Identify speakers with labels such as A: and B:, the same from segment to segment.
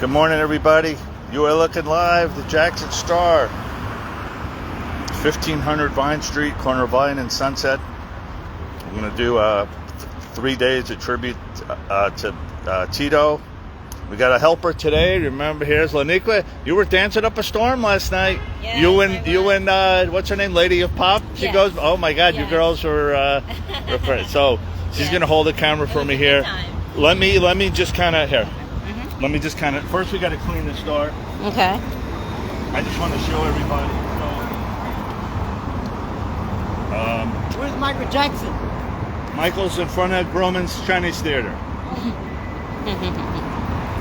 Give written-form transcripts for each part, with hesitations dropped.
A: Good morning, everybody. You are looking live, the Jackson Star, 1500 Vine Street, corner of Vine and Sunset. I'm going to do 3 days of tribute to Tito. We got a helper today. Remember, here's Laniqua. You were dancing up a storm last night.
B: Yes,
A: you and what's her name, Lady of Pop? She goes, oh my God, you girls were friends. So she's gonna hold the camera for me here. Let me just kind of here. Let me just kind of. First, we got to clean the store.
B: Okay.
A: I just want to show everybody.
C: Where's Michael Jackson?
A: Michael's in front of Grauman's Chinese Theater.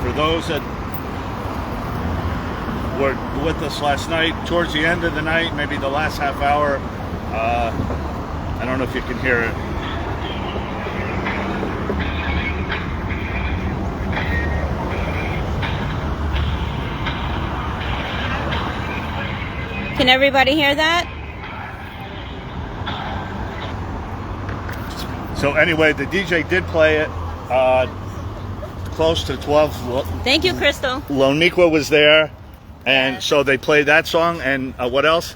A: For those that were with us last night, towards the end of the night, maybe the last half hour, I don't know if you can hear it.
B: Can everybody hear that?
A: So anyway, the DJ did play it close to 12.
B: Thank you, Crystal.
A: Loniqua was there, and so they played that song, and what else?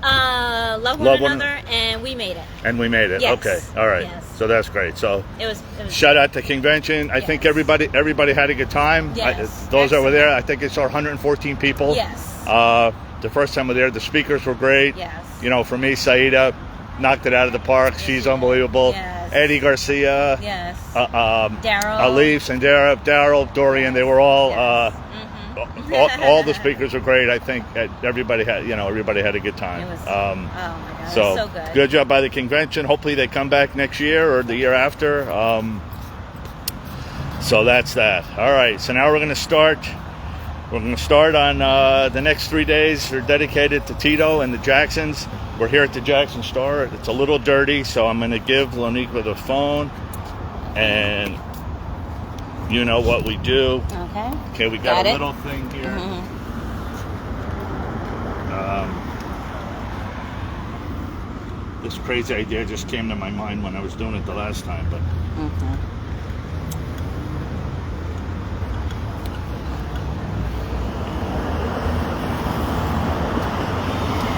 B: Love One Another, and We Made It.
A: And We Made It.
B: Yes.
A: Okay, all right.
B: Yes.
A: So that's great. So
B: It was
A: shout out to convention. I think everybody had a good time.
B: Yes.
A: Those that were there, I think it's 114 people.
B: Yes.
A: The first time we were there, the speakers were great.
B: Yes.
A: You know, for me, Saida knocked it out of the park. She's unbelievable.
B: Yes.
A: Eddie Garcia.
B: Yes.
A: Daryl. Alif, Sandera, Daryl, Dorian. They were all. All the speakers were great. I think everybody had a good time.
B: It was, oh my God,
A: so,
B: it was so
A: good job by the convention. Hopefully they come back next year or the year after. So that's that. All right. So now we're going to start. We're going to start on the next 3 days are dedicated to Tito and the Jacksons. We're here at the Jackson Star. It's a little dirty, so I'm going to give Loniqua the phone, and you know what we do. Okay, we got a little thing here. This crazy idea just came to my mind when I was doing it the last time, but.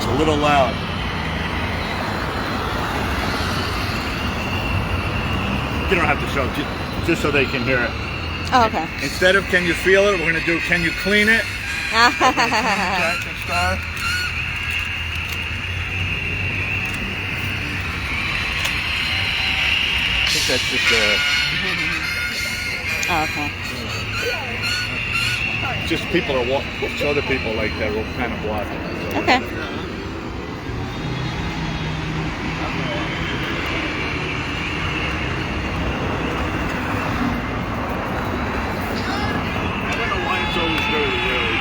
A: A little loud. You don't have to show, just so they can hear it.
B: Oh, okay.
A: Instead of can you feel it, we're going to do can you clean it? Jackson Star. I think that's just
B: okay.
A: Just people are walking. Other people like that will kind of block it.
B: Okay.
A: I don't know why it's always dirty, really.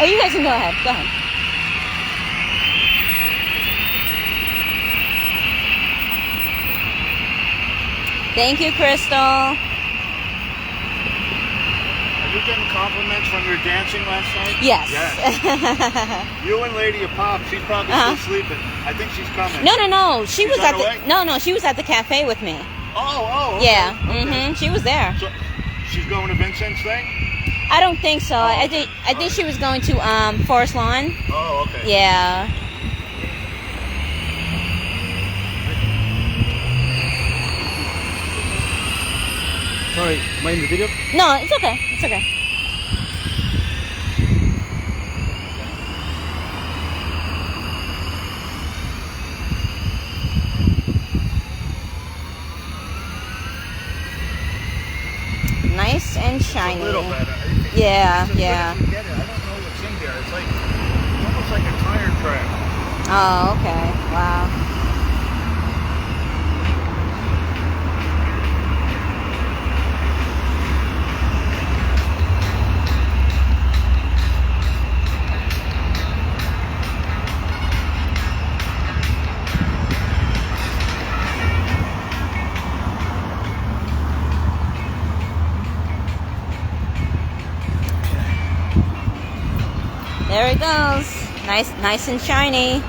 B: Oh, you guys can go ahead. Go ahead. Thank you, Crystal.
A: Are you getting compliments when you were dancing last night?
B: Yes.
A: You and Lady of Pop, she's probably still sleeping. I think she's coming.
B: No. She was
A: on
B: at
A: her way?
B: she was at the cafe with me.
A: Oh. Okay.
B: Yeah.
A: Okay.
B: She was there.
A: So she's going to Vincent's thing?
B: I don't think so.
A: Oh,
B: I think she was going to Forest Lawn.
A: Oh, okay.
B: Yeah.
C: Sorry, am I in the video?
B: No, it's okay. It's okay. Nice and shiny.
A: A little better.
B: Yeah.
A: Get it. I don't know what's in there. It's almost like a tire track.
B: Oh, okay. Wow. There it goes. Nice and shiny.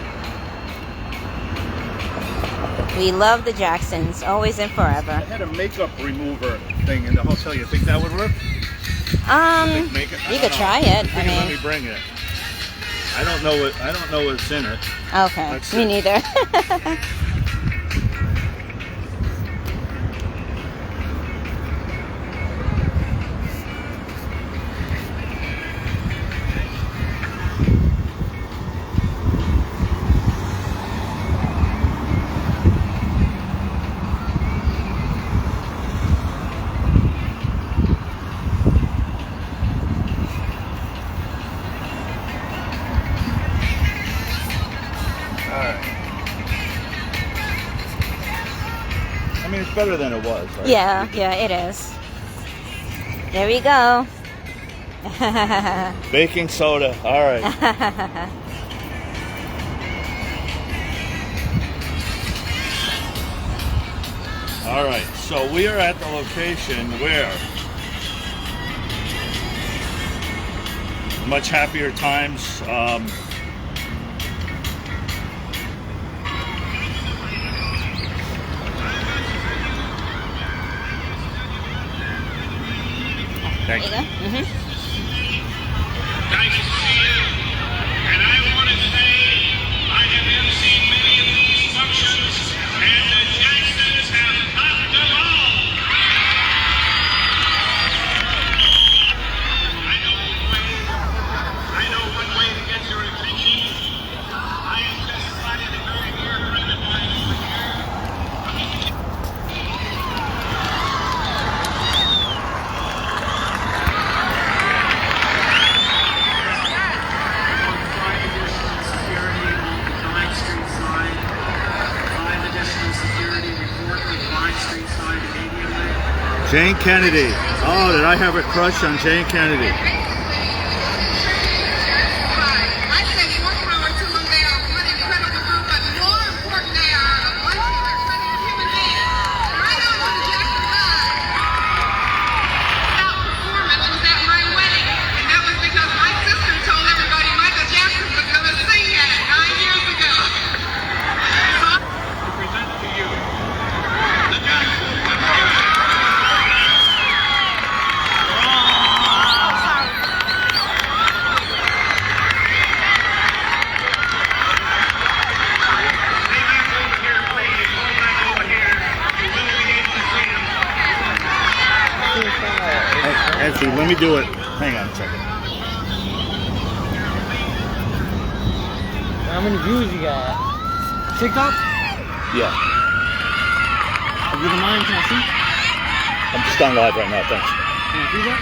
B: We love the Jacksons, always and forever.
A: I had a makeup remover thing in the hotel. You think that would work?
B: You could try it.
A: I mean, let me bring it. I don't know what's in it.
B: Okay, me neither.
A: I mean, it's better than it was, right?
B: Yeah, it is. There we go.
A: Baking soda. All right. All right. So we are at the location where much happier times. Thank you.
D: Nice to see you. And I want to say I have emceed many of these functions, and the Jacksons have topped them all. I know one way to get your attention. I have just spotted a very dear friend of mine over here.
A: Jane Kennedy. Oh, did I have a crush on Jane Kennedy?
E: I say more power to them. They are one incredible group, but more important, they are a bunch of incredible human beings. Right on to the Jackson side. That performance was at my wedding, and that was because my sister told everybody Michael Jackson was going to sing at it 9 years ago.
D: To present to you the Jacksons.
A: Actually, let me do it. Hang on a second.
C: How many views you got? TikTok?
A: Yeah.
C: If you don't mind, can I see?
A: I'm just on live right now, thanks.
C: Can I see that?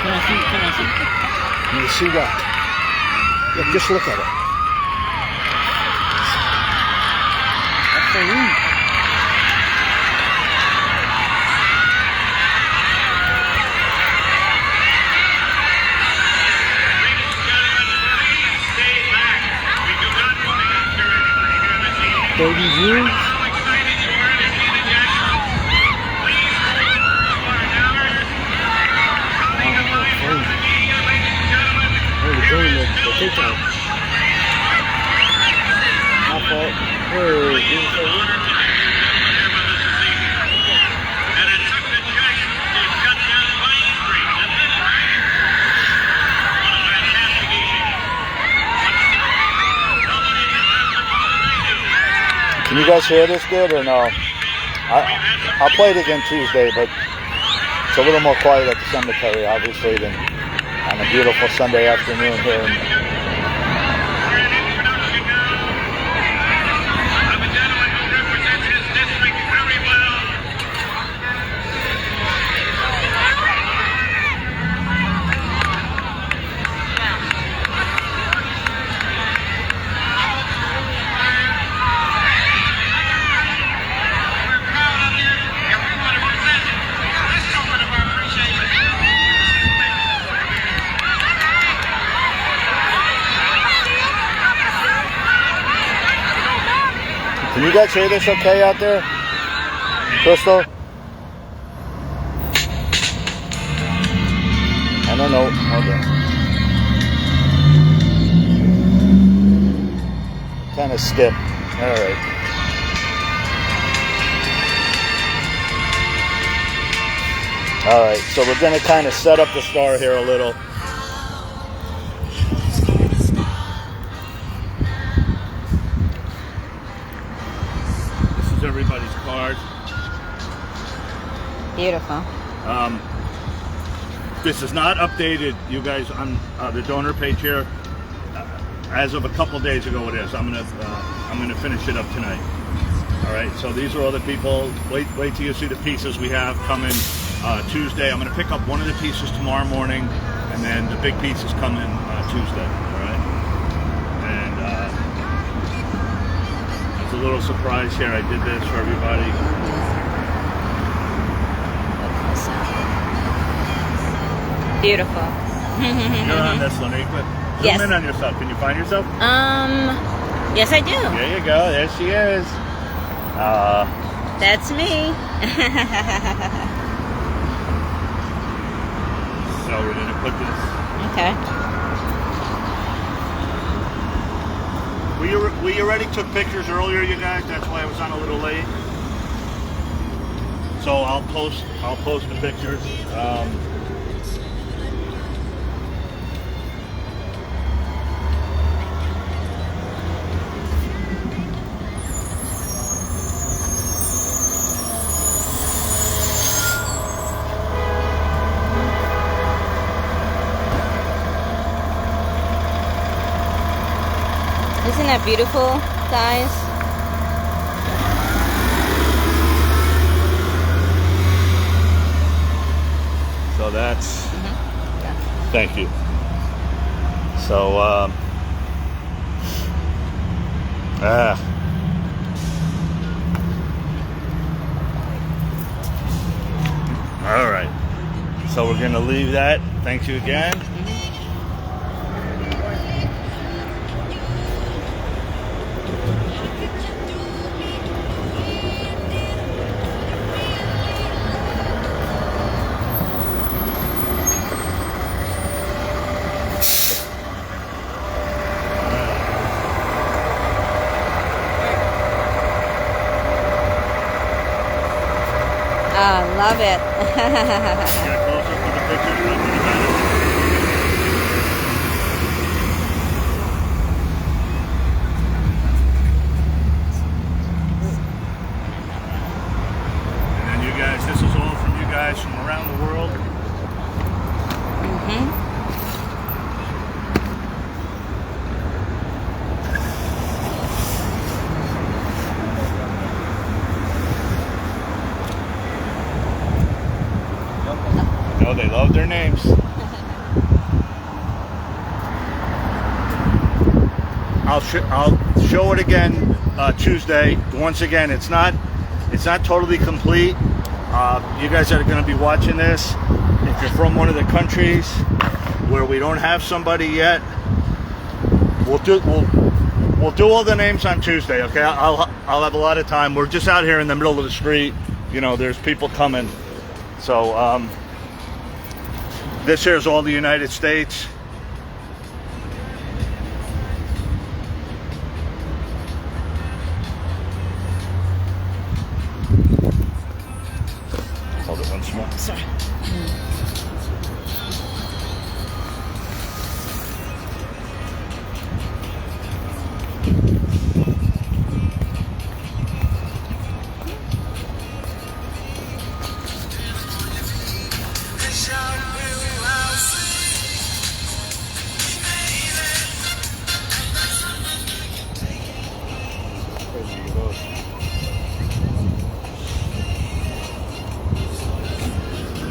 C: Can I see? Can I see?
A: You see what? Yeah, just look at it.
C: That's so rude. Views? The TikTok. My fault.
A: Can you guys hear this good or no? I'll play it again Tuesday, but it's a little more quiet at the cemetery, obviously, than on a beautiful Sunday afternoon here. Can you guys hear this okay out there? Crystal? No. Hold on. Kind of skipped. All right. All right. So we're going to kind of set up the star here a little. This is everybody's card.
B: Beautiful.
A: This is not updated, you guys, on the donor page here. As of a couple days ago, it is. I'm gonna finish it up tonight. All right. So these are all the people. Wait till you see the pieces we have coming Tuesday. I'm gonna pick up one of the pieces tomorrow morning, and then the big pieces coming Tuesday. All right. And it's a little surprise here. I did this for everybody.
B: Beautiful.
A: You're on this one, Equip.
B: Yes.
A: Zoom in on yourself. Can you find yourself?
B: Yes, I do.
A: There you go. There she is.
B: That's me.
A: So we're gonna put this.
B: Okay.
A: We already took pictures earlier, you guys. That's why I was on a little late. So I'll post the pictures.
B: Isn't that beautiful, guys?
A: So that's. Thank you. So all right. So we're gonna leave that. Thank you again.
B: Love it.
A: Get closer to the pictures. And then you guys, this is all from you guys from around the world. No, they love their names. I'll show it again Tuesday. Once again, it's not totally complete. You guys that are going to be watching this, if you're from one of the countries where we don't have somebody yet, we'll do all the names on Tuesday. Okay, I'll have a lot of time. We're just out here in the middle of the street. You know, there's people coming. So this here is all the United States. Hold it once more.
B: Sorry.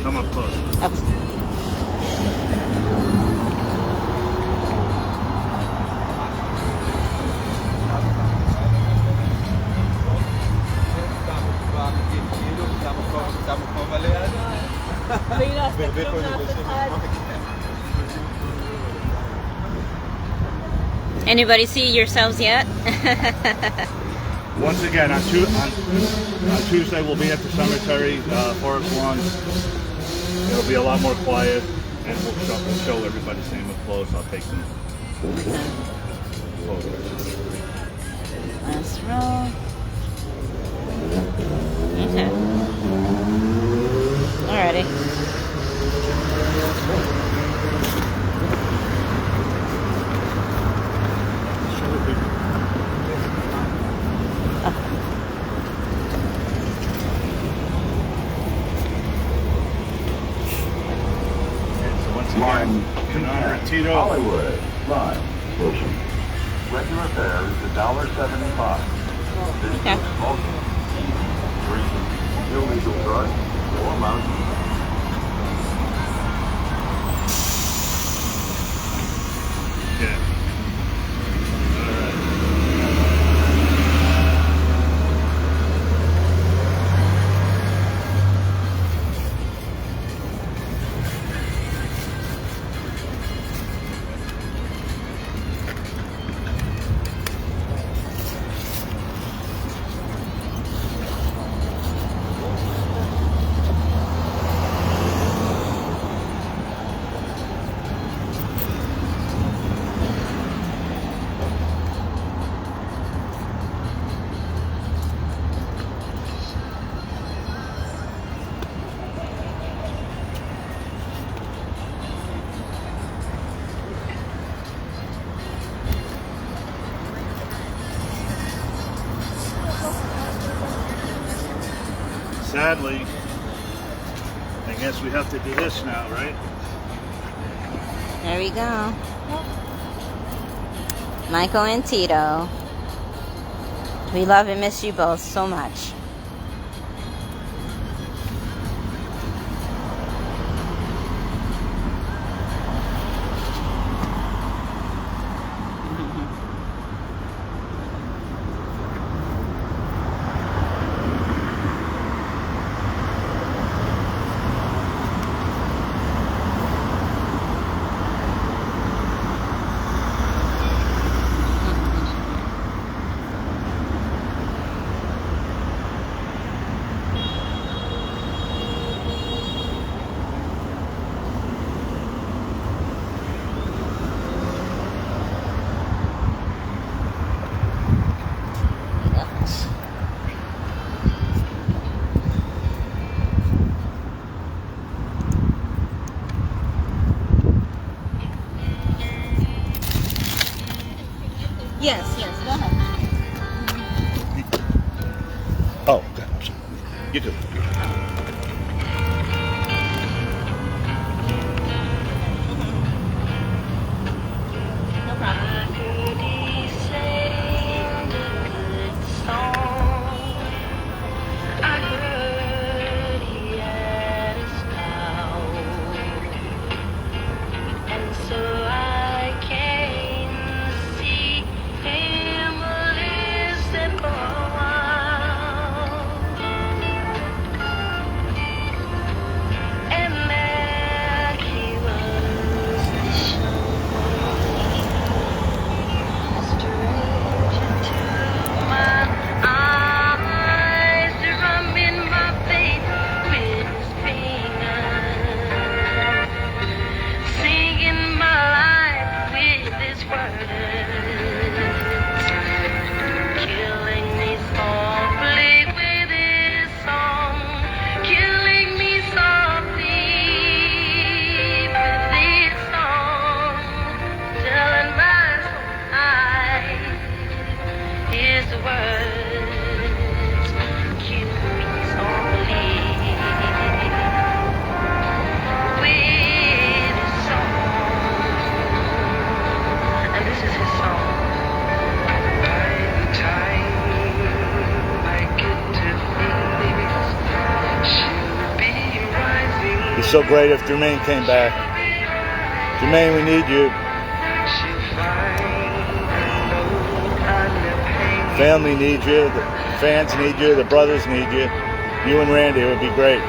A: Come up close.
B: Anybody see yourselves yet?
A: Once again, on Tuesday we'll be at the cemetery, Forest Lawn. It'll be a lot more quiet, and we'll show everybody's name of clothes. I'll take them.
B: Last row. Okay. Alrighty.
A: So once again, in honor of Tito.
F: Hollywood, live, station. Regular fare is $1.75. This
B: Okay.
F: is smoking, drinking, illegal drugs, or mountain.
A: Yeah. Sadly, I guess we have to do this now, right?
B: There we go. Michael and Tito. We love and miss you both so much. Yes, go ahead.
A: Oh, okay. I'm sorry. You do.
B: No problem.
A: So great if Jermaine came back. Jermaine, we need you. Family needs you. The fans need you. The brothers need you. You and Randy, it would be great.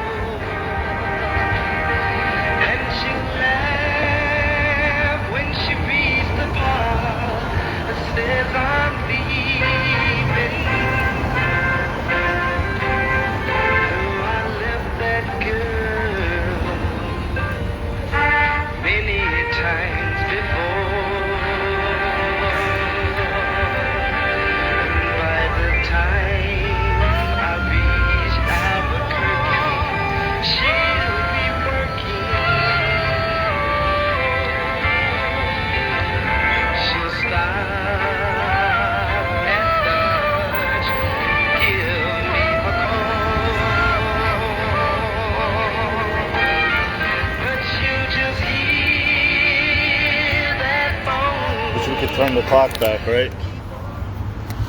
A: turn the clock back, right?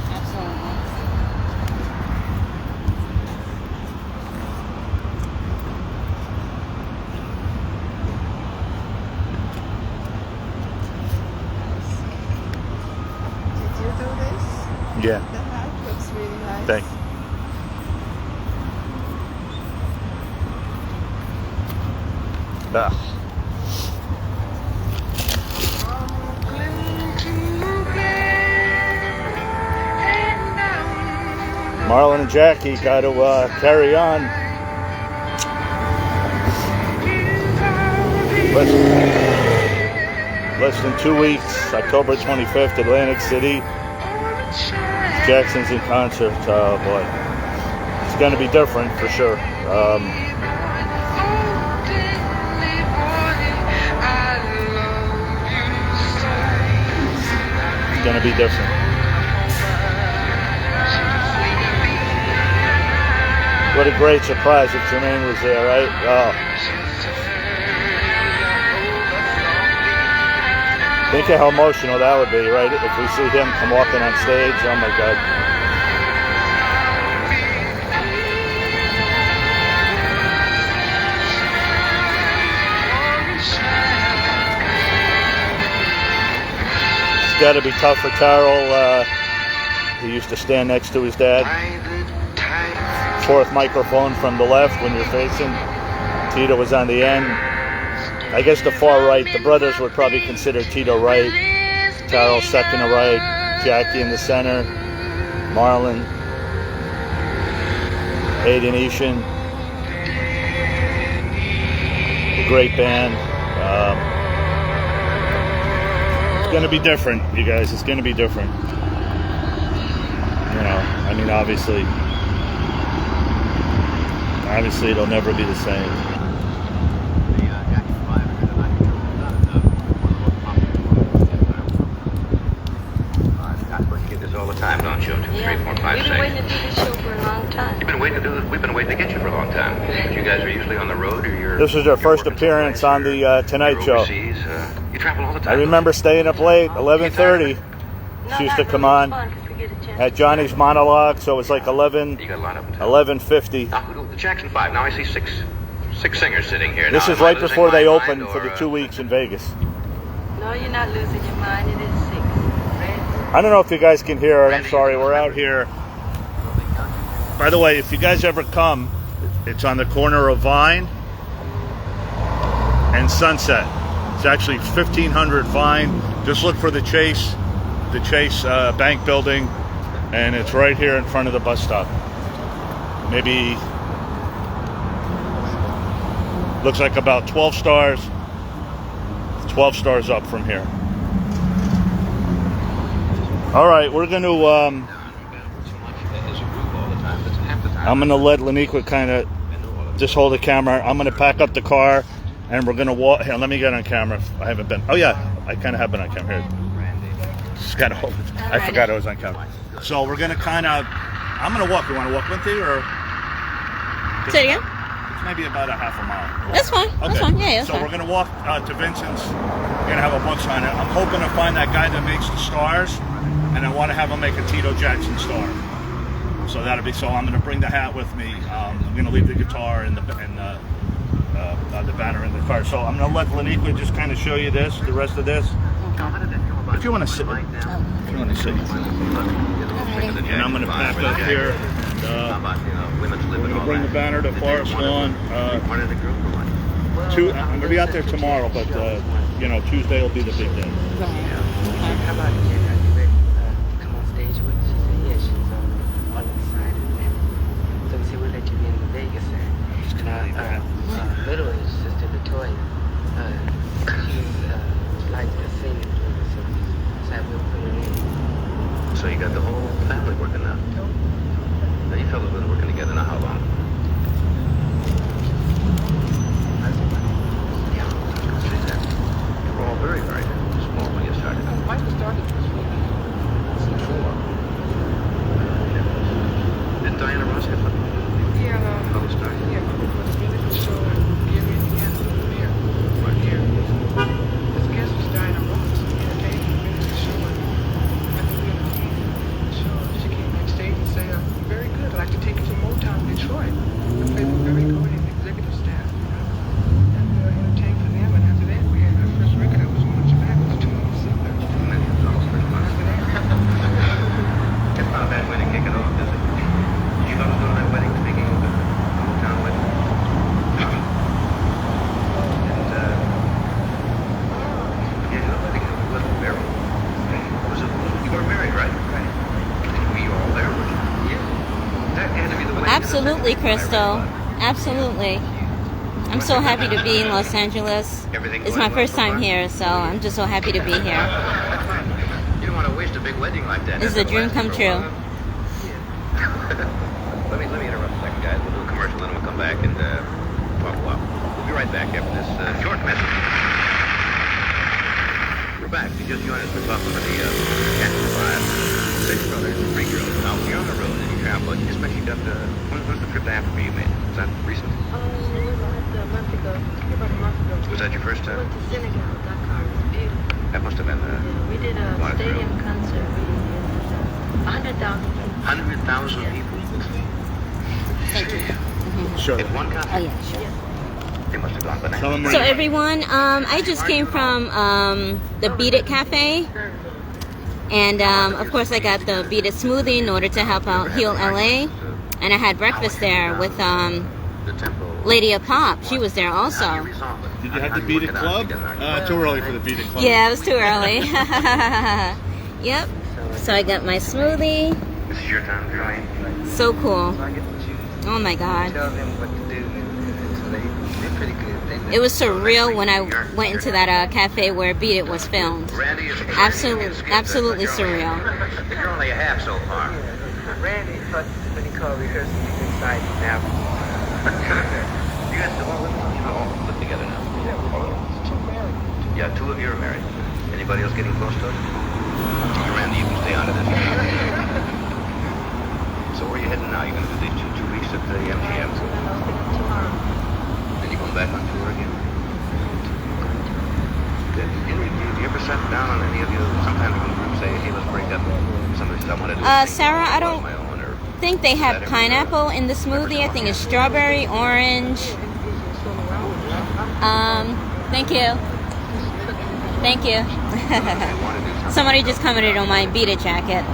B: Absolutely.
E: Did you do this?
A: Yeah.
E: The hat looks really nice.
A: Thank you. Ah. Marlon and Jackie got to carry on. Less than 2 weeks, October 25th, Atlantic City. Jackson's in concert. Oh boy, it's going to be different for sure. It's going to be different. What a great surprise if Jermaine was there, right? Oh. Think of how emotional that would be, right? If we see him come walking on stage, oh my God. It's got to be tough for Carol. He used to stand next to his dad. Fourth microphone from the left when you're facing. Tito was on the end. I guess the far right, the brothers would probably consider Tito right. Carol second to right. Jackie in the center. Marlon. Aiden Ishan. The great band. It's going to be different, you guys. It's going to be different. You know, I mean, obviously it'll never be the same.
G: You get this all the time, don't you? 2, 3, 4, 5,
B: We've
G: 6.
B: been waiting to do this show for a long time.
G: You've been waiting to do this. We've been waiting to get you for a long time. But you guys are usually on the road, or you're.
A: This is their first appearance on the Tonight Show.
G: Overseas. You travel all the time.
A: I remember staying up late, 11:30. She used to come on at Johnny's monologue, so it was like 11:50.
G: Now, the Jackson 5. Now I see six singers sitting here.
A: This
G: now,
A: is
G: am I
A: right
G: losing
A: before
G: my
A: they
G: mind,
A: opened for the
G: or,
A: 2 weeks in Vegas.
B: No, you're not losing your mind. It is 6.
A: I don't know if you guys can hear it. I'm sorry. We're out here. By the way, if you guys ever come, it's on the corner of Vine and Sunset. It's actually 1500 Vine. Just look for the Chase Bank building, and it's right here in front of the bus stop. Maybe looks like about 12 stars. 12 stars up from here. All right, we're going to. I'm going to let Laniqua kind of just hold the camera. I'm going to pack up the car, and we're going to walk. Here, let me get on camera. I haven't been. Oh yeah, I kind of have been on camera. Here. Just got to hold it. I forgot I was on camera. So we're going to kind of. I'm going to walk. You want to walk with me, or?
B: Say it again.
A: It's maybe about a half a mile.
B: That's fine.
A: Okay.
B: That's fine. Yeah, that's
A: so
B: fine.
A: we're going to walk to Vincent's. We're going to have a book sign. I'm hoping to find that guy that makes the stars, and I want to have him make a Tito Jackson star. So that'll be. So I'm going to bring the hat with me. I'm going to leave the guitar and the banner in the car. So I'm going to let Laniqua just kind of show you this, the rest of this. If you want to sit, and I'm going to pack up here. And, we're going to bring the banner to Forest Lawn. I'm going to be out there tomorrow, but Tuesday will be the big day.
H: How about you come on stage with? She said, yeah, she's on the side of them. So we said, we'll let you be in the Vegas. Little is sister Latoya. She likes to sing in Vegas, so we'll put her in.
G: So you got the whole family working now. Now you fellas been working together now how long? You were all very, very small when you started.
H: Why you started this way?
B: Absolutely, Crystal. Absolutely. I'm so happy to be in Los Angeles. It's my first time here, so I'm just so happy to be here.
G: You don't want to waste a big wedding like that.
B: This is a dream come true.
G: let me interrupt a second, guys. We'll do a commercial, then we'll come back and talk a while. We'll be right back after this short message. We're back. You just joined us. We're talking with the Patterson 5, 6 brothers, 3 girls. Now, you're on the road and you travel, but you just mentioned you got when's the trip to Africa you made? Was that recent?
I: It was about a month ago. About a month ago.
G: Was that your first time?
I: We went to Senegal, Dakar. It was beautiful.
G: That must have been
I: We did a stadium concert. 100,000 people.
G: 100,000 people.
B: Thank you.
A: Sure.
G: At one concert?
B: Oh, yeah, sure.
G: They must have gone bananas.
A: Tell them
B: So everyone, I just came from the Beat It Cafe. And of course I got the Beat It smoothie in order to help out Heal LA. And I had breakfast there with Lady of Pop. She was there also.
A: Did you have the Beat It Club? Too early for the Beat It Club.
B: Yeah, it was too early. Yep. So I got my smoothie.
G: This is your time, Joanne.
B: So cool. Oh my God.
H: Tell them what to do. So they're pretty good.
B: It was surreal when I went into that cafe where Beat It was filmed.
G: Randy is
B: Absolutely surreal.
G: You're only a half so far.
H: Randy thought when he called rehearsal, he was inside now.
G: You guys all live together now? Yeah, 2 of you are married. Anybody else getting close to it? Randy, you can stay out of this. So where are you heading now? You're going to do these 2 weeks at the MGM? Then you're going back on tour again? Do you ever sit down on any of you? Sometimes when groups say, hey, let's break up. Somebody says, I want to do
B: Sarah, I don't
G: my own. Or
B: think they have pineapple in the smoothie. I think it's strawberry, orange. Thank you. Thank you. Somebody just commented on my Beat It jacket.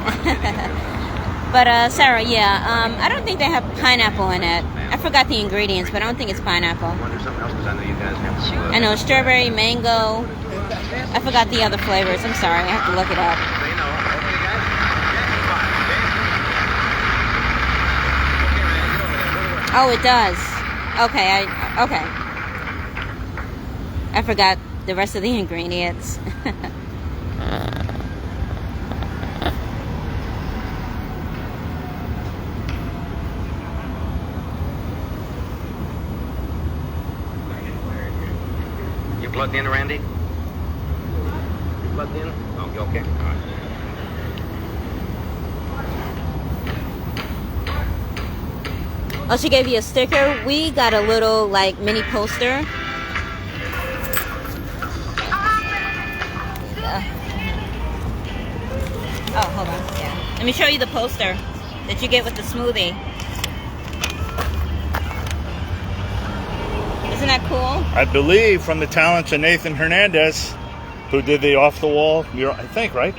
B: But Sarah, yeah, I don't think they have pineapple in it. I forgot the ingredients, but I don't think it's pineapple.
G: I wonder something else because I know you guys have
B: I know strawberry, mango. I forgot the other flavors. I'm sorry, I have to look it up. Oh, it does. Okay, okay. I forgot the rest of the ingredients.
G: You plugged in, Randy? You plugged in? Oh, okay. All right.
B: Oh, she gave you a sticker. We got a little, like, mini poster. Oh, hold on. Yeah. Let me show you the poster that you get with the smoothie. Isn't that cool?
A: I believe from the talents of Nathan Hernandez, who did the off-the-wall mural, I think, right?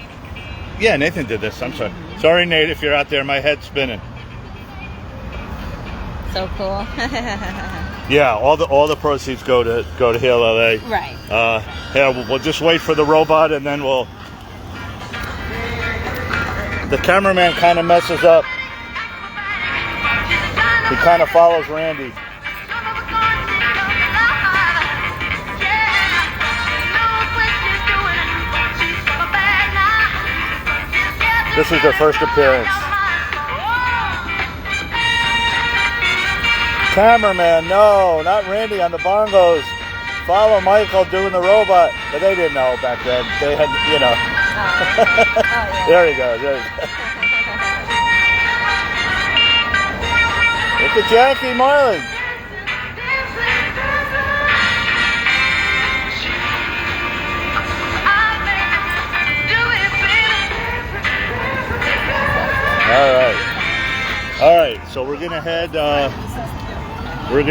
A: Yeah, Nathan did this. I'm sorry. Sorry, Nate, if you're out there. My head's spinning.
B: So cool.
A: Yeah, all the proceeds go to Heal LA.
B: Right.
A: Yeah, we'll just wait for the robot, and then we'll. The cameraman kind of messes up. He kind of follows Randy. This is their first appearance. Cameraman, no, not Randy on the bongos. Follow Michael doing the robot. But they didn't know back then. They had, you know. There he goes. There he goes. Look at Jackie Marlin. All right. So we're gonna head. We're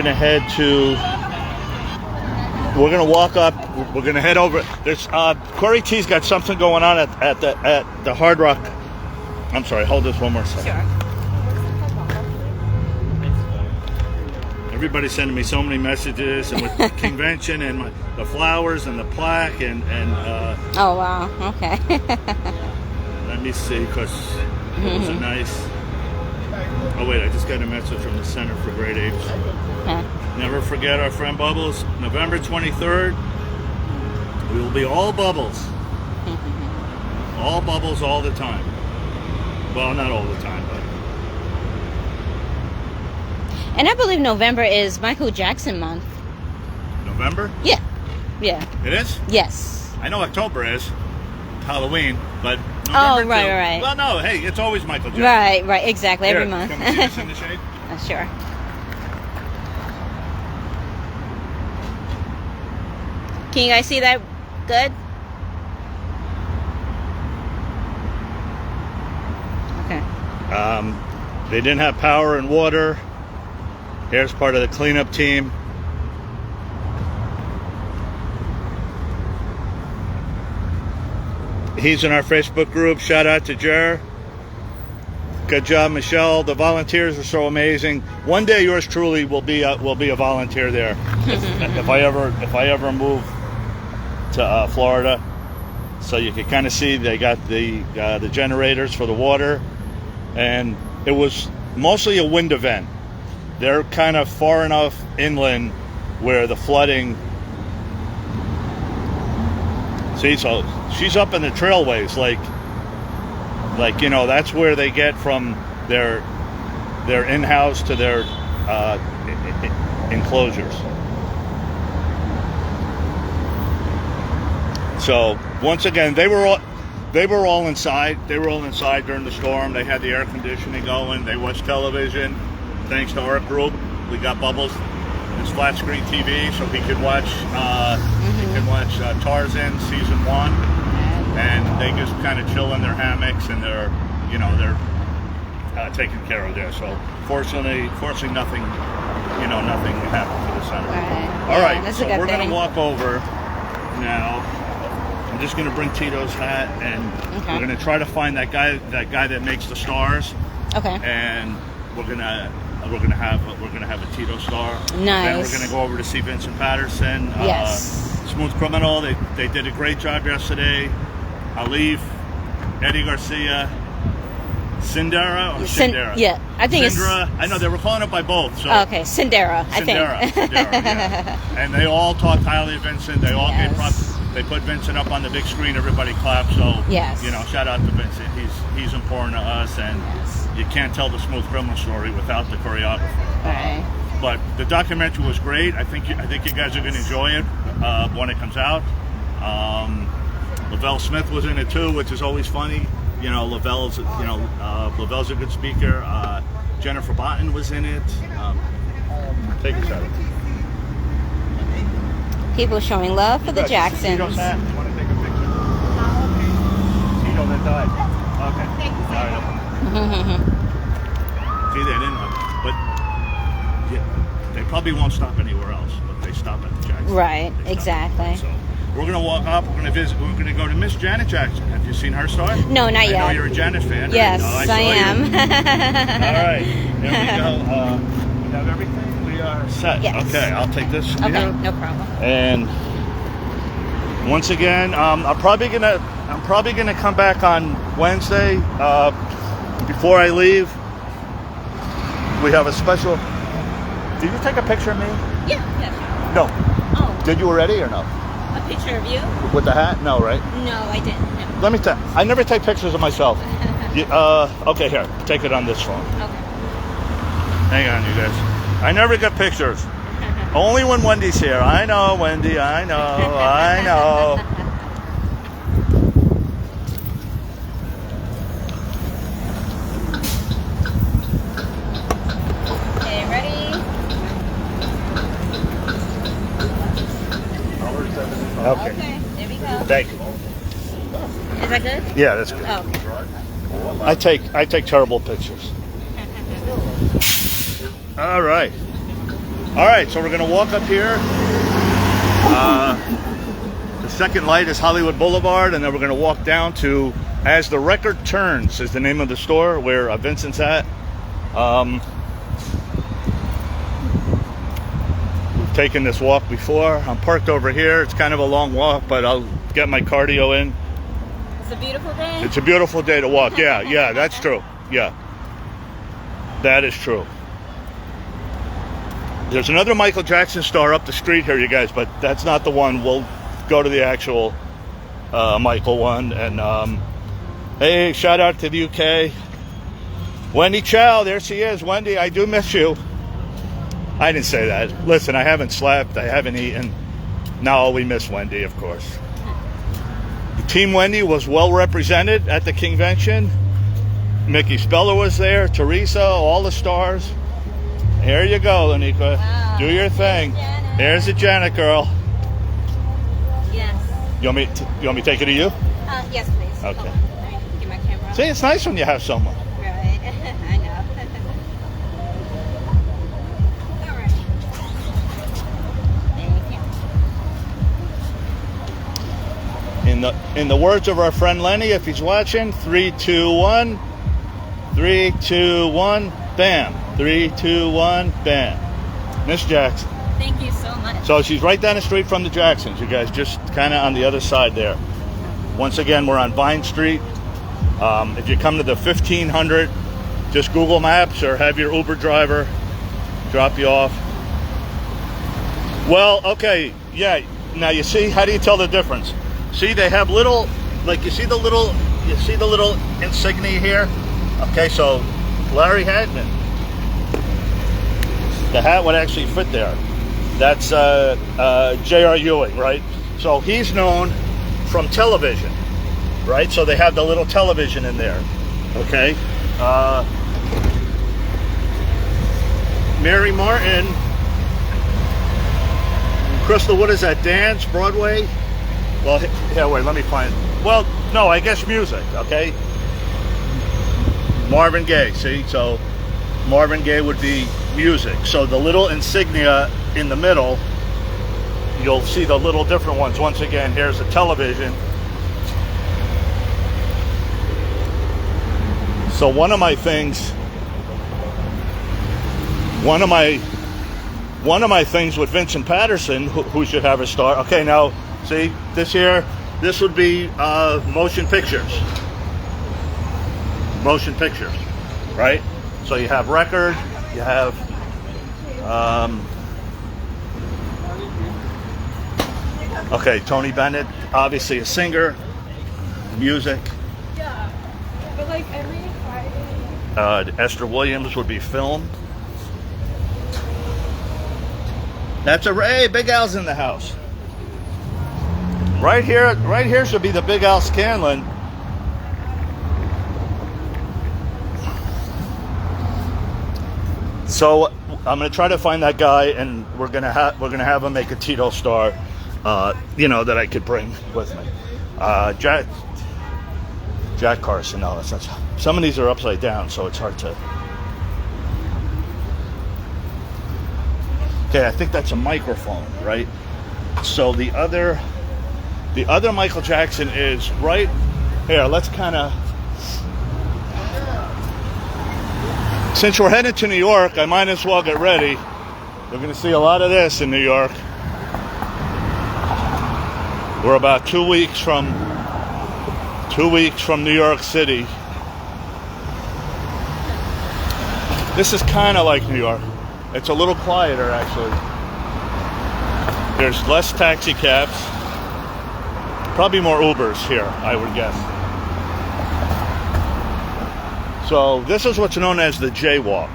A: gonna walk up. We're gonna head over. There's Corey T's got something going on at the Hard Rock. I'm sorry. Hold this one more second.
B: Sure.
A: Everybody's sending me so many messages, and with the convention and the flowers and the plaque and.
B: Oh wow. Okay.
A: Let me see, because it was a nice. Oh wait, I just got a message from the Center for Great Apes.
B: Huh.
A: Never forget our friend Bubbles. November 23rd, we will be all bubbles. All bubbles all the time. Well, not all the time, but...
B: And I believe November is Michael Jackson month.
A: November?
B: Yeah. Yeah.
A: It is?
B: Yes.
A: I know October is Halloween, but November
B: Oh,
A: too.
B: right.
A: Well, no, hey, it's always Michael Jackson.
B: Right, exactly.
A: Here,
B: Every month.
A: Can we see this in the shade?
B: Sure. Can you guys see that good? Okay.
A: They didn't have power and water. Here's part of the cleanup team. He's in our Facebook group. Shout out to Jer. Good job, Michelle. The volunteers are so amazing. One day, yours truly will be a volunteer there. if I ever move to Florida, so you can kind of see they got the generators for the water, and it was mostly a wind event. They're kind of far enough inland where the flooding. See, so she's up in the trailways, like you know, that's where they get from their in-house to their enclosures. So once again, they were all inside. They were all inside during the storm. They had the air conditioning going. They watched television. Thanks to our group, we got Bubbles his flat screen TV, so he could watch Tarzan season 1, and they just kind of chill in their hammocks, and they're taken care of there. So fortunately nothing happened to the center. All right, so we're going to walk over now. I'm just going to bring Tito's hat, and we're going to try to find that guy that makes the stars.
B: Okay.
A: And we're gonna have a Tito star.
B: Nice.
A: Then we're gonna go over to see Vincent Paterson.
B: Yes.
A: Smooth Criminal. They did a great job yesterday. Alif, Eddie Garcia, Cindera or Cindera?
B: Yeah, I think
A: Cindera.
B: it's.
A: I know they were calling it by both. So
B: Okay, Cindera. I think.
A: Cindera, yeah. And they all talked highly of Vincent. They all gave props. They put Vincent up on the big screen. Everybody clapped. So shout out to Vincent. He's important to us, and you can't tell the Smooth Criminal story without the choreographer.
B: Right.
A: But the documentary was great. I think you guys are going to enjoy it when it comes out. Lavelle Smith was in it too, which is always funny. You know, Lavelle's a good speaker. Jennifer Botten was in it. Take a shot.
B: People showing love for the Jacksons.
A: Tito's hat. You want to take a picture? Tito that died. Okay. All right. See, they didn't, but they probably won't stop anywhere else, but they stop at the Jackson.
B: Right, exactly.
A: So we're going to walk up, we're going to visit, we're going to go to Miss Janet Jackson. Have you seen her star?
B: No, not yet.
A: I know you're a Janet fan.
B: Yes, I am.
A: All right, here we go. We have everything. We are set.
B: Yes.
A: Okay, I'll take this from
B: Okay,
A: here.
B: no problem.
A: And once again, I'm probably gonna come back on Wednesday. Before I leave, we have a special. Did you take a picture of me?
B: Yeah.
A: No.
B: Oh.
A: Did you already or no?
B: A picture of you?
A: With the hat? No, right?
B: No, I didn't. No.
A: Let me tell. I never take pictures of myself. Okay, here. Take it on this phone.
B: Okay.
A: Hang on, you guys. I never get pictures. Only when Wendy's here. I know, Wendy. I know.
B: Okay, ready?
A: Okay.
B: Okay, there we go.
A: Thank you.
B: Is that good?
A: Yeah, that's good.
B: Oh.
A: I take terrible pictures. All right, so we're gonna walk up here. The second light is Hollywood Boulevard, and then we're gonna walk down to As the Record Turns is the name of the store where Vincent's at. We've taken this walk before. I'm parked over here. It's kind of a long walk, but I'll get my cardio in.
B: It's a beautiful day.
A: It's a beautiful day to walk. Yeah, that's true. Yeah. That is true. There's another Michael Jackson star up the street here, you guys, but that's not the one. We'll go to the actual Michael one. And hey, shout out to the UK. Wendy Chow, there she is. Wendy, I do miss you. I didn't say that. Listen, I haven't slept. I haven't eaten. No, we miss Wendy, of course. Team Wendy was well represented at the convention. Mickey Speller was there. Teresa, all the stars. Here you go, Lanika.
B: Wow.
A: Do your thing. There's the Janet girl.
B: Yes.
A: You want me to take it to you?
B: Yes, please.
A: Okay.
B: Hold on. Let me get my camera.
A: See, it's nice when you have someone.
B: Right. I know. All right. Thank you.
A: In the words of our friend Lenny, if he's watching, 3, 2, 1. 3, 2, 1, bam. 3, 2, 1, bam. Miss Jackson.
B: Thank you so much.
A: So she's right down the street from the Jacksons, you guys, just kind of on the other side there. Once again, we're on Vine Street. If you come to the 1500, just Google Maps or have your Uber driver drop you off. Well, okay, yeah. Now you see, how do you tell the difference? See, they have little, like you see the little insignia here. Okay, so Larry Hagman, the hat would actually fit there. That's J.R. Ewing, right? So he's known from television, right? So they have the little television in there, okay? Mary Martin, Crystal, what is that, dance, Broadway? Well, yeah, wait, let me find, well, no, I guess music, okay? Marvin Gaye, see? So Marvin Gaye would be music. So the little insignia in the middle, you'll see the little different ones. Once again, here's the television. So one of my things with Vincent Paterson, who should have a star. Okay, now see this here. This would be motion pictures. Motion pictures, right? So you have record, you have okay, Tony Bennett, obviously a singer, music.
E: Yeah, but like every Friday.
A: Esther Williams would be film. That's hey, Big Al's in the house. Right here should be the Big Al Scanlon. So I'm gonna try to find that guy, and we're gonna have him make a Tito star, that I could bring with me. Jack Carson. No, that's not. Some of these are upside down, so it's hard to. Okay, I think that's a microphone, right? So the other Michael Jackson is right here. Let's kind of. Since we're headed to New York, I might as well get ready. We're going to see a lot of this in New York. We're about 2 weeks from New York City. This is kind of like New York. It's a little quieter, actually. There's less taxi cabs. Probably more Ubers here, I would guess. So this is what's known as the jaywalk.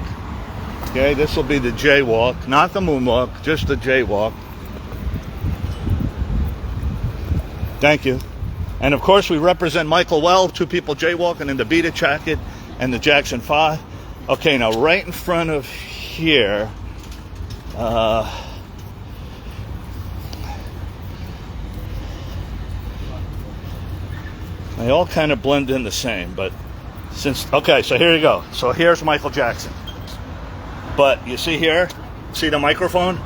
A: Okay, this will be the jaywalk, not the moonwalk, just the jaywalk. Thank you. And of course we represent Michael well, 2 people jaywalking in the Beat It jacket and the Jackson 5. Okay, now right in front of here, they all kind of blend in the same, but okay, so here you go. So here's Michael Jackson. But you see here, see the microphone?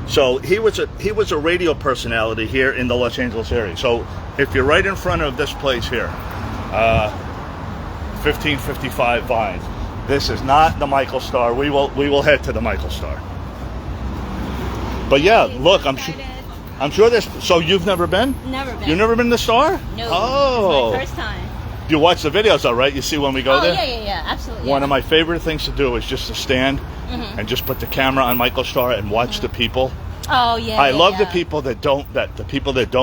A: So he was a radio personality here in the Los Angeles area. So if you're right in front of this place here, 1555 Vine, this is not the Michael Star. We will head to the Michael Star. But yeah, look, I'm sure this. So you've never been?
B: Never been.
A: You've never been to the Star?
B: No.
A: Oh.
B: It's my first time.
A: You watch the videos though, right? You see when we go there?
B: Yeah, absolutely.
A: One of my favorite things to do is just to stand
B: Mm-hmm.
A: and just put the camera on Michael Starr and watch the people.
B: Oh yeah.
A: I love the people that don't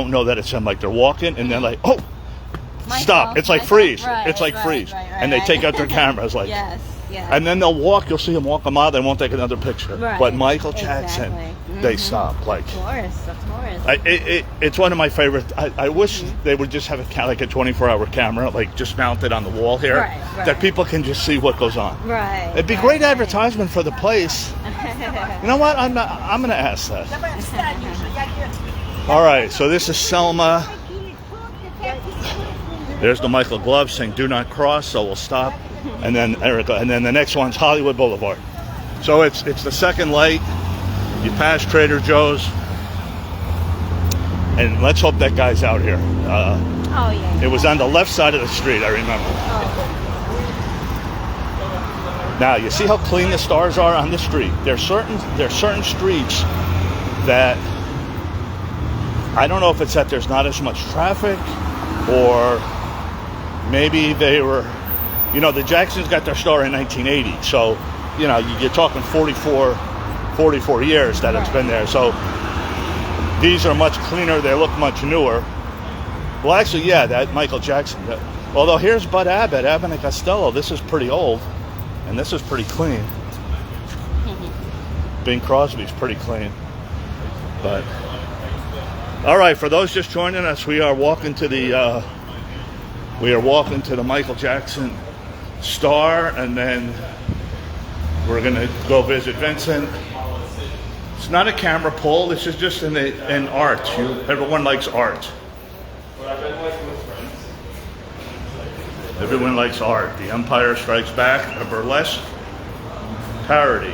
A: know that it's him. Like they're walking and they're like, oh,
B: Michael,
A: stop! It's like
B: Michael.
A: freeze.
B: Right,
A: it's like
B: right,
A: freeze,
B: right,
A: and they
B: right.
A: take out their cameras like.
B: Yes.
A: And then they'll walk. You'll see them walk a mile. They won't take another picture.
B: Right.
A: But Michael Jackson,
B: Exactly.
A: they stop. Like
B: Of course.
A: it's one of my favorites. I wish they would just have like a 24-hour camera, like just mounted on the wall here,
B: Right.
A: that people can just see what goes on.
B: Right.
A: It'd be great advertisement for the place. You know what? I'm going to ask that. All right. So this is Selma. There's the Michael glove saying "Do not cross," so we'll stop. And then Erica, and then the next one's Hollywood Boulevard. So it's the second light. You pass Trader Joe's, and let's hope that guy's out here. It was on the left side of the street, I remember. Now you see how clean the stars are on the street. There's certain streets that I don't know if it's that there's not as much traffic, or maybe they were. You know, the Jacksons got their star in 1980, so, you know, you're talking 44 years that it's been there. So these are much cleaner. They look much newer. Well, actually, yeah, that Michael Jackson. Although here's Bud Abbott and Costello. This is pretty old, and this is pretty clean. Bing Crosby's pretty clean. But, all right, for those just joining us, we are walking to the Michael Jackson Star, and then we're gonna go visit Vincent. It's not a camera pull. This is just an art. Everyone likes art. Everyone likes art. The Empire Strikes Back, a burlesque parody.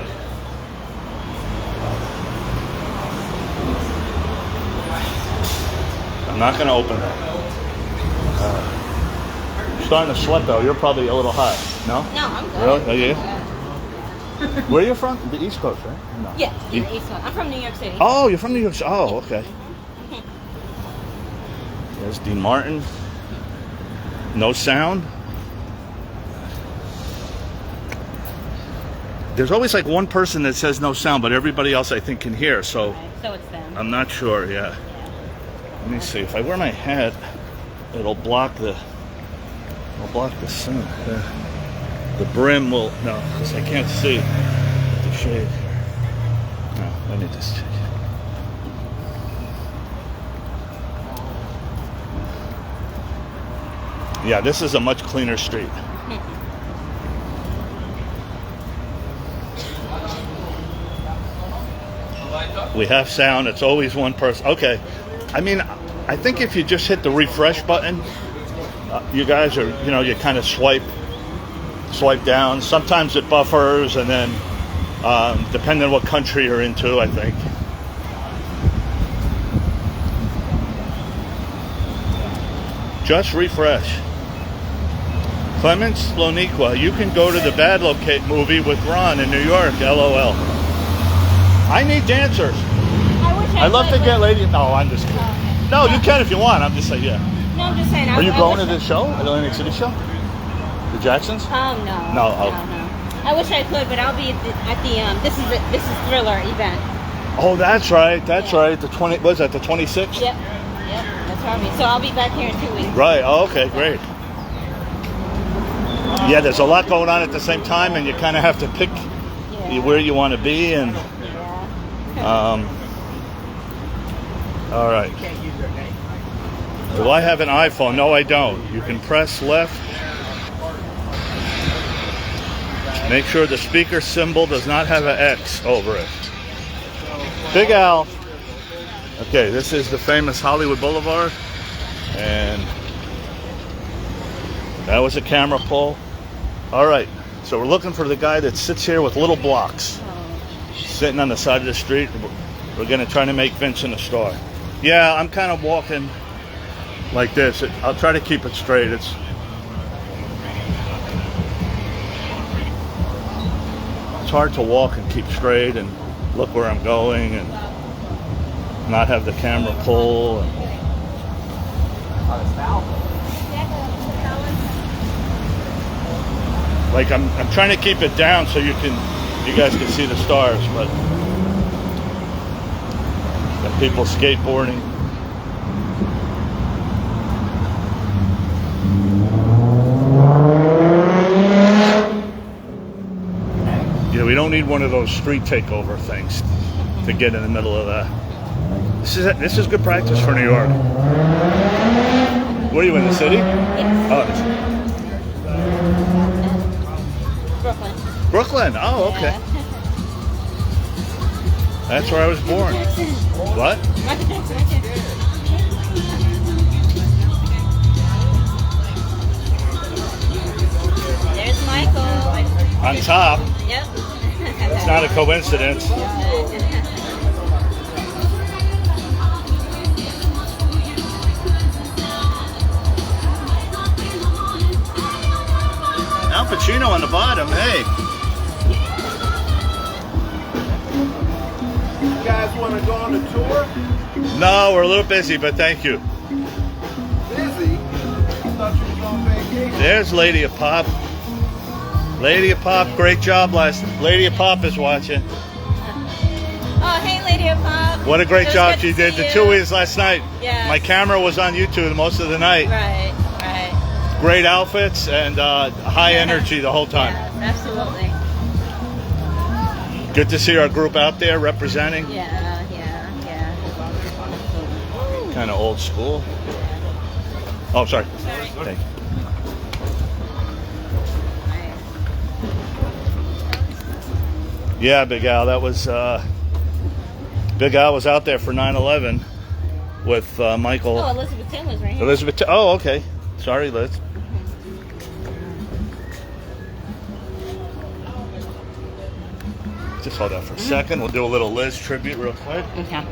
A: I'm not gonna open it. Starting to sweat though. You're probably a little hot. No?
B: No, I'm good.
A: Really? Oh, yeah? Where are you from? The East Coast, right? No.
B: Yeah, in the East Coast. I'm from New York City.
A: Oh, you're from New York City. Oh, okay. There's Dean Martin. No sound. There's always like one person that says no sound, but everybody else I think can hear. So,
B: So it's them.
A: I'm not sure. Yeah. Let me see. If I wear my hat, it'll block the. I'll block the sun. The brim will no, because I can't see the shade. No, let me just check. Yeah, this is a much cleaner street. We have sound. It's always one person. Okay. I mean, I think if you just hit the refresh button, you guys are, you kind of swipe down. Sometimes it buffers, and then depending on what country you're into, I think. Just refresh. Clements Loniqua, you can go to the Bad Locate movie with Ron in New York, LOL. I need dancers. I love to get ladies. No, I'm just kidding. No, you can if you want. I'm just saying, yeah.
B: No, I'm just saying.
A: Are you going to this show? Atlantic City show? The Jacksons?
B: No.
A: No.
B: I wish I could, but I'll be at the this is Thriller event.
A: Oh, that's right. That's right. The 20. Was that the 26th?
B: Yep. That's Harvey. So I'll be back here in 2 weeks.
A: Right. Oh, okay. Great. Yeah, there's a lot going on at the same time, and you kind of have to pick where you want to be, and all right. Do I have an iPhone? No, I don't. You can press left. Make sure the speaker symbol does not have an X over it. Big Al. Okay, this is the famous Hollywood Boulevard, and that was a camera pull. All right, so we're looking for the guy that sits here with little blocks, sitting on the side of the street. We're gonna try to make Vincent a star. Yeah, I'm kind of walking like this. I'll try to keep it straight. It's hard to walk and keep straight and look where I'm going and not have the camera pull. Like I'm trying to keep it down so you guys can see the stars, but got people skateboarding. Yeah, we don't need one of those street takeover things to get in the middle of that. This is good practice for New York. What are you in the city?
B: Yes.
A: Oh,
B: Brooklyn.
A: Brooklyn. Oh, okay.
B: Yeah.
A: That's where I was born. What?
B: Michael Jackson, right there. There's Michael.
A: On top.
B: Yep.
A: It's not a coincidence. Al Pacino on the bottom. Hey.
F: You guys want to go on a tour?
A: No, we're a little busy, but thank you.
F: Busy? I thought you was on vacation.
A: There's Lady of Pop. Lady of Pop, great job Lady of Pop is watching.
B: Oh, hey, Lady of Pop.
A: What a great
B: It was
A: job
B: good
A: she
B: to
A: did.
B: see
A: The
B: you.
A: two-ways last night.
B: Yes.
A: My camera was on YouTube most of the night.
B: Right, right.
A: Great outfits and high energy the whole time.
B: Yes, absolutely.
A: Good to see our group out there representing.
B: Yeah.
A: Kind of old school. Oh, sorry. Thank you. Yeah, Big Al. That was Big Al was out there for 9/11 with Michael.
B: Oh, Elizabeth Taylor's right here.
A: Elizabeth. Oh, okay. Sorry, Liz. Just hold on for a second. We'll do a little Liz tribute real quick.
B: Okay.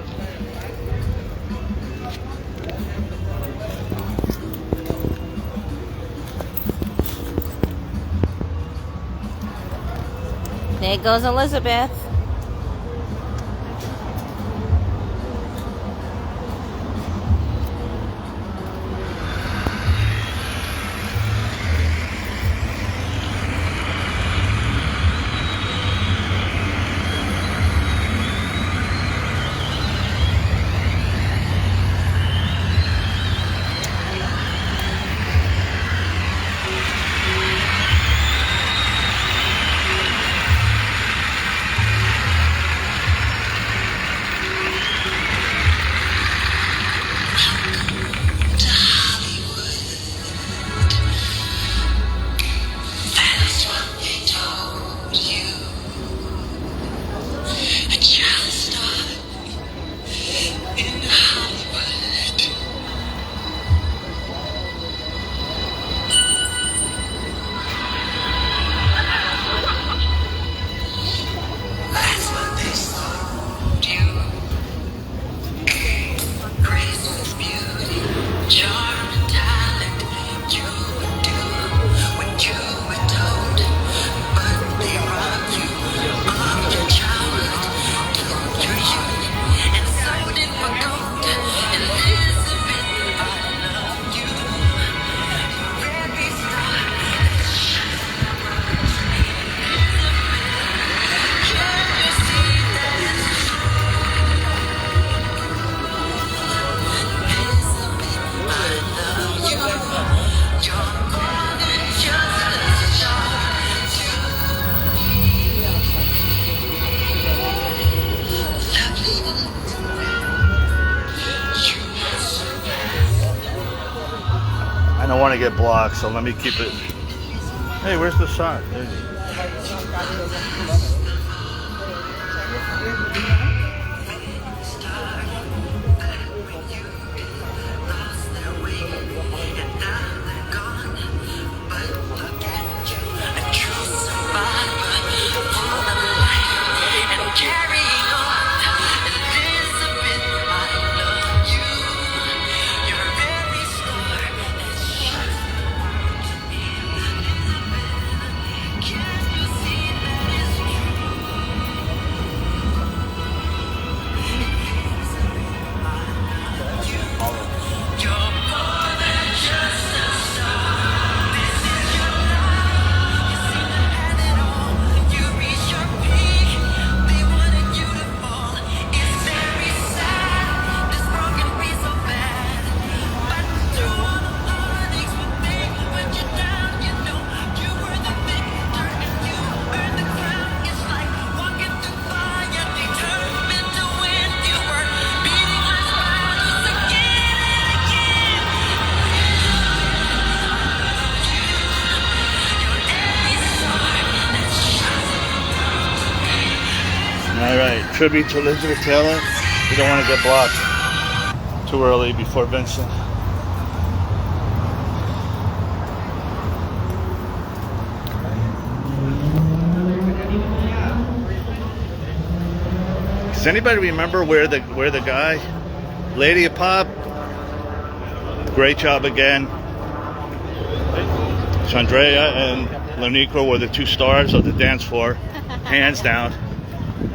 B: There goes Elizabeth.
A: I don't want to get blocked, so let me keep it. Hey, where's the sign? All right, tribute to Elizabeth Taylor. We don't want to get blocked too early before Vincent. Does anybody remember where the guy, Lady of Pop? Great job again. Chandrea and Laniqua were the two stars of the dance floor, hands down.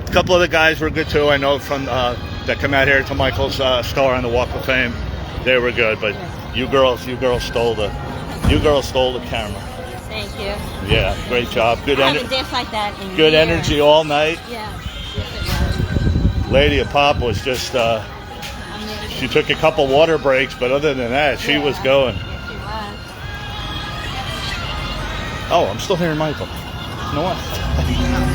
A: A couple of the guys were good too. I know from that come out here to Michael's star on the Walk of Fame. They were good, but you girls stole the camera.
B: Thank you.
A: Yeah, great job. Good
B: I haven't danced like that in
A: good
B: years.
A: energy all night.
B: Yeah.
A: Lady of Pop was just, she took a couple water breaks, but other than that, she was going.
B: Yes, she was.
A: Oh, I'm still hearing Michael. No what?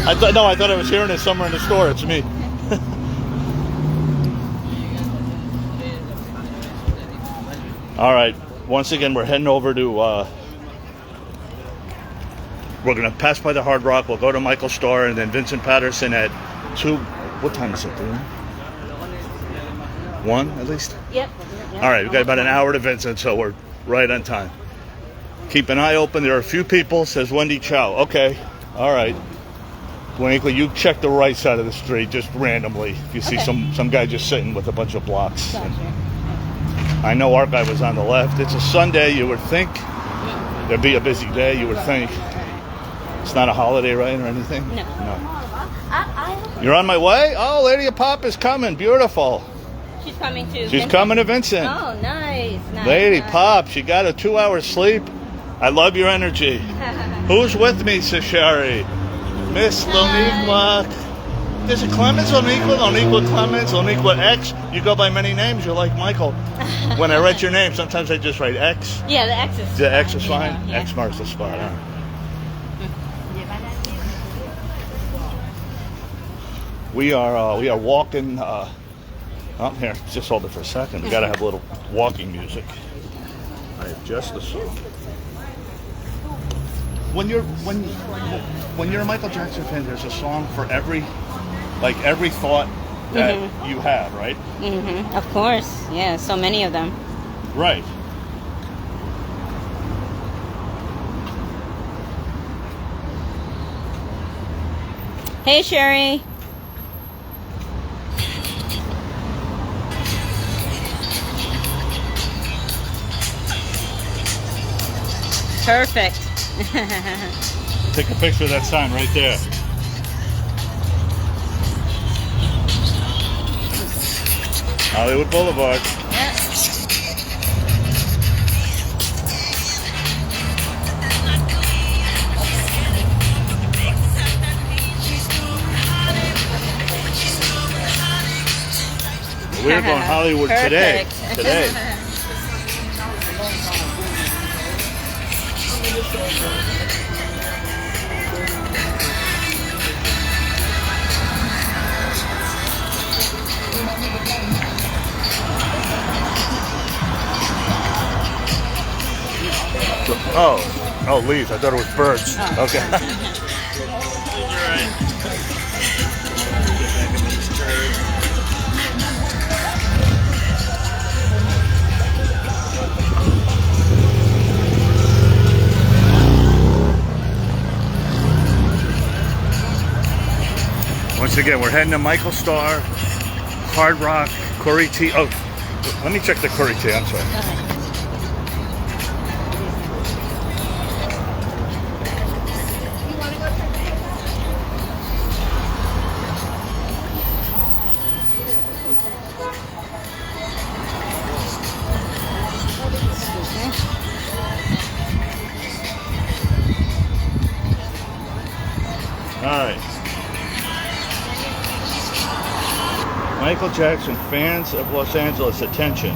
A: I thought I was hearing it somewhere in the store. It's me. All right. Once again, we're heading over to. We're gonna pass by the Hard Rock. We'll go to Michael's store, and then Vincent Paterson at 2. What time is it? 1 at least?
B: Yep.
A: All right, we've got about an hour to Vincent, so we're right on time. Keep an eye open. There are a few people, says Wendy Chow. Okay, all right. Blankly, you check the right side of the street just randomly. If you see some guy just sitting with a bunch of blocks.
B: Gotcha.
A: I know our guy was on the left. It's a Sunday, you would think. There'd be a busy day, you would think. It's not a holiday, right, or anything?
B: No.
A: You're on my way? Oh, Lady of Pop is coming. Beautiful.
B: She's coming to.
A: She's coming to Vincent.
B: Oh, nice.
A: Lady Pop, she got a 2 hour sleep. I love your energy. Who's with me, says Sherry? Miss Loniqua. Is it Clemens, Loniqua Clemens, Loniqua X? You go by many names. You're like Michael. When I write your name, sometimes I just write X.
B: Yeah, the X is.
A: The X is fine.
B: Yeah.
A: X marks the spot. Huh? We are walking. Oh, here, just hold it for a second. We gotta have a little walking music. I adjust the song. When you're a Michael Jackson fan, there's a song for every thought that you have, right?
B: Mm-hmm. Of course, yeah. So many of them.
A: Right.
B: Hey, Sherry. Perfect.
A: Take a picture of that sign right there. Hollywood Boulevard. We're going Hollywood today. Oh, leaves. I thought it was birds. Okay. Once again, we're heading to Michael Starr, Hard Rock, Corey T. Oh, let me check the Corey T. I'm sorry. All right. Michael Jackson, fans of Los Angeles, attention.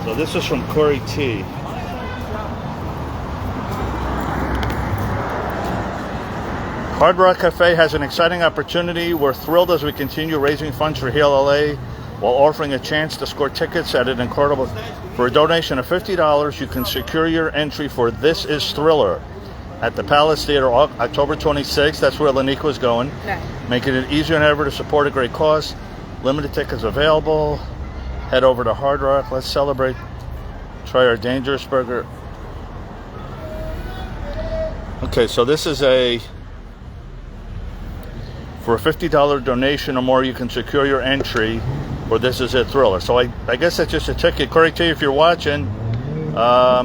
A: So this is from Corey T. Hard Rock Cafe has an exciting opportunity. We're thrilled as we continue raising funds for Heal LA while offering a chance to score tickets at an incredible. For a donation of $50, you can secure your entry for This Is Thriller, at the Palace Theater October 26th. That's where Laniqua's going.
B: Right.
A: Making it easier than ever to support a great cause. Limited tickets available. Head over to Hard Rock. Let's celebrate. Try our Dangerous Burger. Okay, so this is for a $50 donation or more, you can secure your entry for This Is It Thriller. So I guess that's just a ticket. Corey T, if you're watching, all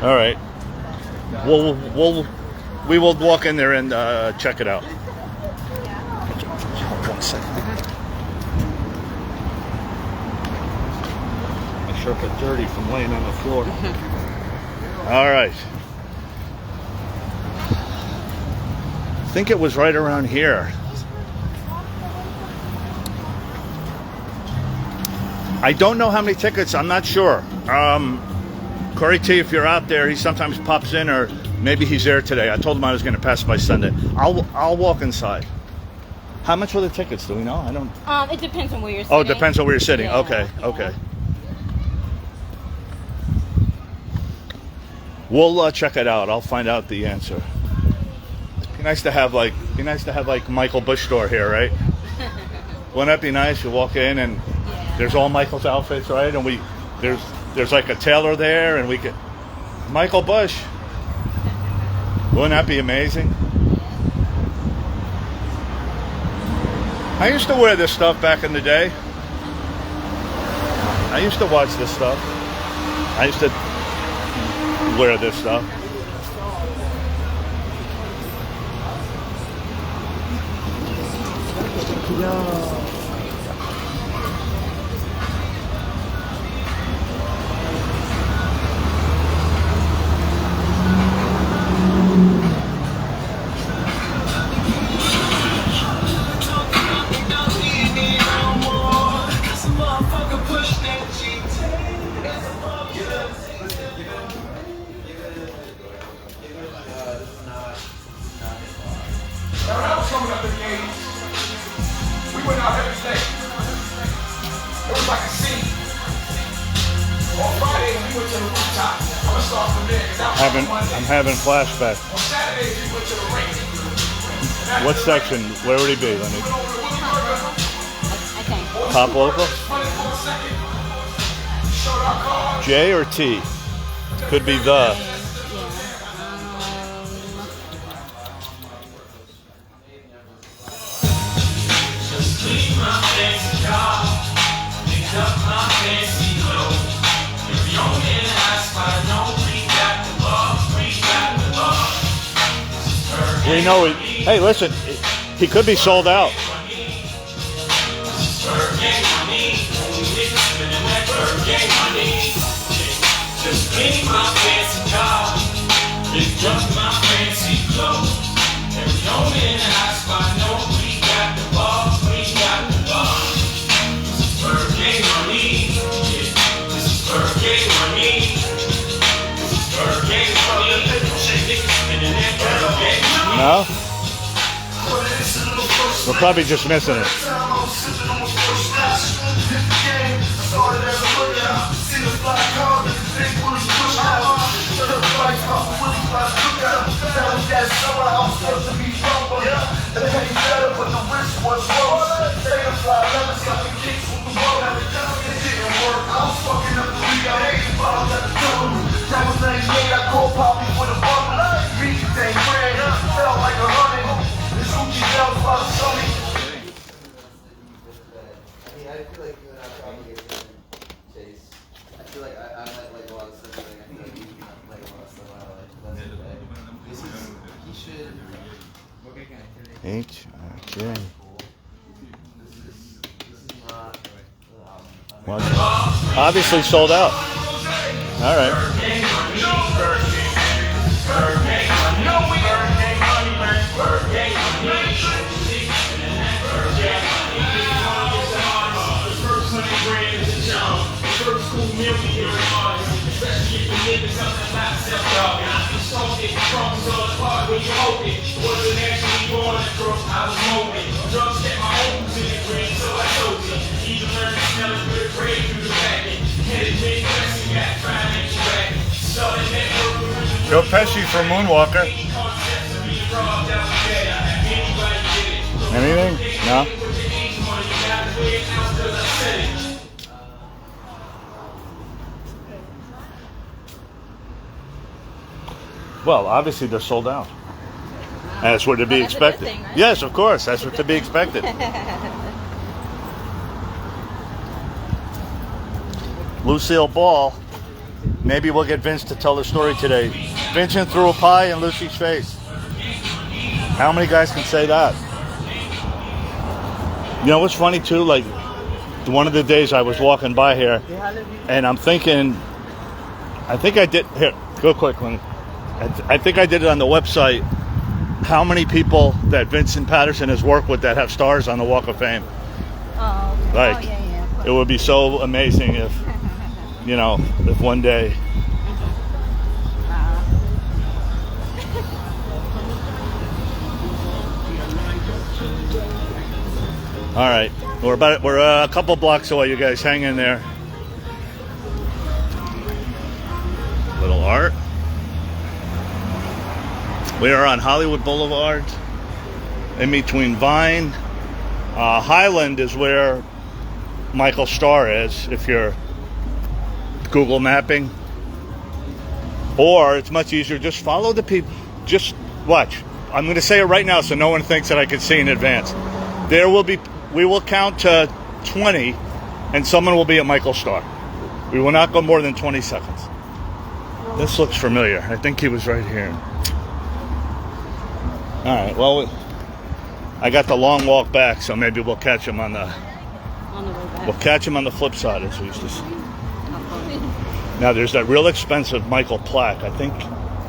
A: right. We will walk in there and check it out. 1 second.
C: My shirt got dirty from laying on the floor.
A: All right. I think it was right around here. I don't know how many tickets. I'm not sure. Corey T, if you're out there, he sometimes pops in, or maybe he's there today. I told him I was going to pass by Sunday. I'll walk inside. How much were the tickets? Do we know? I don't.
B: It depends on where you're sitting.
A: Oh, it depends on where you're sitting.
B: Yeah,
A: Okay,
B: yeah.
A: okay. We'll check it out. I'll find out the answer. Be nice to have like Michael Bush store here, right? Wouldn't that be nice? You walk in and there's all Michael's outfits, right? And there's like a tailor there, and we could Michael Bush. Wouldn't that be amazing? I used to wear this stuff back in the day. I used to watch this stuff. I used to wear this stuff.
F: Now, when I was coming up in the 80s, we went out every day. It was like a scene. On Fridays, we went to the rooftop. I'm going to start from there, because that was on Monday.
A: I'm having flashbacks.
F: On Saturdays, we went to the rink.
A: What section? Where would he be, Lenny?
B: Okay.
A: Top local? J or T? Could be the. We know it. Hey, listen, he could be sold out. No? We're probably just missing it. HRJ. Well, obviously sold out. All right. Joe Pesci for Moonwalker. Anything? No? Well, obviously they're sold out. That's what to be
B: That's a good
A: expected.
B: thing, right?
A: Yes, of course. That's what to be expected. Lucille Ball. Maybe we'll get Vince to tell the story today. Vincent threw a pie in Lucy's face. How many guys can say that? You know what's funny too? Like, one of the days I was walking by here, and I'm thinking, I think I did, here, real quick one. I think I did it on the website. How many people that Vincent Paterson has worked with that have stars on the Walk of Fame?
B: Oh, okay.
A: Like, it would be so amazing if, you know, if one day. All right, we're a couple blocks away. You guys hang in there. Little art. We are on Hollywood Boulevard, in between Vine. Highland is where Michael Starr is, if you're Google mapping. Or it's much easier, just follow the people. Just watch. I'm going to say it right now so no one thinks that I can see in advance. We will count to 20 and someone will be at Michael Starr. We will not go more than 20 seconds. This looks familiar. I think he was right here. All right, well, I got the long walk back, so maybe we'll catch him on the way back. We'll catch him on the flip side, as we used to say. Now, there's that real expensive Michael plaque. I think,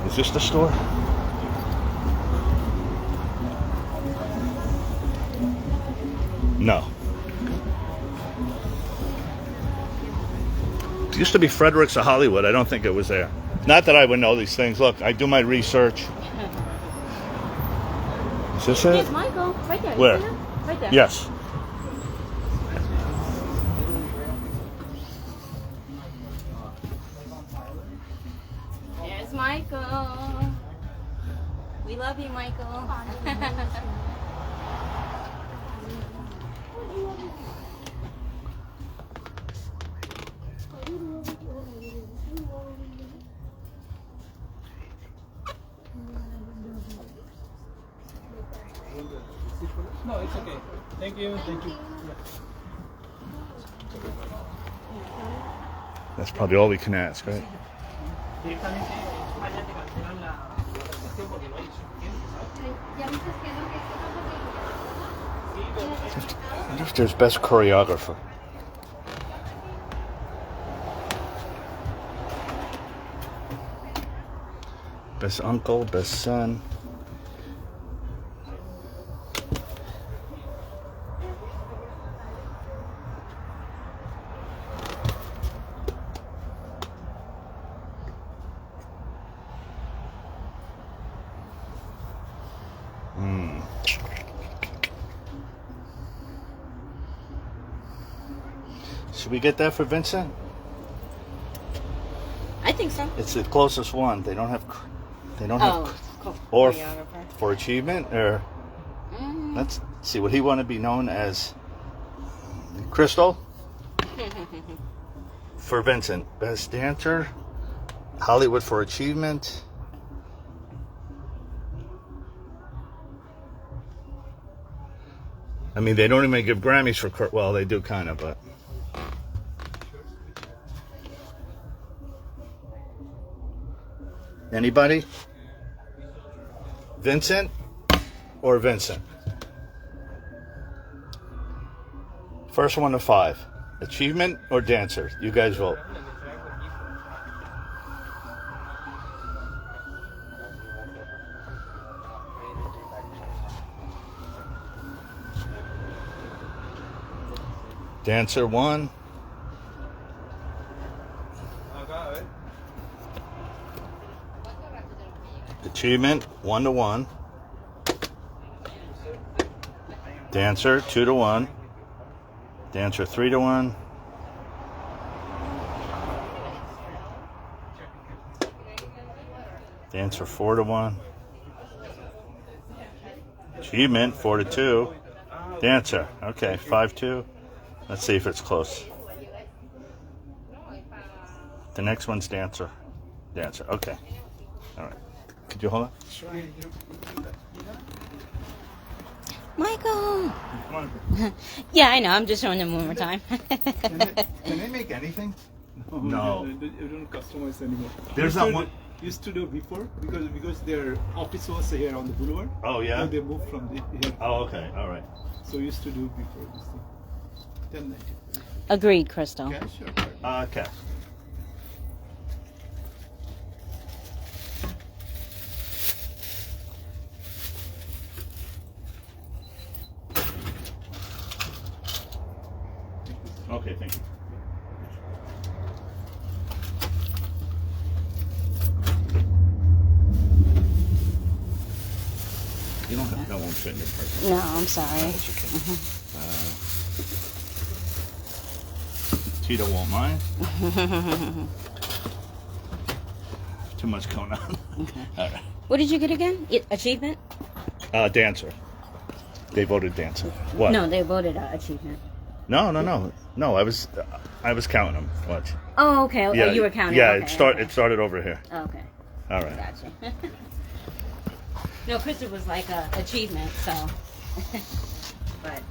A: is this the store? No. It used to be Frederick's of Hollywood. I don't think it was there. Not that I would know these things. Look, I do my research. Is this it?
B: Here's Michael, right there.
A: Where?
B: Right there.
A: Yes.
B: There's Michael. We love you, Michael.
C: No, it's okay. Thank you. Thank you.
A: That's probably all we can ask, right? I wonder if there's best choreographer. Best uncle, best son. Should we get that for Vincent?
B: I think so.
A: It's the closest one. They don't have.
B: Cool.
A: Or
B: Choreographer.
A: for achievement, or let's see what he want to be known as. Crystal. For Vincent, best dancer. Hollywood for achievement. I mean, they don't even give Grammys for. Well, they do kind of, but. Anybody? Vincent or Vincent? First one to 5. Achievement or dancer? You guys vote. Dancer 1. Achievement 1 to 1. Dancer 2 to 1. Dancer 3 to 1. Dancer 4-1. Achievement 4-2. Dancer, okay, 5-2. Let's see if it's close. The next one's dancer. Dancer, okay. All right. Could you hold on?
B: Michael.
A: Come on.
B: Yeah, I know. I'm just showing them one more time.
A: Can they make anything? No.
C: They don't customize anymore.
A: There's that one.
C: Used to do before because their office was here on the Boulevard.
A: Oh, yeah?
C: And they moved from here.
A: Oh, okay. All right.
C: So used to do before this thing. 1090.
B: Agreed, Crystal.
C: Okay, sure.
A: Okay. Okay, thank you. You don't have, that won't fit in your purse.
B: No, I'm sorry.
A: That's okay. Tito won't mind. Too much going on.
B: Okay.
A: All right.
B: What did you get again? Achievement?
A: Dancer. They voted dancer. What?
B: No, they voted achievement.
A: No. I was counting them. Watch.
B: Oh, okay.
A: Yeah,
B: Oh, you were counting.
A: Yeah,
B: Okay,
A: it started over here.
B: Okay.
A: All right.
B: Gotcha. No, Crystal was like achievement, so. But.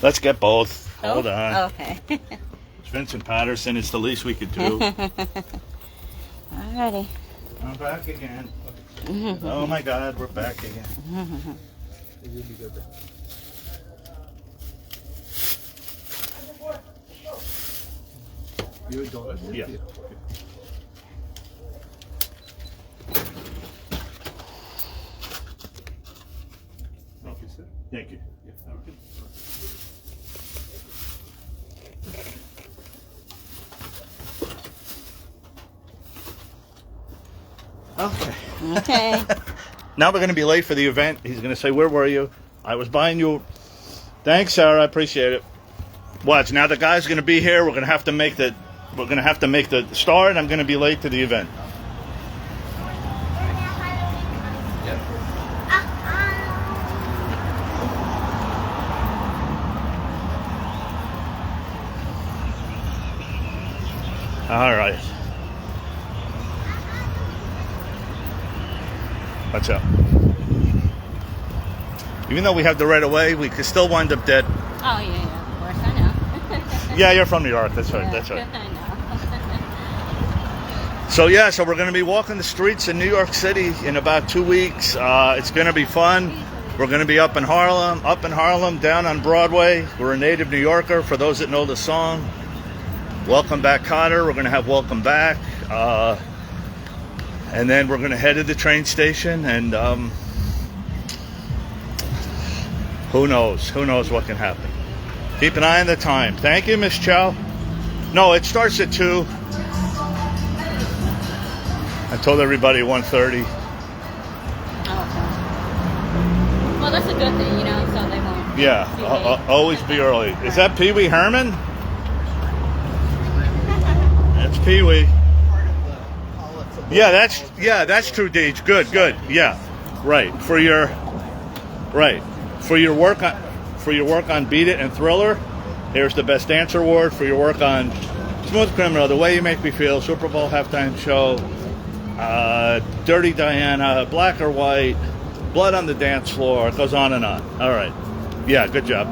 A: Let's get both.
B: Oh,
A: Hold on.
B: Okay.
A: It's Vincent Paterson. It's the least we could do.
B: Alrighty.
A: I'm back again. Oh my God, we're back again.
C: You're $1?
A: Yeah.
C: Okay.
A: Okay, sir. Thank you. Yeah. Okay. Okay.
B: Okay.
A: Now we're going to be late for the event. He's going to say, "Where were you?" I was buying you. Thanks, Sarah. I appreciate it. Watch. Now the guy's going to be here. We're going to have to make the. We're going to have to make the start. I'm going to be late to the event. All right. Watch out. Even though we have the right of way, we could still wind up dead.
B: Oh, yeah, of course, I know.
A: Yeah, you're from New York. That's right.
B: Yeah,
A: That's right.
B: I know.
A: So we're going to be walking the streets in New York City in about 2 weeks. It's going to be fun. We're going to be up in Harlem, down on Broadway. We're a native New Yorker, for those that know the song. Welcome Back, Cotter. We're going to have Welcome Back. And then we're going to head to the train station, and who knows what can happen. Keep an eye on the time. Thank you, Miss Chow. No, it starts at 2. I told everybody 1:30.
B: Well, that's a good thing, so they won't.
A: Yeah, always be early. Is that Pee Wee Herman? That's Pee Wee. Yeah, that's true, Deej. Good. Yeah, right. For your work on Beat It and Thriller, here's the Best Dancer Award. For your work on Smooth Criminal, The Way You Make Me Feel, Super Bowl Halftime Show, Dirty Diana, Black or White, Blood on the Dance Floor. It goes on and on. All right. Yeah, good job.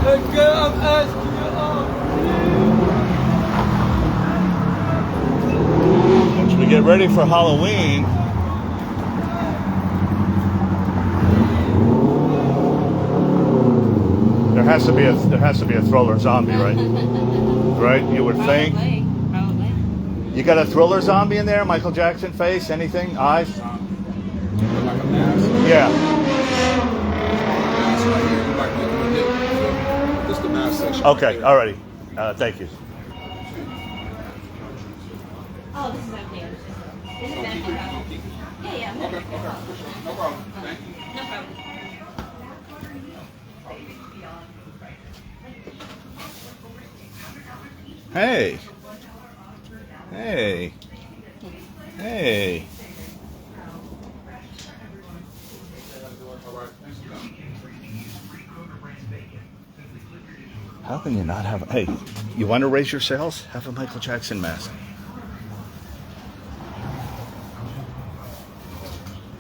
C: I'm asking you
A: Once we get ready for Halloween, there has to be a Thriller zombie, right? Right? You would think.
B: Probably.
A: You got a Thriller zombie in there? Michael Jackson face? Anything? Eyes?
F: Like a mask.
A: Yeah.
F: Mask right here. Like looking at it. Just the mask section.
A: Okay. Alrighty. Thank you.
B: Oh, this is empty. This is empty. Yeah.
F: Okay. No problem. Thank you.
B: No problem.
A: Hey. Hey. Hey. How can you not have... Hey, you want to raise your sales? Have a Michael Jackson mask.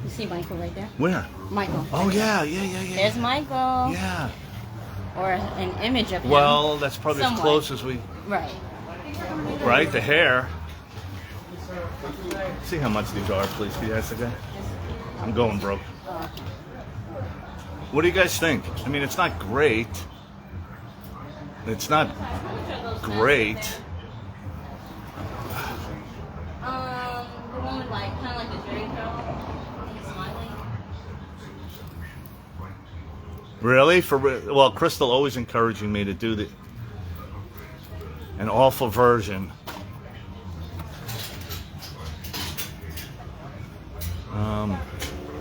B: You see Michael right there?
A: Where?
B: Michael.
A: Oh, yeah.
B: There's Michael.
A: Yeah.
B: Or an image of him.
A: Well, that's probably
B: somewhat.
A: as close as we...
B: Right.
A: Right, the hair. See how much these are, please, Jessica. I'm going broke.
B: Oh, okay.
A: What do you guys think? I mean, it's not great. It's not great.
B: The one with like kind of like a Jerry curl. He's smiling.
A: Really? Well, Crystal always encouraging me to do an awful version.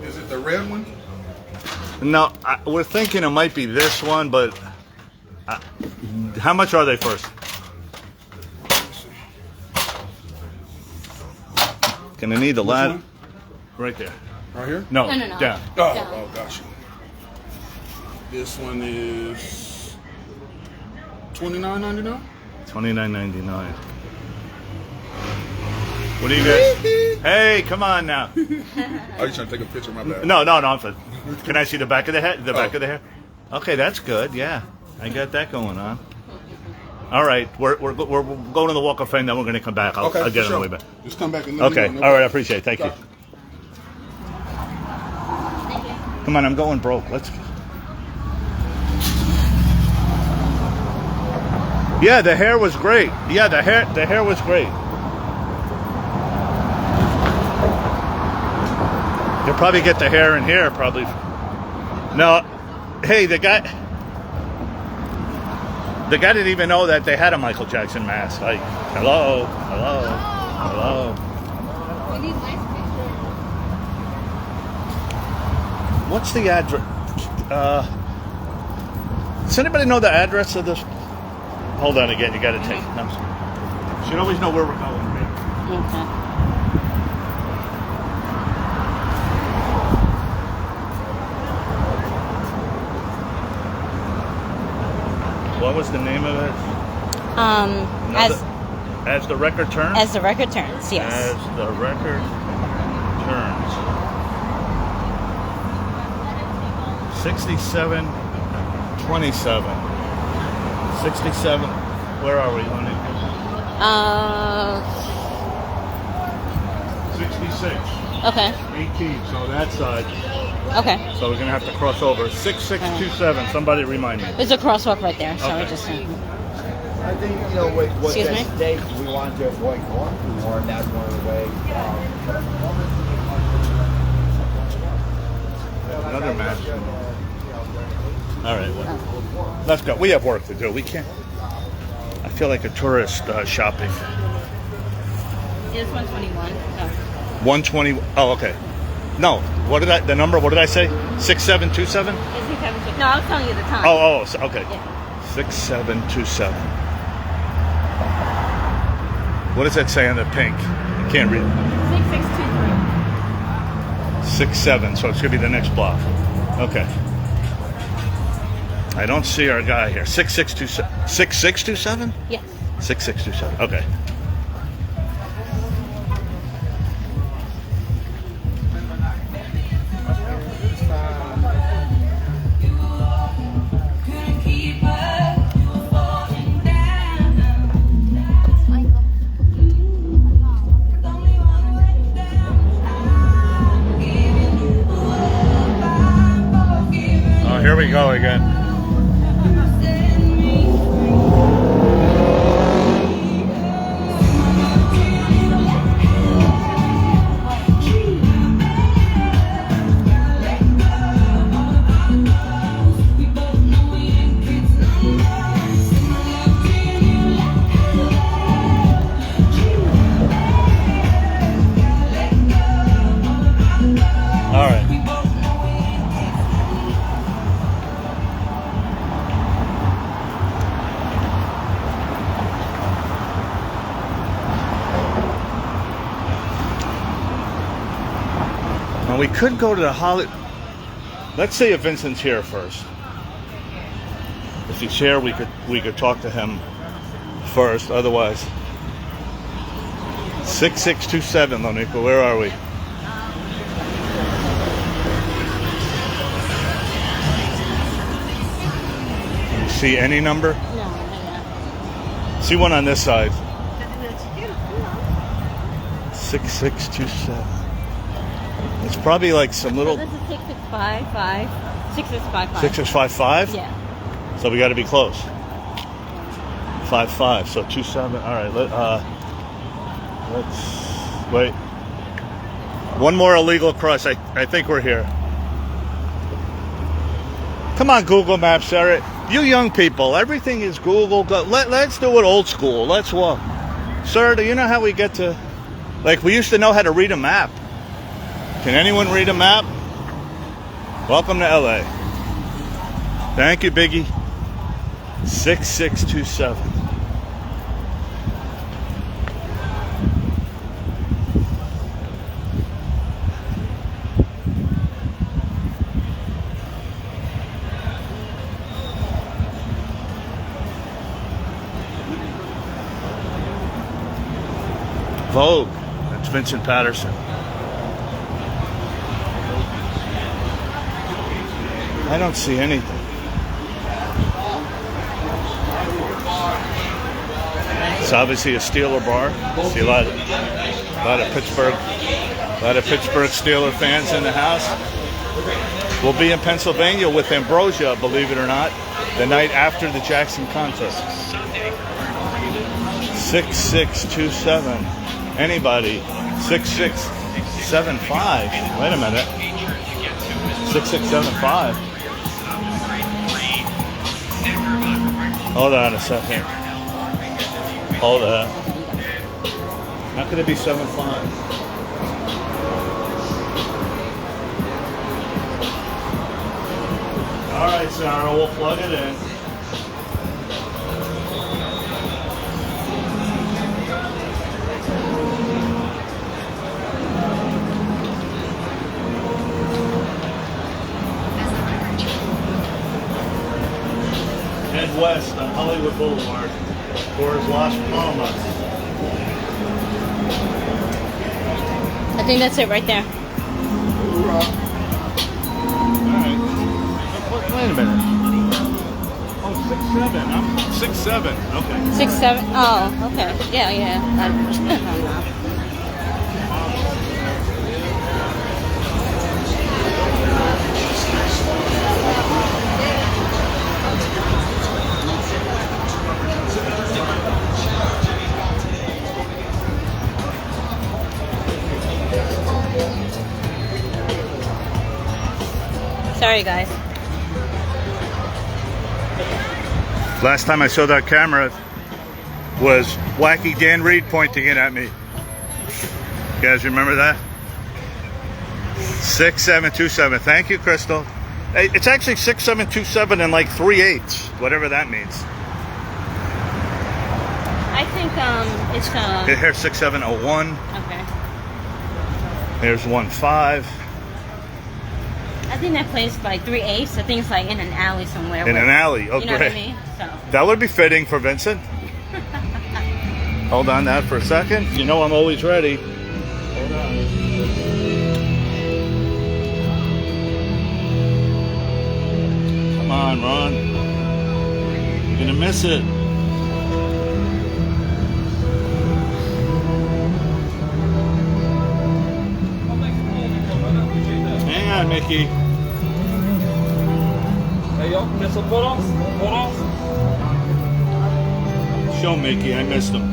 F: Is it the red one?
A: No, we're thinking it might be this one, but how much are they first? Gonna need the ladder. Right there.
F: Right here?
A: No,
B: No.
A: down.
F: Oh, gosh. This one is $29.99.
A: $29.99. What do you guys? Hey, come on now.
F: Oh, you trying to take a picture of my bag?
A: No, I'm fine. Can I see the back of the head? The back of the hair? Okay, that's good. Yeah, I got that going on. All right, we're going to the Walk of Fame. Then we're going to come back. I'll get it on the way back.
F: Just come back and let me
A: Okay.
F: know.
A: All right. I appreciate it. Thank you. Come on, I'm going broke. Let's. Yeah, the hair was great. Yeah, the hair was great. You'll probably get the hair in here, probably. No, hey, the guy didn't even know that they had a Michael Jackson mask. Like, hello.
B: We need nice pictures.
A: What's the address? Does anybody know the address of this? Hold on again, you got to take it. No. Should always know where we're going. Man.
B: Okay.
A: What was the name of it? As the record turns?
B: As the record turns, yes.
A: As the record turns. 6727. 67. Where are we, honey? 66.
B: Okay.
A: 18. So that side.
B: Okay.
A: So we're gonna have to cross over. 6627. Somebody remind me.
B: There's a crosswalk right there, so
A: Okay.
B: we just.
J: I think, with
B: Excuse
J: this
B: me?
J: state, we want to avoid going through more, and that's one of the ways.
A: Another match. All right. Well, let's go. We have work to do. We can't. I feel like a tourist shopping.
B: It's 121. No.
A: 120. Oh, okay. No. What did I say? 6727?
B: No, I was telling you the time.
A: Oh, okay.
B: Yeah.
A: 6727. What does that say on the pink? I can't read.
B: 6623.
A: 67. So it's gonna be the next block. Okay. I don't see our guy here. 6627. 6627?
B: Yes.
A: 6627. Okay. Oh, here we go again. All right. Now we could go to the Holly. Let's see if Vincent's here first. If he's here, we could talk to him first. Otherwise, 6627, Lonico. Where are we? Can you see any number?
B: No.
A: See one on this side. 6627. It's probably like some little.
B: This is 6655. 6655.
A: 6655?
B: Yeah.
A: So we got to be close. 55. So 27. All right. Let's wait. One more illegal cross. I think we're here. Come on, Google Maps, Sarah. You young people, everything is Google. Let's do it old school. Let's walk. Sir, do you know how we get to? Like we used to know how to read a map. Can anyone read a map? Welcome to LA. Thank you, Biggie. 6627. Vogue. That's Vincent Paterson. I don't see anything. It's obviously a Steeler bar. See a lot of Pittsburgh Steeler fans in the house. We'll be in Pennsylvania with Ambrosia, believe it or not, the night after the Jackson concert. 6627. Anybody? 6675. Wait a minute. 6675. Hold on a second. Hold on. How could it be 75? All right, Sarah, we'll plug it in. Head west on Hollywood Boulevard towards Las Palmas.
B: I think that's it right there.
A: Alright. Wait a minute. Oh, 6'7". I'm 6'7". Okay.
B: 67. Oh, okay. Yeah. Sorry, guys.
A: Last time I saw that camera was Wacky Dan Reed pointing it at me. You guys remember that? 6727. Thank you, Crystal. Hey, it's actually 6727 and like 3/8, whatever that means.
B: I think it's
A: Here's 6701.
B: okay.
A: Here's 15.
B: I think that place by 3/8. I think it's like in an alley somewhere.
A: In an alley. Oh,
B: you know
A: great.
B: what I mean? So.
A: That would be fitting for Vincent. Hold on that for a second. You know I'm always ready. Hold on. Come on, Ron. You're gonna miss it. Hang on, Mickey. Show Mickey, I missed him.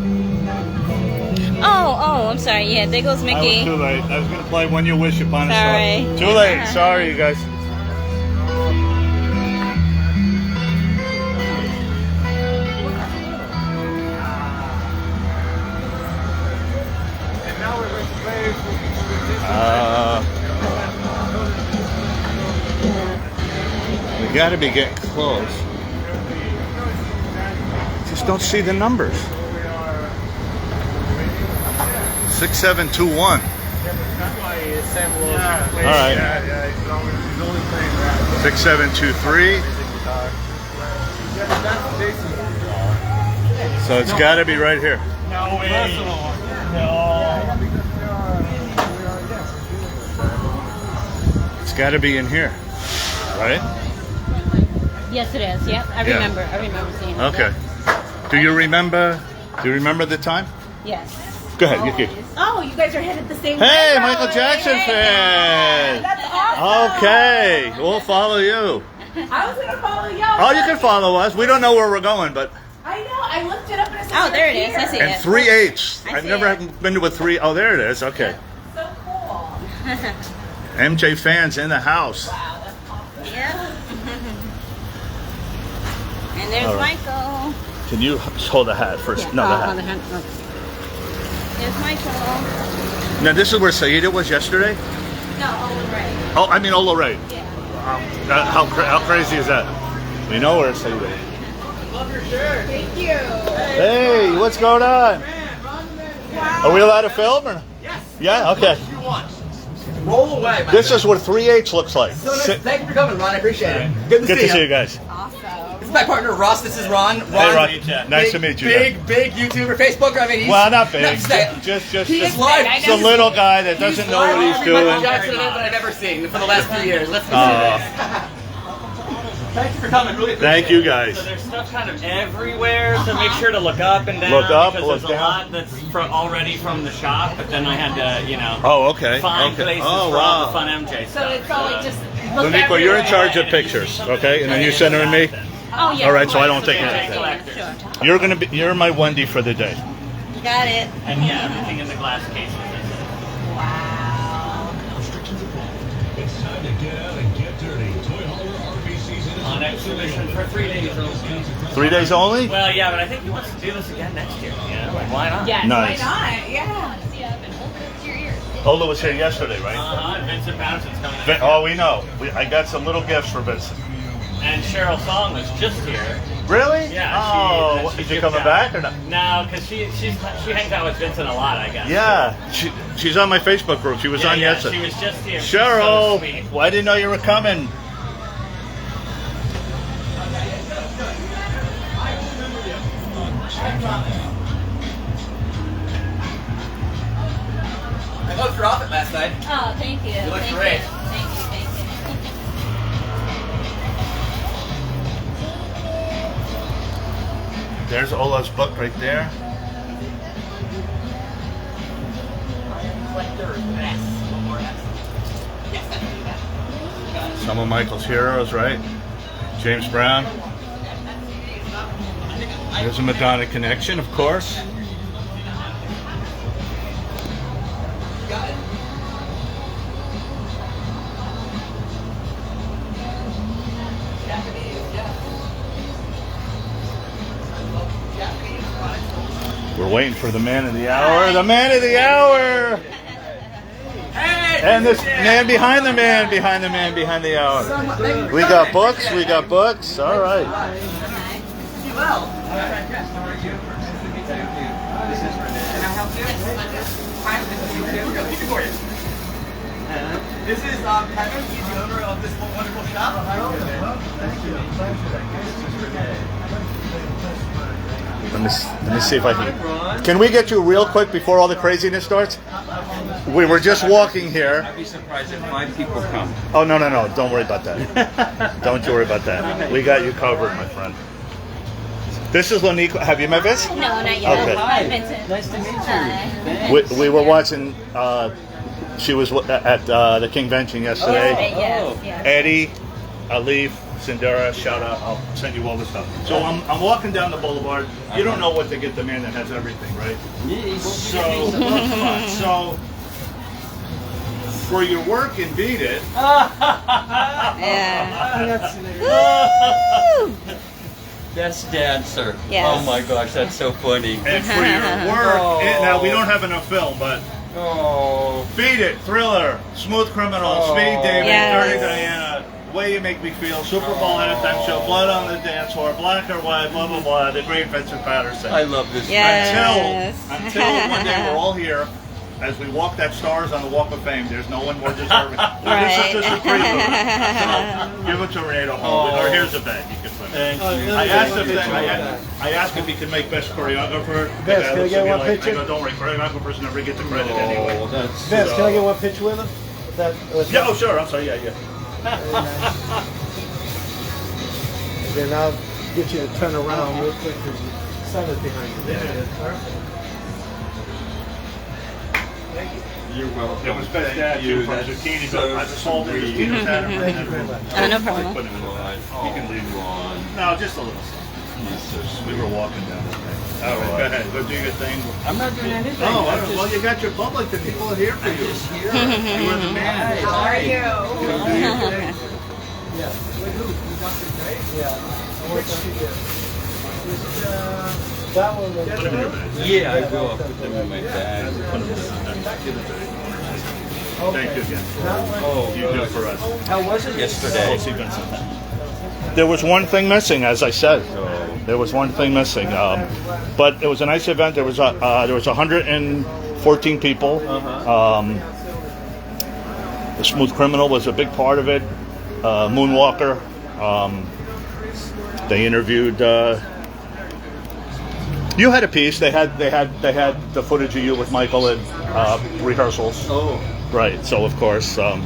B: Oh, I'm sorry. Yeah, there goes
A: I
B: Mickey.
A: was too late. I was gonna play When You Wish Upon a Star.
B: Sorry.
A: Too late. Sorry, you guys. We gotta be getting close. Just don't see the numbers. 6721. All right. 6723. So it's got to be right here.
C: No way.
A: It's got to be in here, right?
B: Yes, it is. Yep, I
A: Yeah.
B: remember. I remember seeing it.
A: Okay. Do you remember the time?
B: Yes.
A: Go ahead, Yuki.
K: Oh, you guys are headed the same
A: Hey,
K: way.
A: Michael Jackson fan.
K: That's awesome.
A: Okay, we'll follow you.
K: I was gonna follow y'all.
A: Oh, you can follow us. We don't know where we're going, but
K: I know. I looked it up and it said
B: Oh, there it
K: right
B: is. I
K: here.
B: see
A: and
B: it.
A: 3H.
B: I
A: I've
B: see
A: never
B: it.
A: been to a 3. Oh, there it is. Okay.
K: So cool.
A: MJ fans in the house.
K: Wow, that's awesome.
B: Yeah. And there's
A: All right.
B: Michael.
A: Can you hold the hat first?
B: Yeah.
A: No, the hat.
B: On the hand. Okay. There's Michael.
A: Now, this is where Saida was yesterday?
B: No, Ola Ray.
A: Oh, I mean Ola Ray.
B: Yeah.
A: How crazy is that? We know where Saida is.
K: Thank you.
A: Hey, what's going on? Are we allowed to film? Or?
C: Yes.
A: Yeah? Okay.
C: You want? Roll away.
A: This is what 3H looks like.
L: So nice. Thank you for coming, Ron. I appreciate it. Good to see
A: you guys.
K: Awesome.
L: This is my partner, Ross. This is Ron.
A: Hey, Ron. Nice to meet you.
L: Big YouTuber, Facebook. I mean, he's,
A: Well, not big.
L: No,
A: Just
L: he's live.
A: He's a little guy that doesn't know what he's
L: Michael
A: doing.
L: Jackson that I've ever seen for the last 3 years. Let's be serious. Thank you for coming. Really appreciate
A: Thank you, guys.
M: So there's stuff kind of everywhere, so make sure to look up and down.
A: Look up,
M: because
A: look
M: there's a
A: down.
M: lot that's already from the shop, but then I had to,
A: Oh, okay.
M: find
A: Okay.
M: places
A: Oh,
M: for all
A: wow.
M: the fun MJ
K: So
M: stuff.
K: it's all like just look
A: Laniqua, you're in
K: everywhere.
A: charge of pictures, okay? And then you center me.
B: Oh, yeah.
A: All right, so I don't
M: So
A: take
M: they're
A: anything.
M: collectors.
B: Sure.
A: You're my Wendy for the day.
B: Got it.
M: And yeah, everything in the glass cases.
B: Wow.
N: It's time to get out and get dirty. Toy Hauler RV season is
M: On exhibition for 3 days.
A: 3 days only?
M: Well, yeah, but I think he wants to do this again next year. Like, why not?
K: Yes,
A: Nice.
K: why not? Yeah.
A: Ola was here yesterday, right?
M: And Vincent Paterson's coming in.
A: Oh, we know. I got some little gifts for Vincent.
M: And Cheryl Song was just here.
A: Really?
M: Yeah.
A: Oh,
M: she
A: is she
M: gives
A: coming
M: out.
A: back or not?
M: No, because she hangs out with Vincent a lot, I guess.
A: Yeah, she's on my Facebook group. She was on yesterday.
M: She was just here.
A: Cheryl,
M: So sweet.
A: well, I didn't know you were coming.
L: I voted for Offit last night.
B: Oh, thank you.
L: You look
B: Thank
L: great.
B: you. Thank you. Thank you.
A: There's Ola's book right there. Some of Michael's heroes, right? James Brown. There's a Madonna connection, of course. We're waiting for the man of the hour. The man of the hour! And this man behind the man, behind the man, behind the hour. We got books, we got books. All right.
L: This is Kevin. He's the owner of this wonderful shop.
A: Let me see if I can. Can we get you real quick before all the craziness starts? We were just walking here.
O: I'd be surprised if 5 people come.
A: Oh, no. Don't worry about that. Don't you worry about that. We got you covered, my friend. This is Laniqua. Have you met Vince?
B: No, not yet.
A: Okay.
B: Hi, Vincent.
O: Nice to meet you.
B: Hi.
A: We were watching. She was at the Kingvention yesterday.
B: Yes.
A: Eddie, Alif, Sindera, shout out. I'll send you all the stuff. So I'm walking down the Boulevard. You don't know what to get the man that has everything, right? So for your work and Beat It.
O: Best dancer.
B: Yes.
O: Oh my gosh, that's so funny.
A: And for your work, now we don't have enough film, but Beat It, Thriller, Smooth Criminal, Speed David,
B: Yes.
A: Dirty Diana, Way You Make Me Feel, Super Bowl Halftime Show, Blood on the Dance Floor, Black or White, blah blah blah, the great Vincent Patterson.
O: I love this.
B: Yes.
A: Until one day we're all here as we walk that stars on the Walk of Fame, there's no one more deserving.
B: Right.
A: This is just a preview. So give it to Renato. Or here's a bag you can put. I asked if he could make best choreographer.
C: Vince, can I get one picture?
A: I go, don't worry, choreographers never get the credit anyway.
C: Vince, can I get one picture with him?
A: Yeah, oh sure, I'm sorry, yeah.
C: And then I'll get you to turn around real quick because your son is behind you. There it is.
O: You're welcome.
A: It was best dad too from Zucchini, but I just sold it. Zucchini pattern.
C: Thank you very much.
B: Oh, no problem.
A: Put him in the bag. You can leave him. No, just a little something. We were walking down the thing. All right, go ahead. Go do your thing.
O: I'm not doing anything.
A: Oh, well, you got your public. The people are here for you. You are the man.
K: How are you?
C: Yeah. Wait, who? Dr. Dre? Yeah. Which that one was.
A: Put him in your bag.
O: Yeah, I will. I'll put them in my bag.
A: Thank you again.
O: Oh,
A: You do it for us.
O: how was it yesterday?
A: We'll see Vincent. There was one thing missing, as I said. There was one thing missing, but it was a nice event. There was 114 people. The Smooth Criminal was a big part of it. Moonwalker. They interviewed. You had a piece. They had the footage of you with Michael at rehearsals.
O: Oh.
A: Right. So of course.
O: Why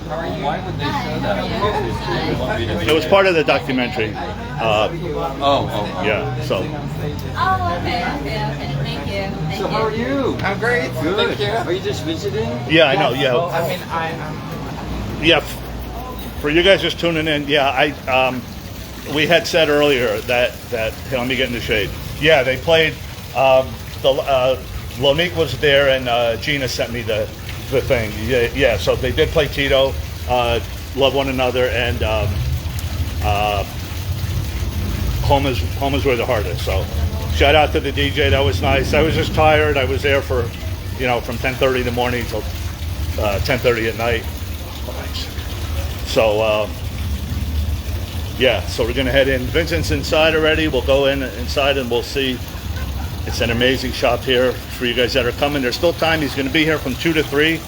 O: would they show that?
A: It was part of the documentary.
O: Yeah.
A: So.
B: Oh, okay. Thank you.
O: So how are you? I'm great. Good. Are you just visiting?
A: Yeah, I know. Yeah.
H: I mean,
A: Yeah. For you guys just tuning in, yeah, we had said earlier that let me get in the shade. Yeah, they played. Lonique was there, and Gina sent me the thing. Yeah. So they did play Tito, Love One Another, and Home is Where the Heart Is. So shout out to the DJ. That was nice. I was just tired. I was there for, from 10:30 in the morning till 10:30 at night. So yeah, so we're gonna head in. Vincent's inside already. We'll go inside and we'll see. It's an amazing shop here for you guys that are coming. There's still time. He's gonna be here from 2 to 3,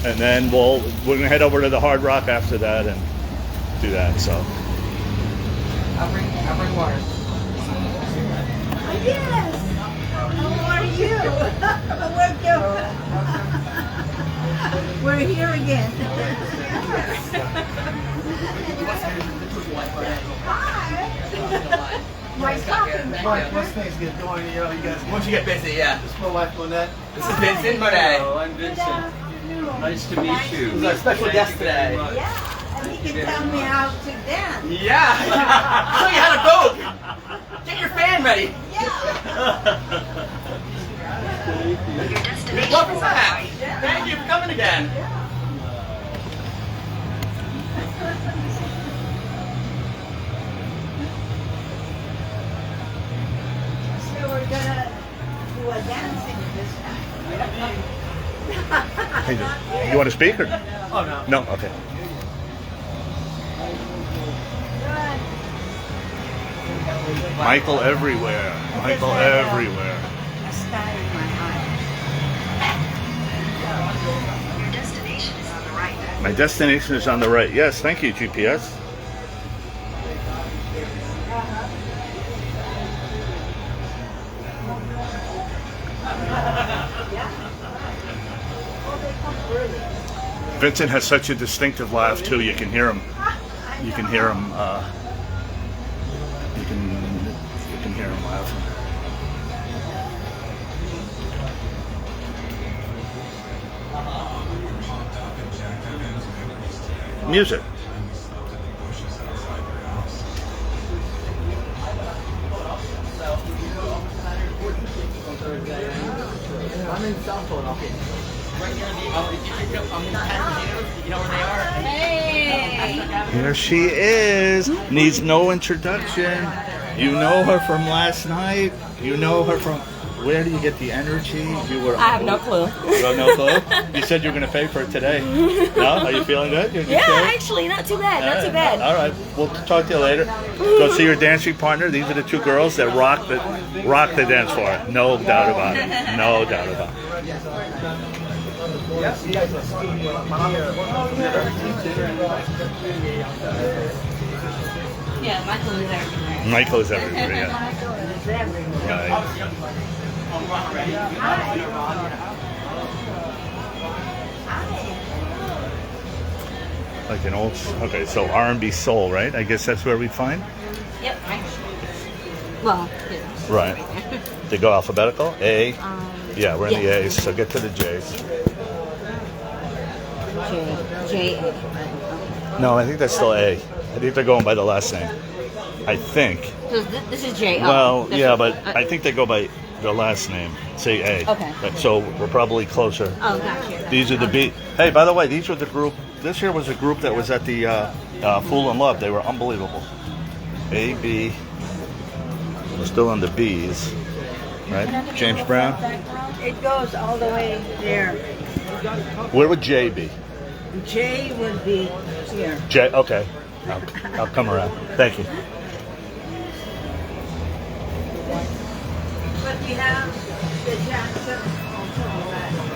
A: and then we're gonna head over to the Hard Rock after that and do that. So
H: I'll bring water.
K: Yes. How are you? We're here again. My talking.
C: Once things get going, you guys.
L: Once you get busy, yeah.
C: This is my wife, Monette.
L: This is Vincent Monet.
O: Hello, I'm Vincent. Nice to meet you.
L: He's our special guest today.
K: Yeah, and he can tell me how to dance.
L: Yeah. Show you how to vote. Get your fan ready. Welcome back. Thank you for coming again.
K: So we're gonna do a dancing this time.
A: hey, you want to speak or?
L: Oh no.
A: No. Okay. Michael everywhere. Michael everywhere.
K: A star in my eye.
E: Your destination is on the right.
A: My destination is on the right. Yes, thank you, GPS. Vincent has such a distinctive laugh too. You can hear him. You can hear him. You can hear him laughing. Music.
L: I'm in South Philadelphia. Right near the, you know where they are?
B: Hey!
A: Here she is. Needs no introduction. You know her from last night. You know her from. Where do you get the energy?
B: I have no clue.
A: You have no clue? You said you were going to pay for it today. No? Are you feeling good?
B: Yeah, actually, not too bad. Not too bad.
A: All right. We'll talk to you later. Go see your dancing partner. These are the two girls that rock the dance floor. No doubt about it. No doubt about it.
C: on the voice. He has a studio
B: Yeah, Michael is everywhere.
A: Michael is everywhere, yeah. Right. Like an old, okay, so R&B soul, right? I guess that's where we find?
B: Yep. Well, yeah.
A: Right. They go alphabetical? A? Yeah, we're in the
B: yeah.
A: A's, so get to the J's.
B: J-A.
A: No, I think that's still A. I think they're going by the last name. I think.
B: So this is J.
A: Well, yeah, but I think they go by the last name. Say A.
B: Okay.
A: So we're probably closer.
B: Oh, gotcha.
A: These are the B. Hey, by the way, these were the group. This here was a group that was at the Fool in Love. They were unbelievable. A, B. We're still on the B's, right? James Brown.
K: It goes all the way there.
A: Where would J be?
K: J would be here.
A: J. Okay. I'll come around. Thank you.
K: But we have the Jacksons also.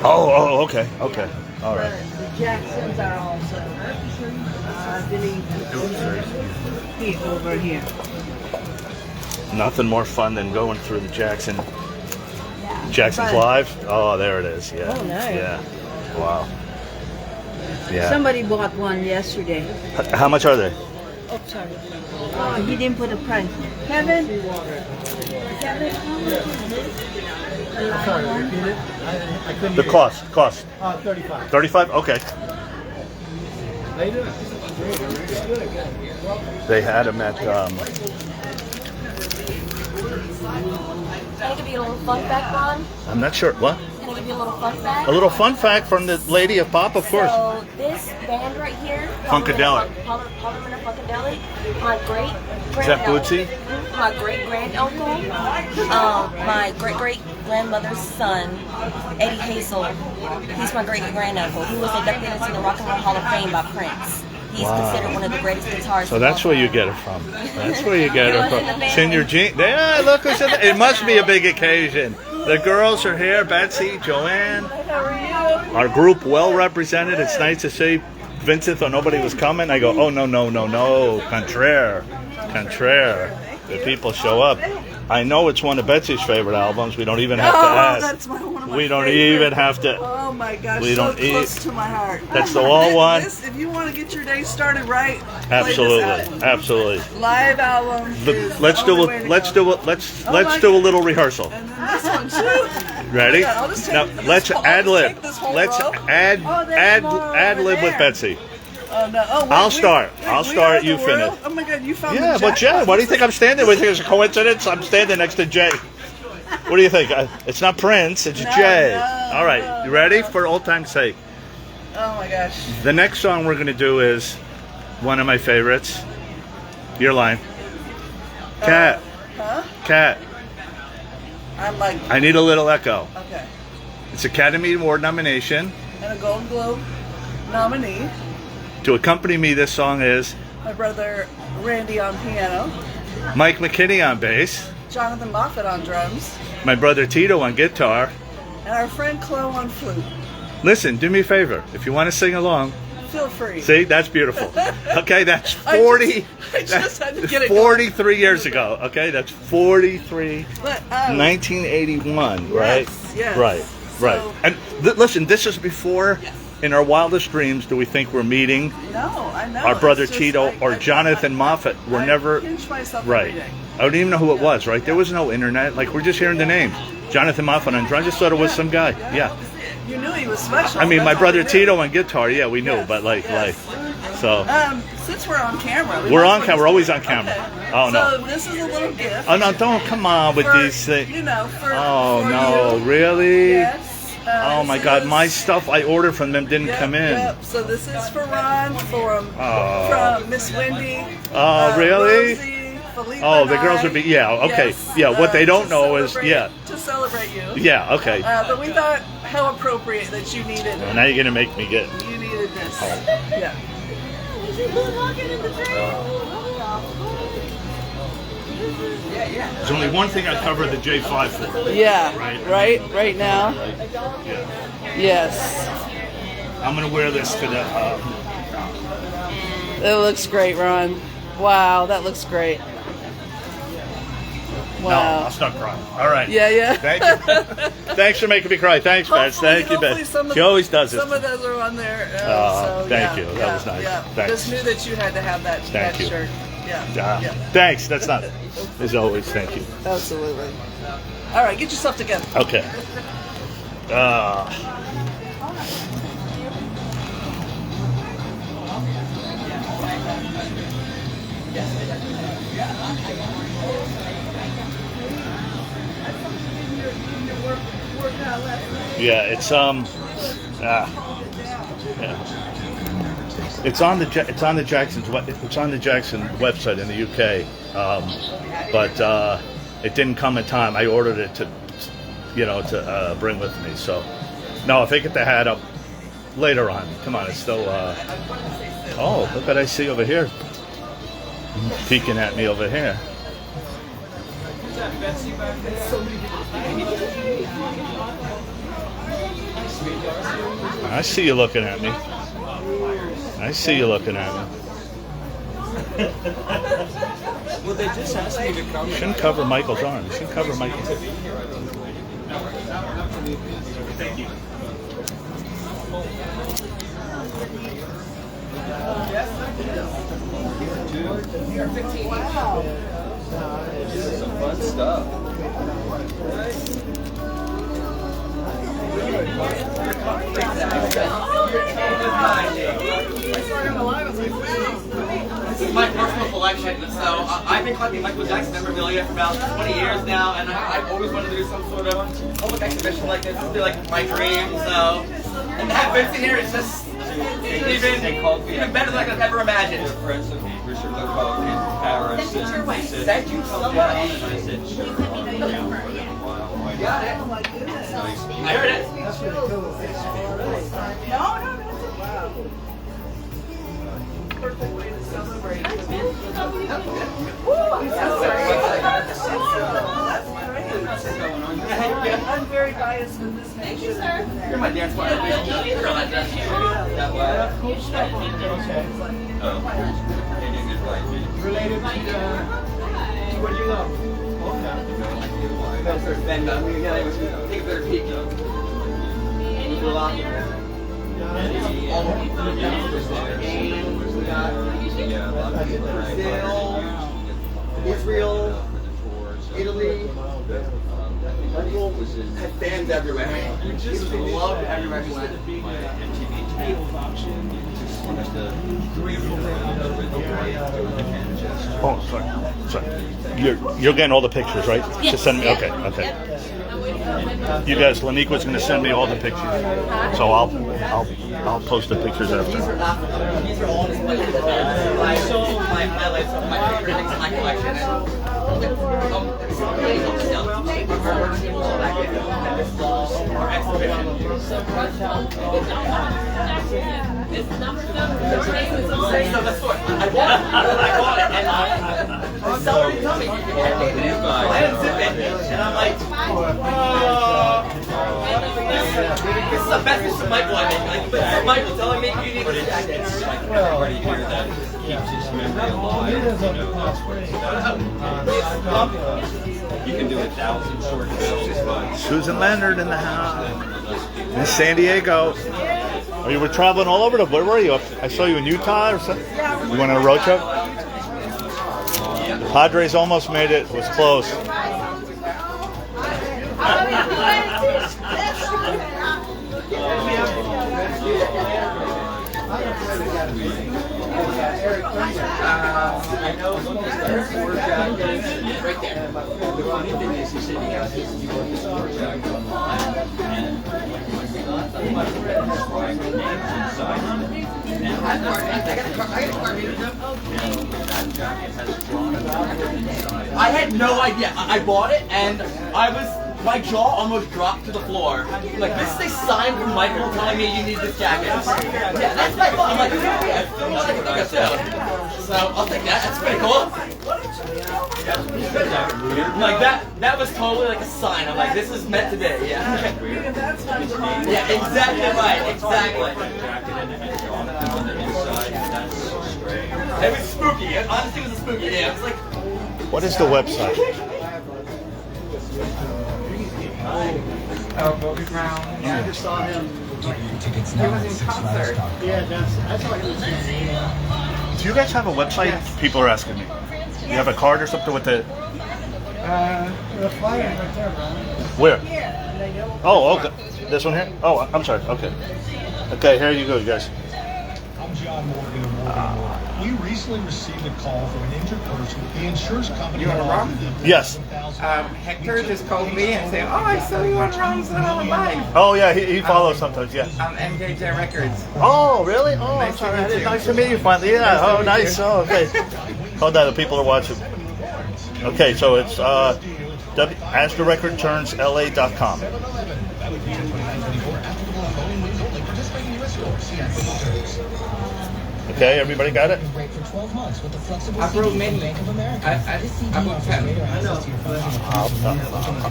A: Oh, okay. Okay. All right.
K: The Jacksons are also, I believe, over here.
A: Nothing more fun than going through the Jackson's
K: fun.
A: Live. Oh, there it is. Yeah.
K: Oh, nice.
A: Yeah. Wow. Yeah.
K: Somebody bought one yesterday.
A: How much are they?
K: Oh, sorry. Oh, he didn't put a price. Kevin? Kevin, how much is this?
C: Sorry, repeat it. I couldn't
A: The
C: hear
A: cost.
C: 35.
A: 35. Okay.
C: How you doing?
A: They had them at.
P: Can I give you a little fun fact, Ron?
A: I'm not sure. What?
P: Can I give you a little fun fact?
A: A little fun fact from the lady of pop, of course.
P: So this band right here,
A: Funkadelic.
P: Palmerman Funkadelic, my great
A: Is that Bootsy?
P: My great grand uncle, my great great grandmother's son, Eddie Hazel. He's my great grand uncle. He was inducted into the Rock and Roll Hall of Fame by Prince. He's considered one of the greatest guitarists.
A: So that's where you get it from. That's where you get it from. It's in your jeans. Yeah, look who's in the, it must be a big occasion. The girls are here. Betsy, Joanne.
K: How are you?
A: Our group well represented. It's nice to see Vincent thought nobody was coming. I go, oh, no. Contraire. The people show up. I know it's one of Betsy's favorite albums. We don't even have to ask.
K: That's one of my
A: We don't
K: favorite.
A: even have to.
K: Oh my gosh,
A: We
K: so
A: don't
K: close to my heart.
A: That's the all one.
K: If you want to get your day started right,
A: Absolutely.
K: play this album.
A: Absolutely.
K: Live album.
A: Let's do a little rehearsal.
K: And then this one too.
A: Ready?
K: Yeah, I'll just take
A: Now
K: this
A: let's
K: whole-
A: ad lib.
K: take this whole
A: Let's
K: row.
A: ad
K: there's more over
A: lib with
K: there.
A: Betsy.
K: Oh no! Oh, wait,
A: I'll start.
K: wait,
A: I'll
K: we
A: start.
K: are
A: You
K: the
A: finish.
K: world? Oh my God! You found
A: Yeah,
K: the
A: but Jay,
K: jackpot.
A: what do you think I'm standing with? It's a coincidence. I'm standing next to Jay. What do you think? It's not Prince. It's Jay. All right. You ready? For old time's sake.
K: Oh my gosh!
A: The next song we're going to do is one of my favorites. Your line. Cat.
K: Huh?
A: Cat.
K: I'm like.
A: I need a little echo.
K: Okay.
A: It's Academy Award nomination.
K: And a Golden Globe nominee.
A: To accompany me, this song is
K: My brother Randy on piano.
A: Mike McKinney on bass,
K: Jonathan Moffat on drums.
A: my brother Tito on guitar.
K: And our friend Chloe on flute.
A: Listen, do me a favor. If you want to sing along,
K: Feel free.
A: see, that's beautiful. Okay, that's 40.
K: I just had to get it
A: 43 years ago. Okay, that's 43.
K: But,
A: 1981, right?
K: yes.
A: Right. And listen, this is before, in our wildest dreams, do we think we're meeting
K: No, I know.
A: our brother
K: It's just
A: Tito
K: like-
A: or Jonathan Moffat. We're never
K: pinch myself
A: right.
K: every day.
A: I don't even know who it was. Right? There was no internet. Like we're just hearing the name, Jonathan Moffat on drums. I just thought it was some guy. Yeah.
K: You knew he was special.
A: I mean, my
K: That's all
A: brother
K: we knew.
A: Tito on guitar. Yeah, we knew, but so
K: Since we're on camera,
A: we're on camera. We're always on camera. Oh no.
K: So this is a little gift.
A: Oh no! Don't come on with
K: for,
A: these things.
K: You know, for
A: Oh
K: for
A: no!
K: you.
A: Really?
K: Yes.
A: Oh my
K: so
A: God!
K: this-
A: My stuff I ordered from them didn't come in.
K: Yep. So this is for Ron, from Miss Wendy.
A: Oh really?
K: Rosie, Felipe
A: Oh,
K: and
A: the girls
K: I.
A: would be. Yeah. Okay.
K: Yes,
A: Yeah. What they don't know is
K: to celebrate you.
A: Yeah. Okay.
K: But we thought how appropriate that you needed.
A: Well, now you're gonna make me get.
K: You needed this.
A: Oh.
K: Yeah.
A: There's only one thing I cover the J5 for.
Q: Yeah.
A: Right.
Q: Right now.
A: Yeah.
Q: Yes.
A: I'm gonna wear this to the.
Q: It looks great, Ron. Wow, that looks great.
A: No,
Q: Wow.
A: I'll start crying. All right.
Q: Yeah.
A: Thank you. Thanks for making me cry. Thanks, Beth. Thank you, Beth. She always does it.
Q: Some of those are on there.
A: Oh,
Q: so,
A: thank
Q: yeah,
A: you. That was nice.
Q: Yeah.
A: Thanks.
Q: Just knew that you had to have that
A: Thank you.
Q: shirt. Yeah.
A: Thanks. That's not. As always, thank you.
Q: Absolutely. All right, get yourself together.
A: Okay. Yeah, it's it's on the Jackson's it's on the Jackson website in the UK, but it didn't come in time. I ordered it to bring with me. So no, if I get the hat up later on, come on, it's still. Oh, look what I see over here, peeking at me over here. I see you looking at me. I see you looking at me.
L: Well, they just asked me to come.
A: Shouldn't cover Michael's arm. You shouldn't cover Michael's.
L: Thank you.
J: Wow. This is some fun stuff.
L: This is my personal collection, so I've been collecting Michael Jackson memorabilia for about 20 years now, and I've always wanted to do some sort of public exhibition like this. This has been like my dream, so. And to have Vincent here is just even better than I could have ever imagined. Thank you so much. Got it. I heard it.
C: That's really cool.
K: No, wow. Perfect way to celebrate. Woo, I'm so sorry. That's great. I'm very biased with this nation. Thank you, sir.
L: You're my dance partner. Girl, that dance.
C: Related to what do you know?
L: And we gotta take a better peek. Brazil, Israel, Italy. Had fans everywhere. We just loved everywhere we went.
A: Oh, sorry. You're getting all the pictures, right?
B: Yes.
A: Just send me. Okay. You guys, Laniqua's going to send me all the pictures, so I'll post the pictures after.
L: These are all displayed. My highlights of my favorite things in my collection. Our exhibition. I bought it, and the seller didn't tell me. I didn't zip it, and I'm like, this is the best Mr. Michael I think. Like, Mr. Michael telling me you need this jacket.
J: Everybody here that keeps his memory alive. That's what it's about. You can do 1,000 short films, but
A: Susan Leonard in the house. In San Diego. Oh, you were traveling all over where were you? I saw you in Utah or something. You went on a road trip? The Padres almost made it. It was close.
L: I know there's 4 jackets right there. The funny thing is, he said he got his 4 jackets online, and my friend described the names inside of it. And I got a card reader. That jacket has drawn inside. I had no idea. I bought it, and my jaw almost dropped to the floor. Like, this is a sign from Michael telling me you need this jacket. Yeah, that's my fault. I'm like, I feel like I think I
R: So I'll take that. That's pretty cool. Like that was totally like a sign. I'm like, this is meant to be. Yeah. Yeah, exactly right. Exactly. It was spooky. Honestly, it was spooky. Yeah. It was like.
A: What is the website?
O: Oh, Bobby Brown.
C: I just saw him.
O: He was in concert.
C: Yeah, I saw him.
A: Do you guys have a website? People are asking me. You have a card or something with the...
C: The flyer right there, Ron.
A: Where? Oh, okay. This one here? Oh, I'm sorry. Okay. Okay, here you go, you guys.
N: I'm John Morgan of Morgan. We recently received a call from an injured person. The insurance company.
O: You want to run?
A: Yes.
O: Hector just called me and said, "Oh, I saw you on Ron's on live."
A: Oh, yeah, he follows sometimes, yeah.
O: MKJ Records.
A: Oh, really? Oh, I'm sorry. Nice to meet you finally. Yeah, oh, nice. Oh, okay. Hold on, the people are watching. Okay, so it's astherecordturnsla.com. Okay, everybody got it?
O: I broke many. I broke 10.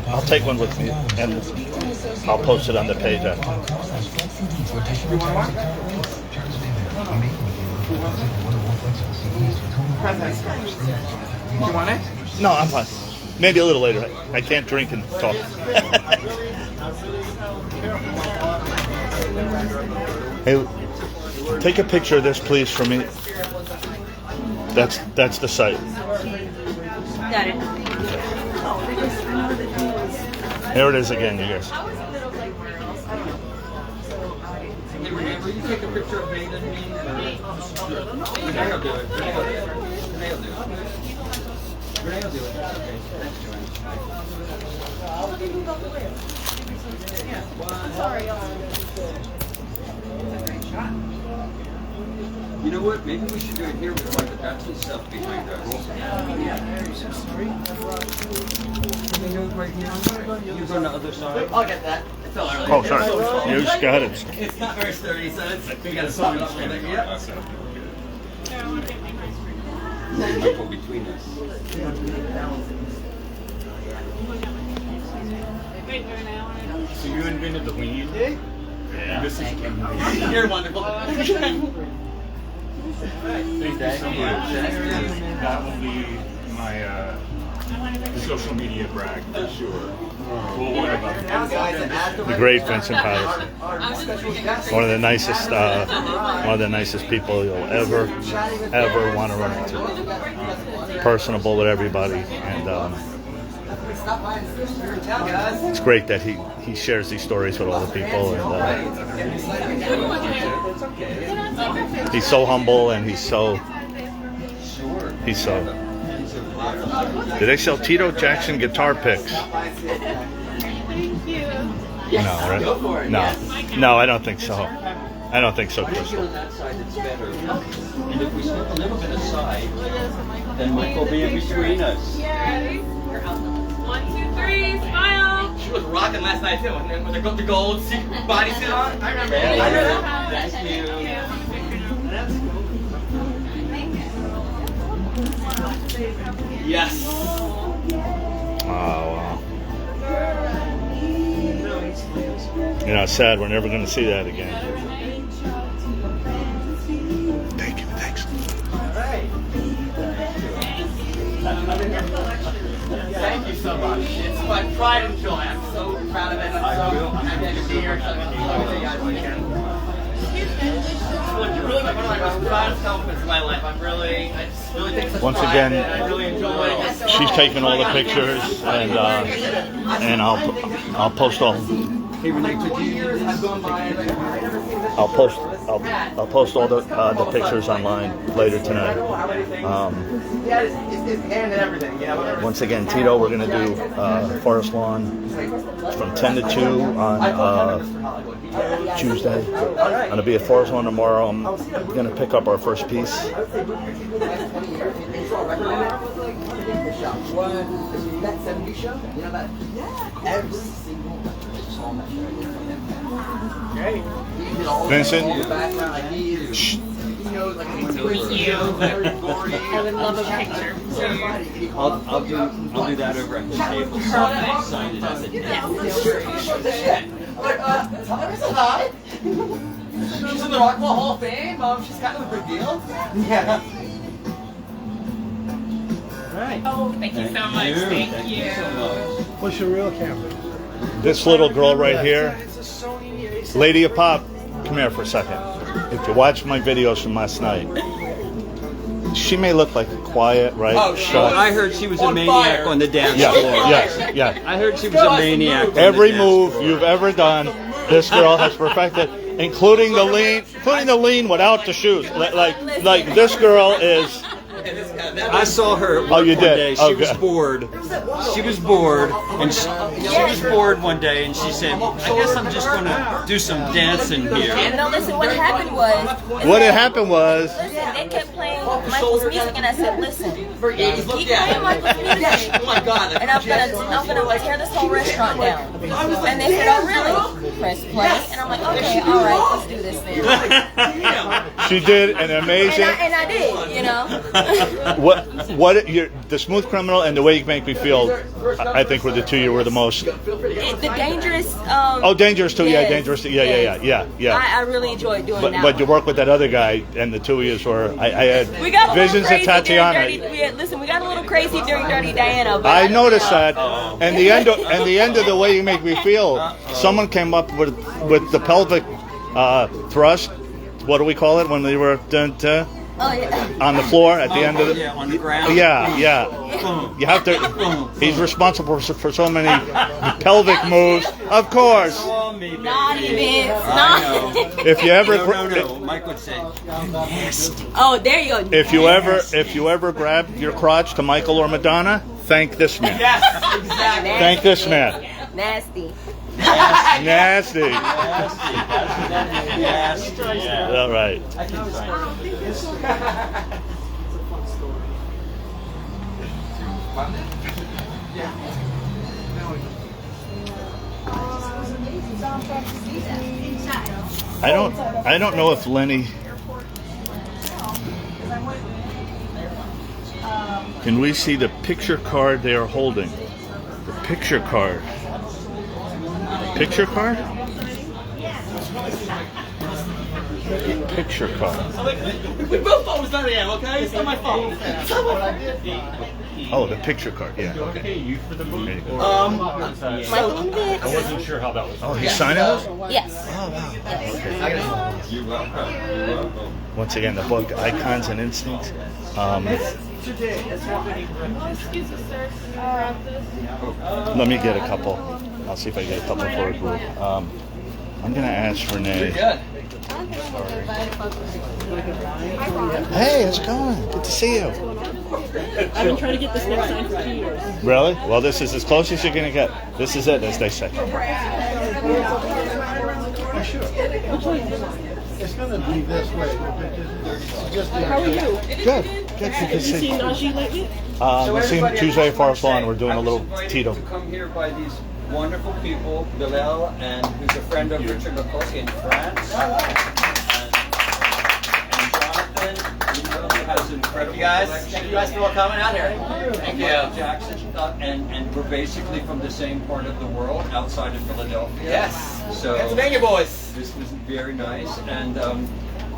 A: I'll take one with me and I'll post it on the page after.
O: You want one? You want it?
A: No, I'm fine. Maybe a little later. I can't drink and talk. Hey, take a picture of this, please, for me. That's the site.
B: Got it.
A: Here it is again, you guys.
J: Will you take a picture of me and me? Renee will do it. Renee will do it. Renee will do it. Renee will do it. Okay. Thanks, Joanne. You know what? Maybe we should do it here with like the Patterson stuff behind us. Use on the other side.
R: I'll get that. It's all right.
A: Oh, sorry. You just got it.
R: It's not very sturdy, so we got to solve it up right there. Yep.
J: Michael between us.
M: So you invented the weed? Yeah. This is
R: You're wonderful.
M: Thank you so much. That will be my social media brag for sure. We'll worry about it.
A: The great Vincent Paterson. One of the nicest people you'll ever want to run into. Personable with everybody, and it's great that he shares these stories with all the people, and he's so humble, and he's so. Did they sell Tito Jackson guitar picks? No, right? No, I don't think so. I don't think so, Crystal.
J: On that side, it's better. And if we step a little bit aside, then Mike will be in between us.
E: 1, 2, 3, smile.
R: She was rocking last night too, and then with the gold bodysuit on. I remember.
J: Yeah,
R: I remember that.
J: thank you.
R: Yes.
A: Oh, wow. You know, it's sad we're never going to see that again. Thank you, thanks.
R: Thank you so much. It's my pride and joy. I'm so proud of it. I'm so happy I can be here. It's really one of my most proudest accomplishments in my life. I just really take such
A: Once
R: pride
A: again,
R: in it. I really enjoy it.
A: she's taking all the pictures, and I'll post all. I'll post all the pictures online later tonight. Once again, Tito, we're going to do Forest Lawn from 10 to 2 on Tuesday. I'm going to be at Forest Lawn tomorrow. I'm going to pick up our first piece. Vincent, shh.
I: I would love a picture.
J: I'll do that over at the table. So I sign it as a
R: I'm like, hi. She's in the Rock and Roll Hall of Fame. She's kind of a big deal. Yeah.
J: Right.
I: Oh, thank you so much. Thank you.
C: What's your real camera?
A: This little girl right here, Lady of Pop, come here for a second. If you watch my videos from last night, she may look like a quiet, right?
J: Oh,
A: shut.
J: I heard she was a maniac on the dance
A: Yeah,
J: floor.
A: yes, yeah.
J: I heard she was a maniac. On
A: Every
J: the
A: move you've ever done, this girl has perfected, including the lean without the shoes. Like this girl is.
J: I saw her
A: Oh, you
J: one
A: did?
J: day. She
A: Okay.
J: was bored. She was bored, and she was bored one day, and she said, "I guess I'm just going to do some dancing here."
P: And no, listen, what happened was...
A: What had happened was...
P: Listen, they kept playing Michael's music, and I said, listen, keep playing Michael's music,
R: Oh my God.
P: and I'm gonna tear this whole restaurant down. And they said, oh, really? Press play. And I'm like, okay, all right, let's do this then.
A: She did an amazing...
P: And I did, you know?
A: The Smooth Criminal and The Way You Make Me Feel, I think were the two you were the most...
P: The Dangerous...
A: Oh, Dangerous too,
P: yes,
A: yeah, Dangerous, yeah.
P: I really enjoyed doing that
A: But you
P: one.
A: work with that other guy, and the two of you were... I had
P: We got a
A: visions
P: little
A: of
P: crazy
A: Tatiana.
P: we got a little crazy during Dirty Diana. But
A: I noticed that, and the end of The Way You Make Me Feel, someone came up with the pelvic thrust. What do we call it when they were
P: Oh, yeah.
A: on the floor at the end of the?
J: Yeah, on the ground.
A: Yeah. You have to. He's responsible for so many pelvic moves. Of course.
P: Not even.
J: I know.
A: If you ever.
J: No. Mike would say, nasty.
P: Oh, there you go.
A: If you ever grab your crotch to Michael or Madonna, thank this man.
R: Yes, exactly.
A: Thank this man.
P: Nasty.
A: Nasty.
J: Nasty. Yeah.
A: All right.
J: I can sign it.
A: I don't know if Lenny. Can we see the picture card they are holding? The picture card. Picture card? Picture card.
R: We both thought it was 9 a.m., okay? It's not my fault. It's not my fault.
A: Oh, the picture card. Yeah.
M: Okay, you for the movie?
A: I
M: wasn't sure how that was.
A: Oh, he's signing this?
P: Yes.
A: Oh, wow. Okay.
J: You're welcome.
A: Once again, the book Icons and Instincts. Let me get a couple. I'll see if I get a couple for a group. I'm going to ask Renee. Hey, how's it going? Good to see you.
I: I've been trying to get this next time for 2 years.
A: Really? Well, this is as close as you're going to get. This is it, as they say.
C: It's going to be this way.
I: How are you?
A: Good. Good.
I: Have you seen Najee lately?
A: We've seen Tuesday at Forest Lawn. We're doing a little Tito.
J: To come here by these wonderful people, Bilal, and who's a friend of Richard Bukowski in France. And Jonathan, you know, has an incredible
R: Thank you guys for coming out here. Thank you.
J: Jackson, and we're basically from the same part of the world outside of Philadelphia.
R: Yes.
J: So
R: Pennsylvania boys.
J: This was very nice, and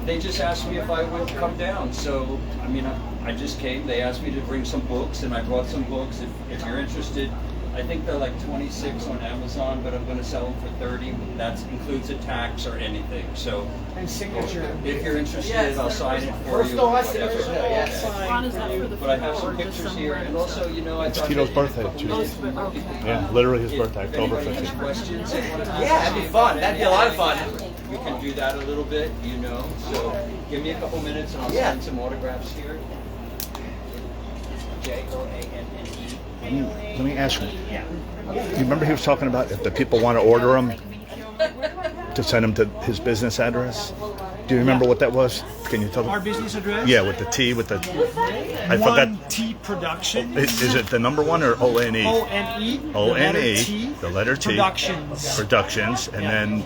J: they just asked me if I would come down. So I mean, I just came. They asked me to bring some books, and I brought some books. If you're interested, I think they're like 26 on Amazon, but I'm going to sell them for 30. That includes a tax or anything. So
R: And signature.
J: if you're interested,
R: Yes.
J: I'll sign it for you.
R: Personal
J: whatever.
R: signature, yes.
I: Ron, is that for the
J: But I have some pictures here, and also, you know, I
A: It's
J: thought
A: Tito's
J: that-
A: birthday, Tuesday. Yeah, literally his birthday, October
J: If anybody
A: 15th.
J: has questions,
R: Yeah, that'd be fun. That'd be a lot of fun.
J: we can do that a little bit, you know. So give me a couple minutes, and I'll
R: Yeah.
J: send some autographs here. JOANNE.
A: Let me ask you. You remember he was talking about if the people want to order him, to send him to his business address? Do you remember what that was? Can you tell me?
S: Our business address?
A: Yeah, with the T, with the... I forgot.
S: 1T Productions.
A: Is it the number one or O-N-E?
S: O-N-E.
A: O-N-E. The letter T. Productions. And then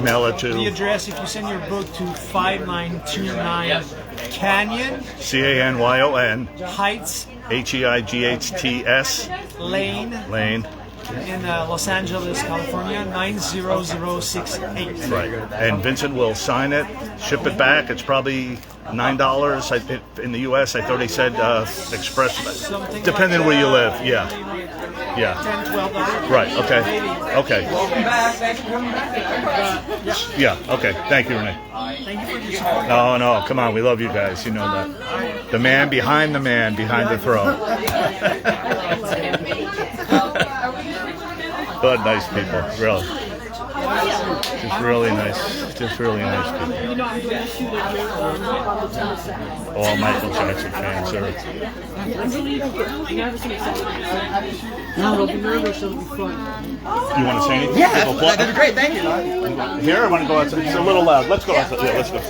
A: mail it to...
S: The address, if you send your book to 5929 Canyon.
A: C-A-N-Y-O-N.
S: Heights.
A: H-E-I-G-H-T-S.
S: Lane. In Los Angeles, California, 90068.
A: Right. And Vincent will sign it, ship it back. It's probably $9 in the U.S. I thought he said express, depending where you live. Yeah. Yeah.
S: $10, $12.
A: Right. Okay. Okay.
R: Welcome back. Thanks for coming back.
A: Yeah. Okay. Thank you, Renee.
S: Thank you for your support.
A: No. Come on. We love you guys. You know that. The man behind the throne. But nice people, really. Just really nice people. All Michael Jackson fans are.
S: No, don't be nervous, it'll be fun.
A: You want to say anything?
R: Yeah, that'd be great, thank you.
A: Here, I want to go outside. It's a little loud. Let's go outside. Yeah, let's go.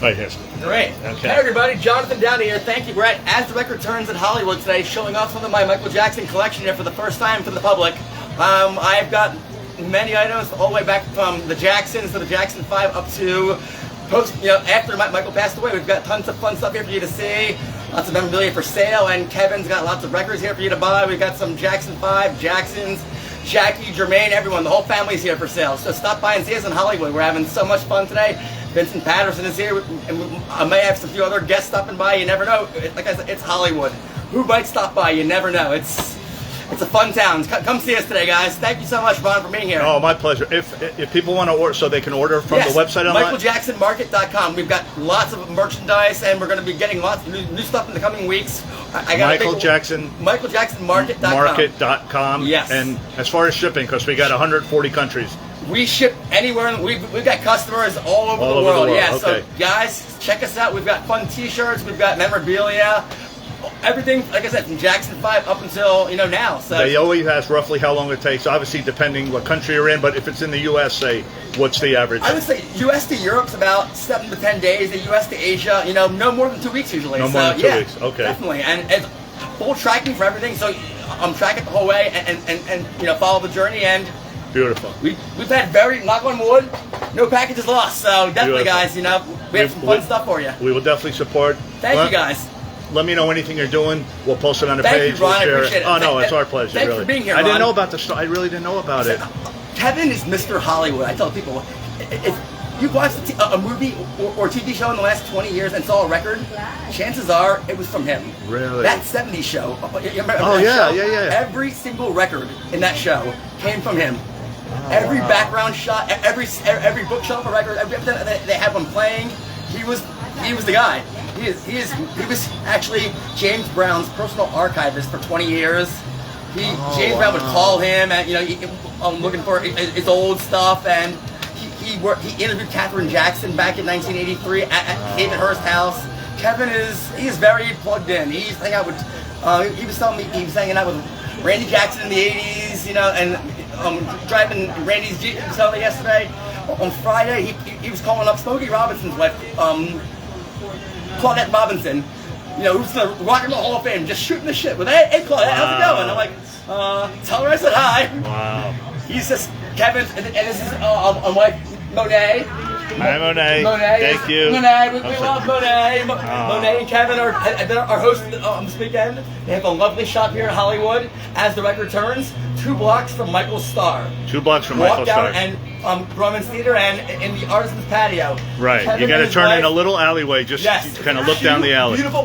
A: Right here.
R: Great.
A: Okay.
R: Hey everybody, Jonathan down here. Thank you. We're at As the Record Turns in Hollywood today, showing off some of my Michael Jackson collection here for the first time to the public. I've got many items all the way back from the Jacksons to the Jackson 5 up to after Michael passed away. We've got tons of fun stuff here for you to see. Lots of memorabilia for sale, and Kevin's got lots of records here for you to buy. We've got some Jackson 5, Jacksons, Jackie, Jermaine, everyone. The whole family's here for sale. So stop by and see us in Hollywood. We're having so much fun today. Vincent Paterson is here, and I may have some few other guests stopping by. You never know. Like I said, it's Hollywood. Who might stop by? You never know. It's a fun town. Come see us today, guys. Thank you so much, Ron, for being here.
A: Oh, my pleasure. If people want to order, so they can order from the website online?
R: MichaelJacksonMarket.com. We've got lots of merchandise, and we're going to be getting lots of new stuff in the coming weeks. MichaelJacksonMarket.com.
A: Market.com.
R: Yes.
A: And as far as shipping, because we got 140 countries.
R: We ship anywhere. We've got customers all over the world. Yeah,
A: okay.
R: So guys, check us out. We've got fun T-shirts. We've got memorabilia. Everything, like I said, from Jackson 5 up until now. So
A: they always ask roughly how long it takes. Obviously, depending what country you're in, but if it's in the U.S., say, what's the average?
R: I would say U.S. to Europe's about 7 to 10 days. The U.S. to Asia, no more than 2 weeks usually.
A: No more than 2 weeks. Okay.
R: Definitely, and it's full tracking for everything. So I'm tracking the whole way and follow the journey and.
A: Beautiful.
R: We've had knock on wood, no packages lost. So definitely, guys, we have some fun stuff for you.
A: We will definitely support.
R: Thank you, guys.
A: Let me know anything you're doing. We'll post it on the page.
R: Thank you, Ron. I appreciate it.
A: Oh no, it's our pleasure.
R: Thanks
A: really.
R: for being here,
A: I didn't
R: Ron.
A: know about the story. I really didn't know about it.
R: Kevin is Mr. Hollywood. I tell people, if you watched a movie or TV show in the last 20 years and saw a record, chances are it was from him.
A: Really?
R: That 70s show.
A: Oh yeah, yeah.
R: Every single record in that show came from him. Every background shot, every bookshelf record, everything they had him playing, he was the guy. He was actually James Brown's personal archivist for 20 years. James Brown would call him and looking for his old stuff, and he interviewed Katherine Jackson back in 1983 at David Hearst's house. Kevin is very plugged in. He was telling me he was hanging out with Randy Jackson in the 80s, and driving Randy's Jeep yesterday. On Friday, he was calling up Smokey Robinson's wife, Claudette Robinson, who's in the Rock and Roll Hall of Fame, just shooting the shit with, hey Claudette, how's it going? I'm like, tell her I said hi.
A: Wow.
R: He's just Kevin, and this is my wife, Monet.
A: Hi, Monet. Thank you.
R: Monet, we love Monet. Monet and Kevin are hosts this weekend. They have a lovely shop here in Hollywood. As the record turns, 2 blocks from Michael's Star.
A: 2 blocks from Michael's Star.
R: Walk down and Grumman's Theater and in the Artisan's Patio.
A: Right.
R: Kevin
A: you got to turn in a little alleyway. Just kind of look down the alley.
R: Beautiful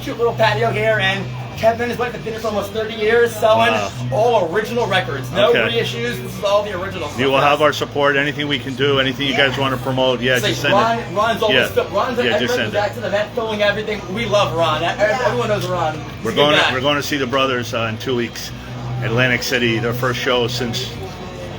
R: cute little patio here, and Kevin and his wife have been here for almost 30 years selling all original records. No reissues. This is all the original stuff.
A: You will have our support. Anything we can do, anything you guys want to promote, just send it.
R: Ron's always Ron's at
A: just send
R: Jackson event filming everything. We love Ron. Everyone knows Ron.
A: We're going to see the brothers in 2 weeks, Atlantic City. Their first show since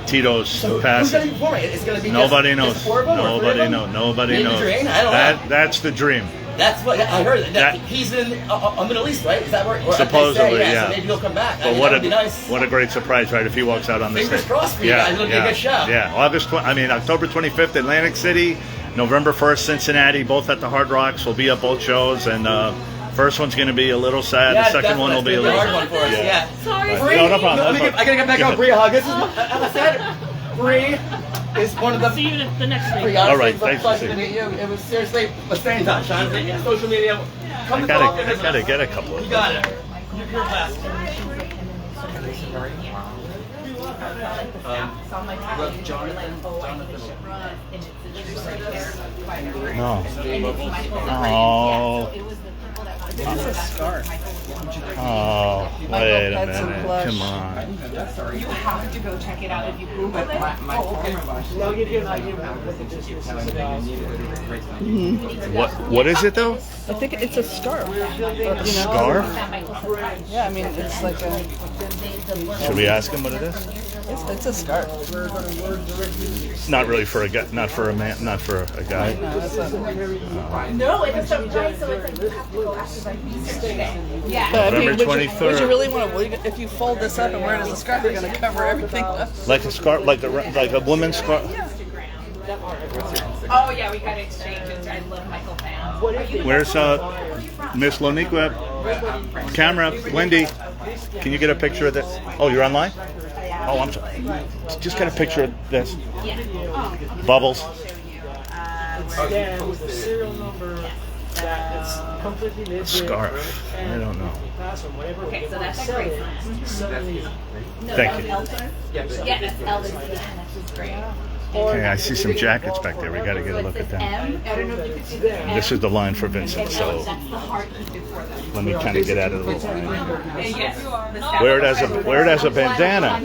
A: Tito's passing.
R: Who's going to be performing? It's going to be
A: nobody knows.
R: Nobody
A: knows.
R: Maybe
A: Nobody knows.
R: Dream? I don't know.
A: That's the dream.
R: That's what I heard. That he's in Middle East, right? Is that where?
A: Supposedly,
R: yeah. So maybe he'll come back.
A: But
R: That'd be nice.
A: what a great surprise, right? If he walks out on the
R: Fingers
A: stage.
R: crossed for you guys. It'll be a good show.
A: Yeah, October 25th, Atlantic City. November 1st, Cincinnati. Both at the Hard Rocks. We'll be at both shows, and first one's going to be a little sad. The second one will be a little
R: hard one for us. Yeah.
B: Sorry.
R: Bree,
A: No problem.
R: I gotta get back on Bree a hug. This is I said, Bree is one of the.
K: See you the next week.
R: Bree,
A: All right,
R: honestly, it's a
A: thanks.
R: pleasure to meet you. It was seriously. Let's stay in touch, Sean. Social media. Come
A: I
R: to talk.
A: gotta get a couple of
R: You got it. You're blessed.
A: No. Oh.
K: It's a scarf.
A: Oh, wait a minute. Come on.
E: You have to go check it out if you Google it.
C: I'll give you an idea of what the distance is about.
A: What is it though?
Q: I think it's a scarf.
A: A scarf?
Q: Yeah, I mean, it's like a...
A: Should we ask him what it is?
Q: It's a scarf.
A: Not really for a guy, not for a man, not for a guy.
E: No, it's a surprise, so it's like you have to go after like research today. Yeah.
Q: But, I mean,
A: November
Q: would
A: 23rd.
Q: you really want to? If you fold this up and wear it as a scarf, you're going to cover everything up.
A: Like a scarf, like a woman's scarf.
E: Oh yeah, we gotta exchange it. I love Michael fans.
A: Where's Miss Loniqua? Camera, Wendy. Can you get a picture of this? Oh, you're online? Oh, I'm sorry. Just get a picture of this. Bubbles.
C: It's there with the serial number that's completely lit.
A: Scarf. I don't know.
E: Okay, so that's a great sign.
A: Thank you.
E: Yeah, that's Elvis. Yeah, that's great.
A: Okay, I see some jackets back there. We got to get a look at them.
E: I don't know if you could see the M.
A: This is the line for Vincent, so
E: That's the heart he did for them.
A: let me kind of get out of the little line.
E: Yes.
A: Wear it as a bandana.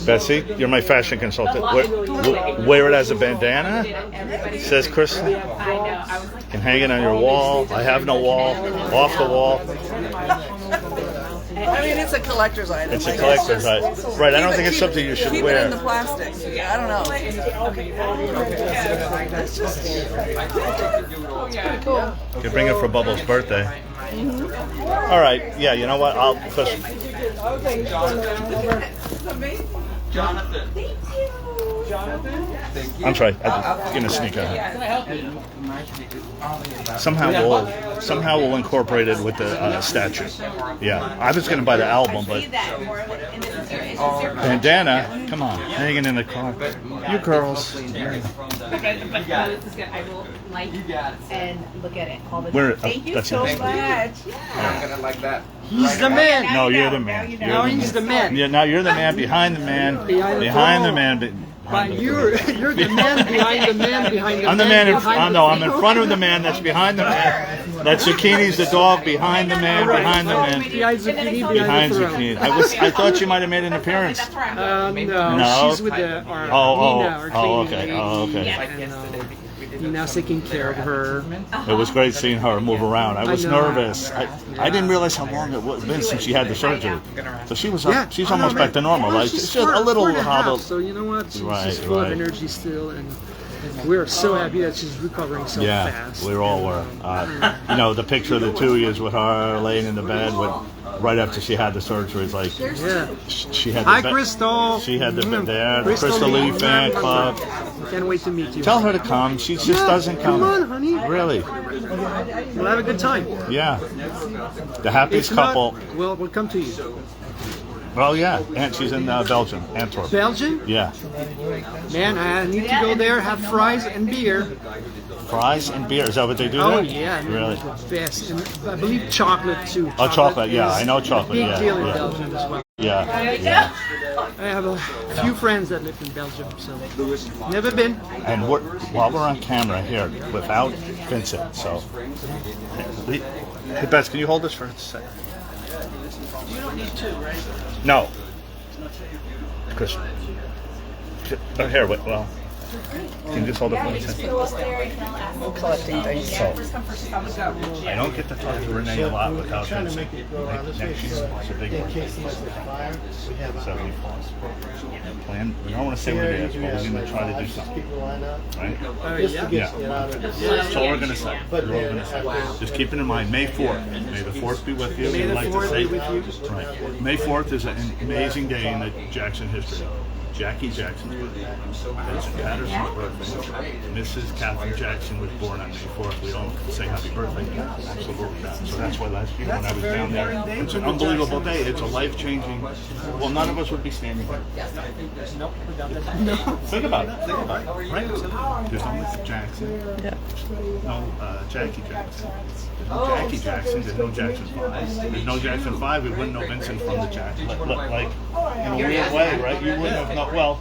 A: Betsy, you're my fashion consultant. Wear it as a bandana, says Chris.
E: I know. I was like,
A: Can hang it on your wall. I have no wall. Off the wall.
Q: I mean, it's a collector's item.
A: It's a collector's item. Right, I don't think it's something you should
Q: Keep it in the
A: wear.
Q: plastic. I don't know. Pretty cool.
A: You can bring it for Bubbles' birthday. All right, yeah, you know what?
F: Jonathan.
A: I'm sorry, I'm gonna sneak out. Somehow we'll incorporate it with the statue. Yeah, I was gonna buy the album, but bandana, come on, hanging in the car. You girls.
E: this is good. I will like and look at it all the time.
A: Where?
E: Thank you
A: That's
E: so
A: it.
E: much.
F: I'm gonna like that.
S: He's the man.
A: No, you're the man.
S: Now he's the man.
A: Yeah, now you're the man behind the man. Behind the man.
S: But you're the man behind the man behind the
A: I'm the
S: man.
A: man in front. No, I'm in front of the man. That's behind the man. That Zucchini's the dog behind the man. Behind the man.
S: Behind Zucchini,
A: Behind
S: behind the throne.
A: Zucchini. I thought you might have made an appearance.
S: No, she's with Nina, our cleaning lady. And, Nina's taking care of her.
A: It was great seeing her move around. I was nervous. I didn't realize how long it was been since she had the surgery. So she was she's almost back to normal. Like she's just a little hobbled.
S: So you know what? She's full
A: Right.
S: of energy still, and we're so happy that she's recovering so fast.
A: We all were. You know, the picture of the two is with her laying in the bed right after she had the surgery. It's like she had.
S: Hi, Crystal.
A: She had the bed there. The Crystal Lee fan club.
S: Can't wait to meet you.
A: Tell her to come. She just doesn't come.
S: Come on, honey.
A: Really?
S: We'll have a good time.
A: Yeah. The happiest
S: If not,
A: couple.
S: we'll come to you.
A: Well, yeah. And she's in Belgium, Antwerp.
S: Belgium?
A: Yeah.
S: Man, I need to go there, have fries and beer.
A: Fries and beer. Is that what they do
S: Oh,
A: there?
S: yeah.
A: Really?
S: The best. And I believe chocolate, too.
A: Oh, chocolate. Yeah,
S: is
A: I know chocolate.
S: Big
A: Yeah.
S: deal in
A: Yeah.
S: Belgium as well.
A: Yeah.
S: I have a few friends that live in Belgium, so never been.
A: And while we're on camera here, without Vincent, so. Hey, Bess, can you hold this for a second?
Q: You don't need to, right?
A: No. Chris. Here, well, Can you just hold it for a second?
Q: I'm collecting things.
A: So, I don't get to talk to Renee a lot without Vincent. Next year, it's a big one. 70 plus. Plan. We don't want to say what it is, but we're going to try to do something. Right? Yeah. That's all we're going to say. Just keep it in mind, May 4th. May the 4th be with you.
S: May the 4th be with you.
A: Right. May 4th is an amazing day in the Jackson history. Jackie Jackson's birthday. Vincent Paterson's birthday. Mrs. Catherine Jackson was born on May 4th. We don't say happy birthday. Absolutely not. So that's why last year when I was down there, it's an unbelievable day. It's a life-changing. Well, none of us would be standing here. Think about it. Think about it. Right? There's no Mrs. Jackson. No Jackie Jackson. There's no Jackie Jackson. There's no Jackson 5. There's no Jackson 5. We wouldn't know Vincent from the Jackson. Like, in a weird way, right? You wouldn't have known. Well,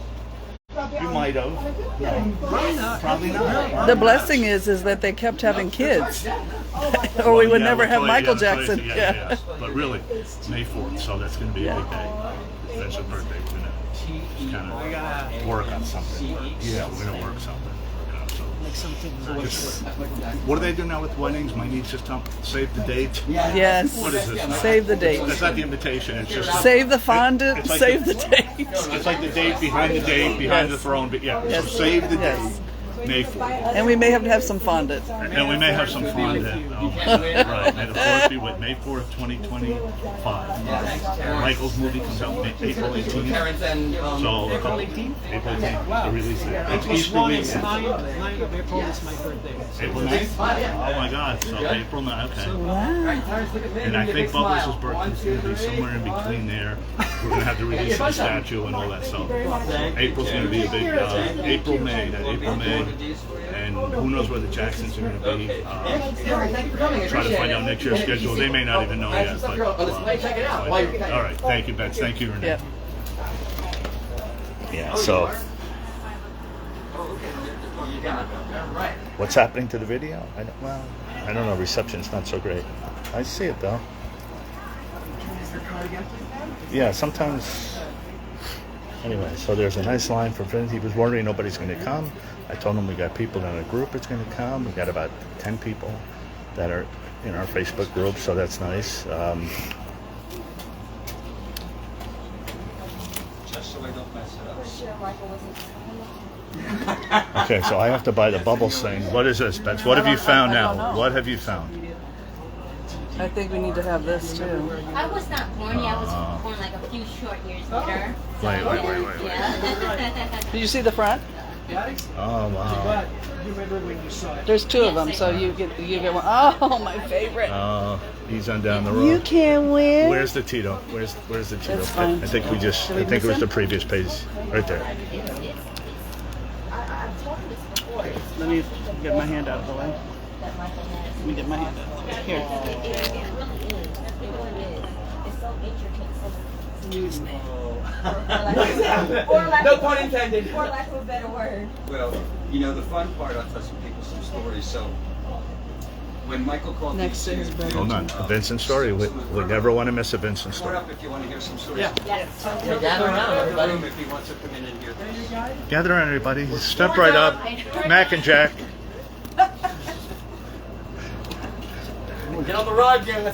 A: you might have. No, probably not.
Q: The blessing is that they kept having kids, or we would never have Michael Jackson.
A: Yeah. But really, May 4th, so that's going to be a big day. Vincent's birthday. We're going to kind of work on something. Yeah, we're going to work something. What do they do now with weddings? My niece just save the date.
Q: Yes.
A: What is this?
Q: Save the date.
A: That's not the invitation. It's just
Q: save the fondant.
A: Like
Q: save the date.
A: It's like the date behind the throne. But yeah, so save the date. May 4th.
Q: And we may have to have some fondant.
A: And we may have some fondant. Right. May the 4th be with May 4th, 2025. Michael's movie comes out April 18th. So April 18th. The release date. It's Easter weekend.
S: 9th of April is my birthday.
A: April 9th? Oh my God. So April 9th. Okay. And I think Bubbles' birthday is going to be somewhere in between there. We're going to have the release of the statue and all that. So April's going to be a big April, May. And who knows where the Jacksons are going to be. Try to find out next year's schedule. They may not even know yet. But, all right. Thank you, Bets. Thank you, Renee. Yeah, so what's happening to the video? I don't know. Reception's not so great. I see it, though. Yeah, sometimes. Anyway, so there's a nice line for Vince. He was wondering nobody's going to come. I told him we got people in a group that's going to come. We got about 10 people that are in our Facebook group, so that's nice.
J: Just so I don't mess it up.
A: Okay, so I have to buy the bubbles thing. What is this, Bets? What have you found now? What have you found?
Q: I think we need to have this too.
B: I was not born yet. I was born like a few short years later.
A: Wait.
B: Yeah.
Q: Did you see the front?
A: Oh wow!
Q: There's two of them, so you get one. Oh, my favorite.
A: Oh, he's on down the road.
Q: You can't win.
A: Where's the Tito? Where's the Tito?
Q: That's fine.
A: I think it was the previous page, right there.
Q: Let me get my hand out of the way. Let me get my hand out of the way. Here. Use me.
R: No pun intended.
P: For lack of a better word.
J: Well, the fun part, I'll tell some people some stories. So, when Michael called
Q: next to his brother.
A: Hold on, a Vincent story. We never want to miss a Vincent story.
J: Up if you want to hear some stories.
R: Yeah. Gather around, everybody.
J: If he wants to come in and hear this.
A: Gather around, everybody. Step right up. Mac and Jack.
R: Get on the rod, Jim.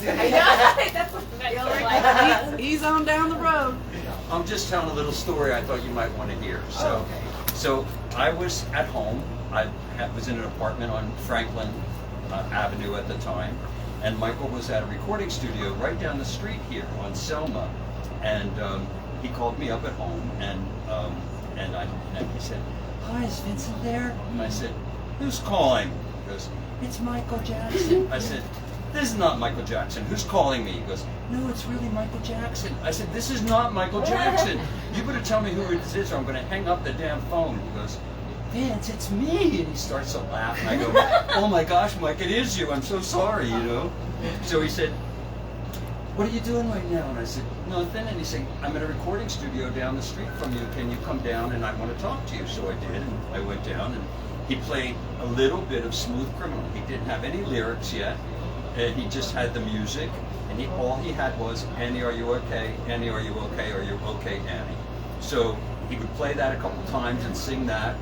Q: He's on down the road.
J: I'm just telling a little story I thought you might want to hear. So I was at home. I was in an apartment on Franklin Avenue at the time, and Michael was at a recording studio right down the street here on Selma, and he called me up at home, and he said, "Hi, is Vincent there?" And I said, "Who's calling?" He goes, "It's Michael Jackson." I said, "This is not Michael Jackson. Who's calling me?" He goes, "No, it's really Michael Jackson." I said, "This is not Michael Jackson. You better tell me who it is or I'm going to hang up the damn phone." He goes, "Vince, it's me." And he starts to laugh. And I go, "Oh my gosh, Mike, it is you. I'm so sorry, So he said, "What are you doing right now?" And I said, "Nothing." And he said, "I'm at a recording studio down the street from you. Can you come down and I want to talk to you?" So I did. And I went down and he played a little bit of Smooth Criminal. He didn't have any lyrics yet. And he just had the music, and all he had was, "Annie, are you okay? Annie, are you okay? Are you okay, Annie?" So he would play that a couple times and sing that,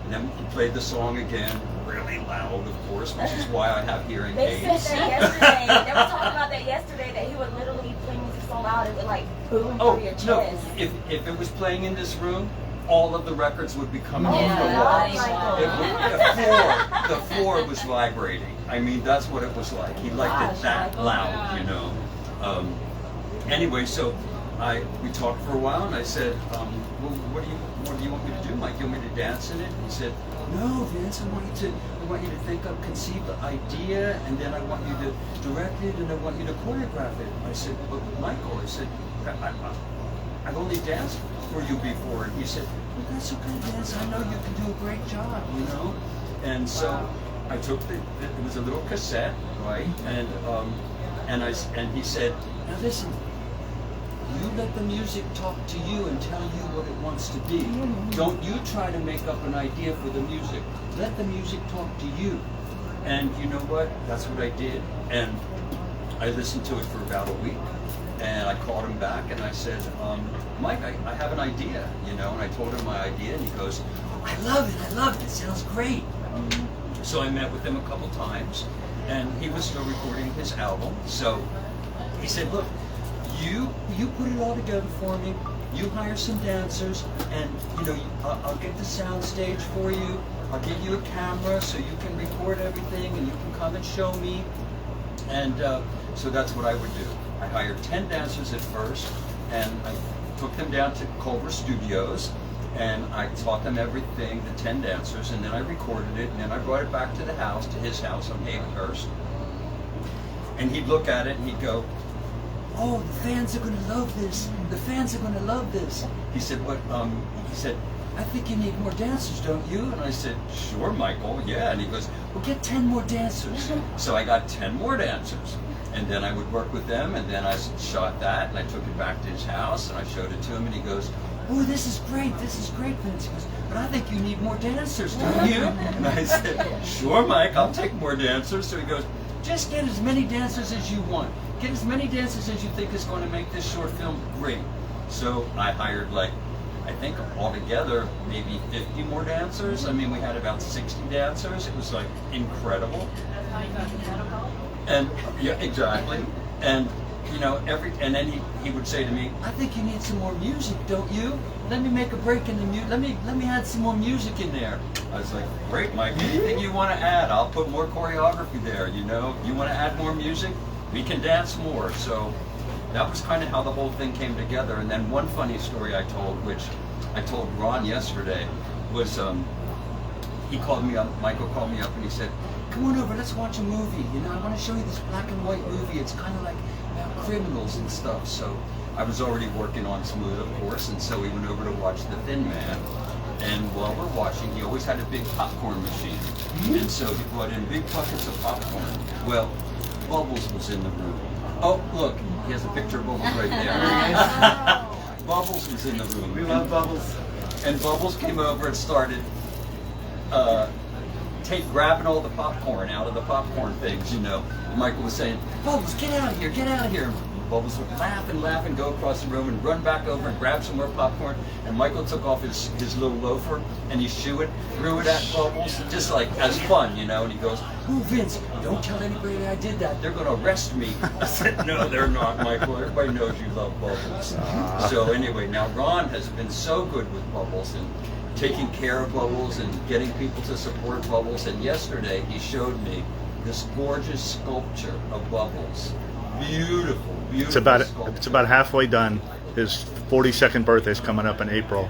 J: and then he played the song again, really loud, of course, which is why I have hearing
P: They
J: aids.
P: said that yesterday. They were talking about that yesterday, that he would literally play music so loud it would like boom through your chest.
J: No, if it was playing in this room, all of the records would be coming off the
P: Yeah.
J: walls. The floor was vibrating. I mean, that's what it was like. He liked it that loud, you know. Anyway, so we talked for a while, and I said, well, what do you want me to do, Mike? You want me to dance in it? And he said, no, Vince, I want you to think up, conceive the idea, and then I want you to direct it, and I want you to choreograph it. I said, but Michael, I said, I've only danced for you before. And he said, well, that's okay, Vince. I know you can do a great job, you know. And so I took it was a little cassette, right? And he said, now listen, you let the music talk to you and tell you what it wants to be. Don't you try to make up an idea for the music. Let the music talk to you. And you know what? That's what I did. And I listened to it for about a week. And I called him back and I said, Mike, I have an idea, you know. And I told him my idea, and he goes, I love it. It sounds great. So I met with him a couple times, and he was still recording his album. So he said, look, you put it all together for me. You hire some dancers, and you know, I'll get the sound stage for you. I'll give you a camera so you can record everything, and you can come and show me. And so that's what I would do. I hired 10 dancers at first, and I took them down to Culver Studios, and I taught them everything, the 10 dancers, and then I recorded it, and then I brought it back to the house, to his house on Havenhurst. And he'd look at it and he'd go, oh, the fans are going to love this. The fans are going to love this. He said, what? He said, I think you need more dancers, don't you? And I said, sure, Michael, yeah. And he goes, well, get 10 more dancers. So I got 10 more dancers. And then I would work with them, and then I shot that, and I took it back to his house, and I showed it to him, and he goes, oh, this is great, Vince. He goes, but I think you need more dancers, don't you? And I said, sure, Mike, I'll take more dancers. So he goes, just get as many dancers as you want. Get as many dancers as you think is going to make this short film great. So I hired, like, I think altogether maybe 50 more dancers. I mean, we had about 60 dancers. It was like incredible. And yeah, exactly. And you know, and then he would say to me, I think you need some more music, don't you? Let me make a break in the music. Let me add some more music in there. I was like, great, Mike. Anything you want to add, I'll put more choreography there. You know, you want to add more music, we can dance more. So that was kind of how the whole thing came together. And then one funny story I told, which I told Ron yesterday, was he called me up. Michael called me up and he said, come on over, let's watch a movie. You know, I want to show you this black and white movie. It's kind of like about criminals and stuff. So I was already working on Smooth, of course, and so we went over to watch The Thin Man. And while we're watching, he always had a big popcorn machine. And so he brought in big buckets of popcorn. Well, Bubbles was in the room. Oh, look, he has a picture of Bubbles right there. Bubbles was in the room. We love Bubbles. And Bubbles came over and started grabbing all the popcorn out of the popcorn things, you know. And Michael was saying, Bubbles, get out of here, get out of here. Bubbles would laugh and go across the room and run back over and grab some more popcorn. And Michael took off his little loafer and he threw it at Bubbles, just like as fun, you know. And he goes, oh, Vince, don't tell anybody I did that. They're going to arrest me. I said, no, they're not, Michael. Everybody knows you love Bubbles. So anyway, now Ron has been so good with Bubbles and taking care of Bubbles and getting people to support Bubbles. And yesterday he showed me this gorgeous sculpture of Bubbles. Beautiful, beautiful.
A: It's about halfway done. His 42nd birthday is coming up in April,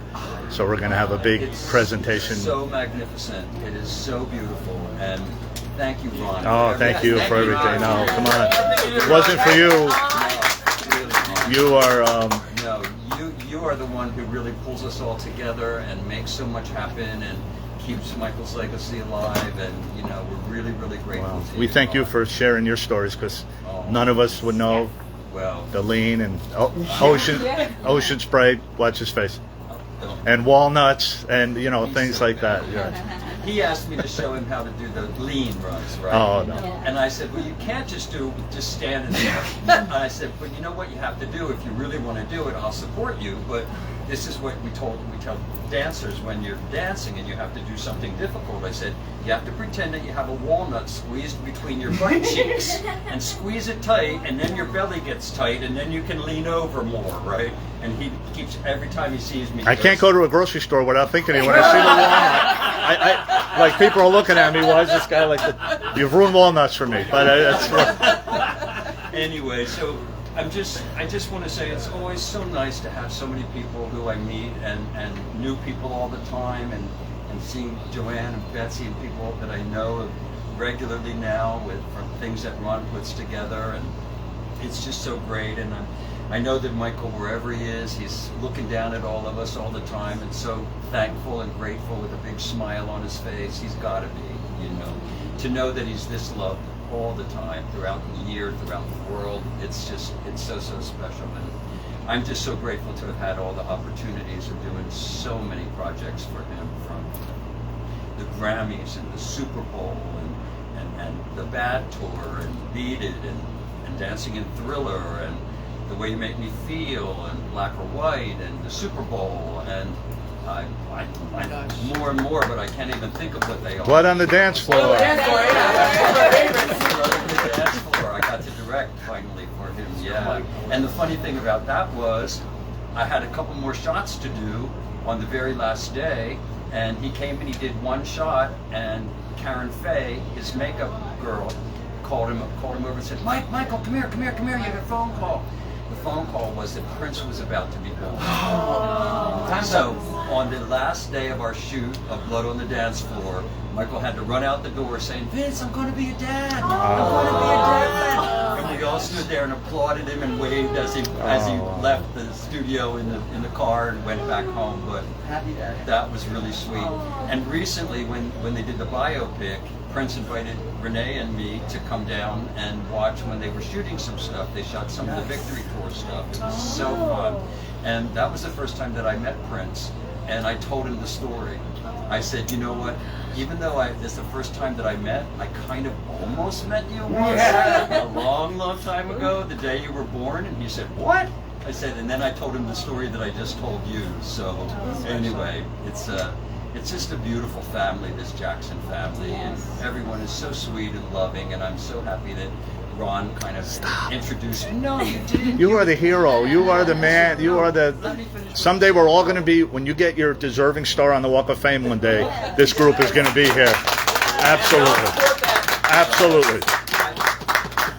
A: so we're going to have a big presentation.
J: It's so magnificent. It is so beautiful, and thank you, Ron.
A: Oh, thank you for everything. No, come on. If it wasn't for you, you are.
J: No, you are the one who really pulls us all together and makes so much happen and keeps Michael's legacy alive, and you know, we're really, really grateful to you.
A: We thank you for sharing your stories, because none of us would know the lean and ocean spray. Watch his face, and walnuts, and you know, things like that. Yeah.
J: He asked me to show him how to do the lean runs, right?
A: Oh no!
J: And I said, well, you can't just standing there. And I said, but you know what you have to do if you really want to do it. I'll support you, but this is what we tell dancers when you're dancing and you have to do something difficult. I said, you have to pretend that you have a walnut squeezed between your butt cheeks and squeeze it tight, and then your belly gets tight, and then you can lean over more, right? And he keeps, every time he sees me,
A: I can't go to a grocery store without thinking of it. When I see the walnut, I like people are looking at me. Why is this guy like that? You've ruined walnuts for me. But that's
J: anyway. So I just want to say it's always so nice to have so many people who I meet and new people all the time, and seeing Joanne and Betsy and people that I know regularly now from things that Ron puts together, and it's just so great. And I know that Michael, wherever he is, he's looking down at all of us all the time, and so thankful and grateful with a big smile on his face. He's got to be, to know that he's this loved all the time, throughout the year, throughout the world. It's so special, and I'm just so grateful to have had all the opportunities of doing so many projects for him, from the Grammys and the Super Bowl and the Bad Tour and Beat It and Dancing in Thriller and The Way You Make Me Feel and Black or White and the Super Bowl, and I more and more, but I can't even think of what they are.
A: Blood on the Dance Floor.
J: Blood on the Dance Floor. I got to direct finally for him, yeah. And the funny thing about that was, I had a couple more shots to do on the very last day, and he came and he did one shot, and Karen Faye, his makeup girl, called him over and said, Michael, come here, you have a phone call. The phone call was that Prince was about to be born. So on the last day of our shoot of Blood on the Dance Floor, Michael had to run out the door saying, Vince, I'm going to be a dad. I'm going to be a dad. And we all stood there and applauded him and waved as he left the studio in the car and went back home. But that was really sweet. And recently, when they did the biopic, Prince invited Renee and me to come down and watch when they were shooting some stuff. They shot some of the Victory Tour stuff. It was so fun. And that was the first time that I met Prince. And I told him the story. I said, you know what? Even though this is the first time that I met, I kind of almost met you once a long time ago, the day you were born. And he said, what? I said, and then I told him the story that I just told you. So anyway, it's just a beautiful family, this Jackson family, and everyone is so sweet and loving, and I'm so happy that Ron kind of introduced me. No, you didn't.
A: You are the hero. You are the man. You are the... Someday we're all going to be, when you get your deserving star on the Walk of Fame one day, this group is going to be here. Absolutely. Absolutely.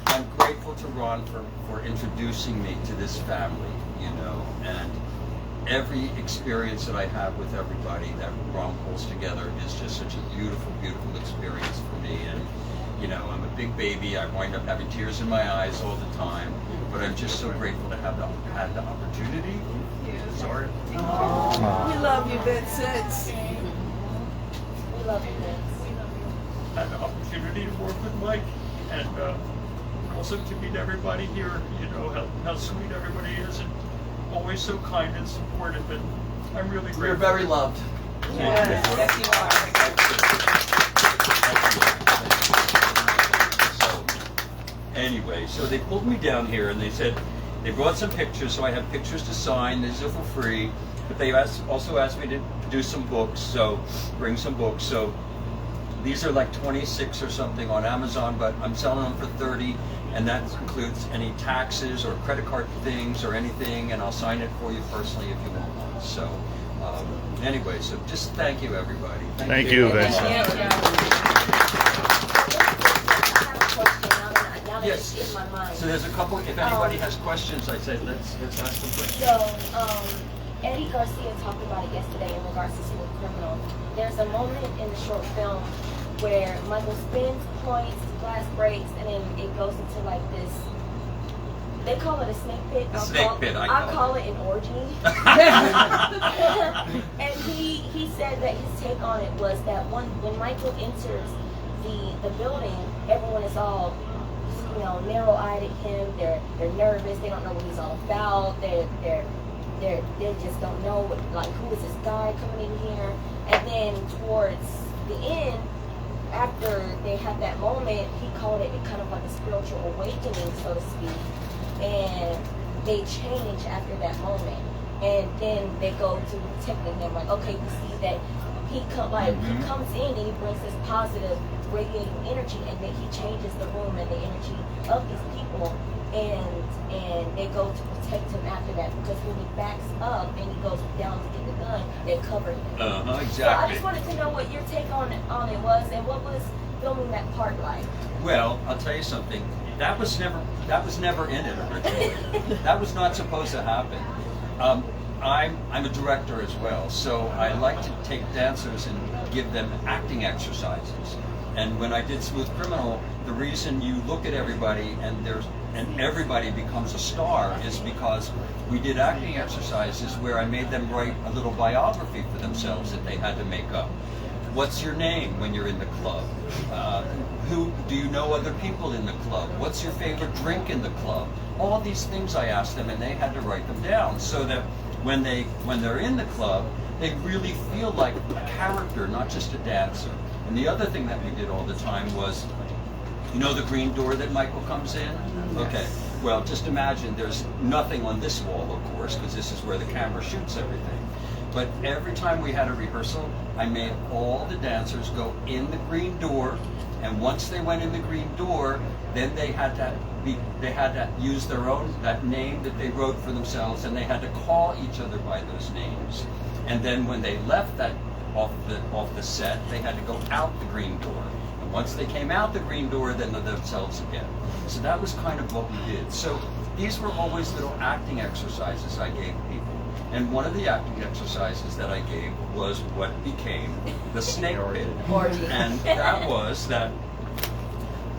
J: I'm grateful to Ron for introducing me to this family, and every experience that I have with everybody that Ron pulls together is just such a beautiful, beautiful experience for me. And I'm a big baby. I wind up having tears in my eyes all the time, but I'm just so grateful to have had the opportunity. Sorry.
K: We love you, Vincent.
B: We love you, Vince.
M: Had the opportunity to work with Mike, and also to meet everybody here. How sweet everybody is, and always so kind and supportive, and I'm really grateful.
R: You're very loved.
K: Yes, you are.
J: Anyway, so they pulled me down here and they said, they brought some pictures, so I have pictures to sign. These are for free, but they also asked me to do some books, so bring some books. So these are like 26 or something on Amazon, but I'm selling them for 30. And that includes any taxes or credit card things or anything, and I'll sign it for you personally if you want one. So anyway, so just thank you, everybody.
A: Thank you, Vincent.
J: Yes. So there's a couple, if anybody has questions, I said let's ask them questions.
T: So Eddie Garcia talked about it yesterday in regards to Smooth Criminal. There's a moment in the short film where Michael spins, points, glass breaks, and then it goes into like this. They call it a snake pit. I call it an orgy. And he said that his take on it was that when Michael enters the building, everyone is all narrow-eyed at him. They're nervous. They don't know what he's all about. They just don't know who is this guy coming in here. And then towards the end, after they had that moment, he called it kind of like a spiritual awakening, so to speak. And they changed after that moment. And then they go to protecting him, like, okay, we see that he comes in and he brings this positive radiating energy, and then he changes the room and the energy of these people, and they go to protect him after that, because when he backs up and he goes down to get the gun, they cover him.
J: Exactly.
T: So I just wanted to know what your take on it was, and what was filming that part like.
J: Well, I'll tell you something. That was never in it originally. That was not supposed to happen. I'm a director as well, so I like to take dancers and give them acting exercises. And when I did Smooth Criminal, the reason you look at everybody and everybody becomes a star is because we did acting exercises where I made them write a little biography for themselves that they had to make up. What's your name when you're in the club? Who do you know other people in the club? What's your favorite drink in the club? All these things I asked them, and they had to write them down so that when they're in the club, they really feel like a character, not just a dancer. And the other thing that we did all the time was, you know the green door that Michael comes in? Okay, well, just imagine there's nothing on this wall, of course, because this is where the camera shoots everything. But every time we had a rehearsal, I made all the dancers go in the green door, and once they went in the green door, then they had to use their own, that name that they wrote for themselves, and they had to call each other by those names. And then when they left that off the set, they had to go out the green door. And once they came out the green door, then they're themselves again. So that was kind of what we did. So these were always little acting exercises I gave people. And one of the acting exercises that I gave was what became the snake pit. And that was that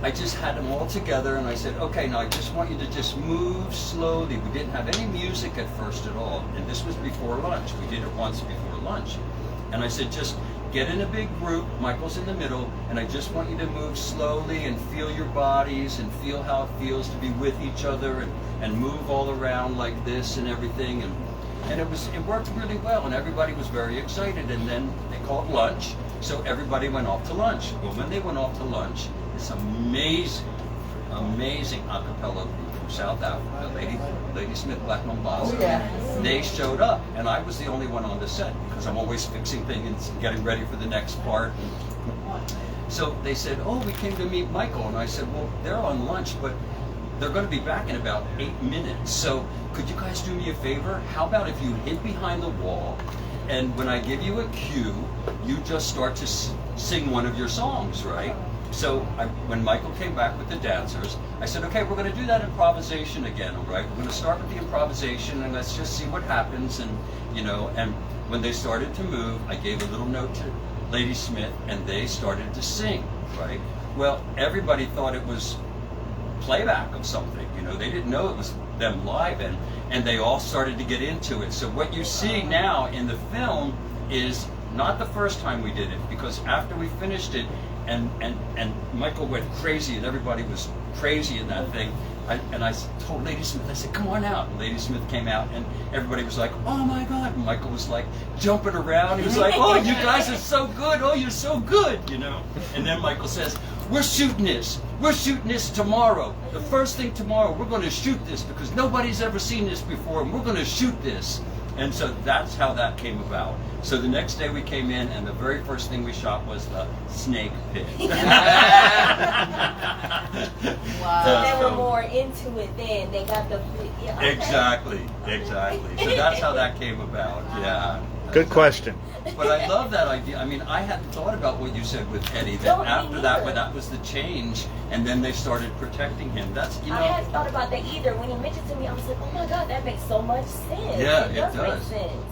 J: I just had them all together, and I said, okay, now I just want you to just move slowly. We didn't have any music at first at all, and this was before lunch. We did it once before lunch. And I said, just get in a big group, Michael's in the middle, and I just want you to move slowly and feel your bodies and feel how it feels to be with each other and move all around like this and everything. And it worked really well, and everybody was very excited. And then they called lunch, so everybody went off to lunch. Well, when they went off to lunch, this amazing a cappella group from South Africa, Lady Smith Black Mambazo, they showed up, and I was the only one on the set because I'm always fixing things and getting ready for the next part. So they said, oh, we came to meet Michael, and I said, well, they're on lunch, but they're going to be back in about 8 minutes, so could you guys do me a favor? How about if you hid behind the wall, and when I give you a cue, you just start to sing one of your songs, right? So when Michael came back with the dancers, I said, okay, we're going to do that improvisation again, all right? We're going to start with the improvisation, and let's just see what happens, and and when they started to move, I gave a little note to Lady Smith, and they started to sing, right? Well, everybody thought it was playback of something, they didn't know it was them live, and they all started to get into it. So what you see now in the film is not the first time we did it, because after we finished it and Michael went crazy and everybody was crazy in that thing, I told Lady Smith, I said, come on out. And Lady Smith came out, and everybody was like, oh my God. And Michael was like jumping around. He was like, oh, you guys are so good. Oh, you're so good, And then Michael says, we're shooting this. We're shooting this tomorrow. The first thing tomorrow, we're going to shoot this because nobody's ever seen this before, and we're going to shoot this. And so that's how that came about. So the next day we came in, and the very first thing we shot was the snake pit.
T: Wow. So they were more into it then. They got the... Yeah, okay.
J: Exactly. So that's how that came about. Yeah.
A: Good question.
J: But I love that idea. I mean, I hadn't thought about what you said with Eddie, that after that, when that was the change, and then they started protecting him. That's,
T: I hadn't thought about that either. When he mentioned to me, I was like, oh my God, that makes so much sense.
J: Yeah,
T: it does make sense.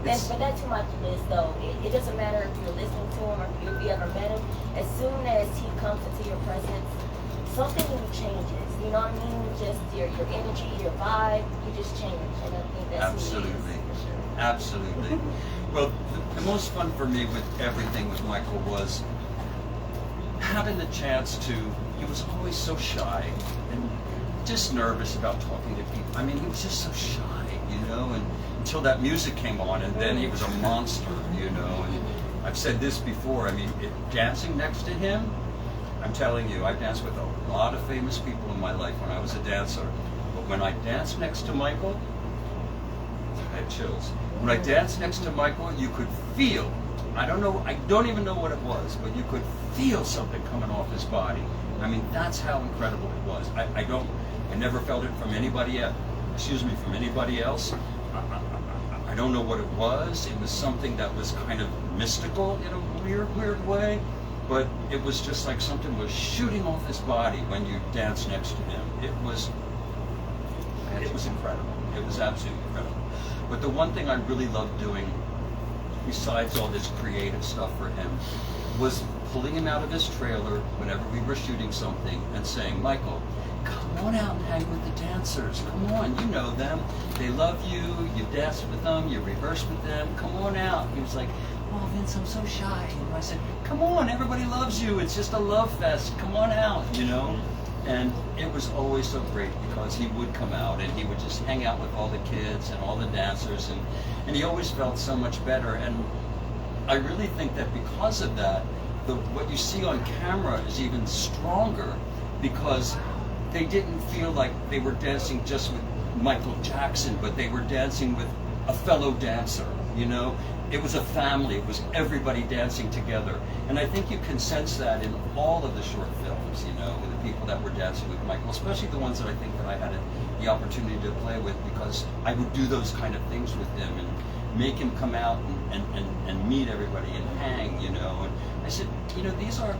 T: But that's to my list, though. It doesn't matter if you're listening to him or if you ever met him. As soon as he comes into your presence, something changes. You know what I mean? Just your energy, your vibe, you just change. And I think that's
J: Absolutely. Well, the most fun for me with everything with Michael was having the chance to, he was always so shy and just nervous about talking to people. I mean, he was just so shy, and until that music came on, and then he was a monster, and I've said this before, I mean, dancing next to him, I'm telling you, I danced with a lot of famous people in my life when I was a dancer, but when I danced next to Michael, had chills. When I danced next to Michael, you could feel, I don't even know what it was, but you could feel something coming off his body. I mean, that's how incredible it was. I never felt it from anybody else. From anybody else. I don't know what it was. It was something that was kind of mystical in a weird way, but it was just like something was shooting off his body when you danced next to him. It was incredible. It was absolutely incredible. But the one thing I really loved doing, besides all this creative stuff for him, was pulling him out of his trailer whenever we were shooting something and saying, Michael, come on out and hang with the dancers. Come on, you know them. They love you. You danced with them. You rehearsed with them. Come on out. He was like, oh, Vince, I'm so shy. And I said, come on, everybody loves you. It's just a love fest. Come on out, you know? And it was always so great because he would come out and he would just hang out with all the kids and all the dancers, and he always felt so much better. And I really think that because of that, what you see on camera is even stronger, because they didn't feel like they were dancing just with Michael Jackson, but they were dancing with a fellow dancer, you know? It was a family. It was everybody dancing together. And I think you can sense that in all of the short films, you know, with the people that were dancing with Michael, especially the ones that I think that I had the opportunity to play with, because I would do those kind of things with him and make him come out and meet everybody and hang, you know. And I said, you know, these are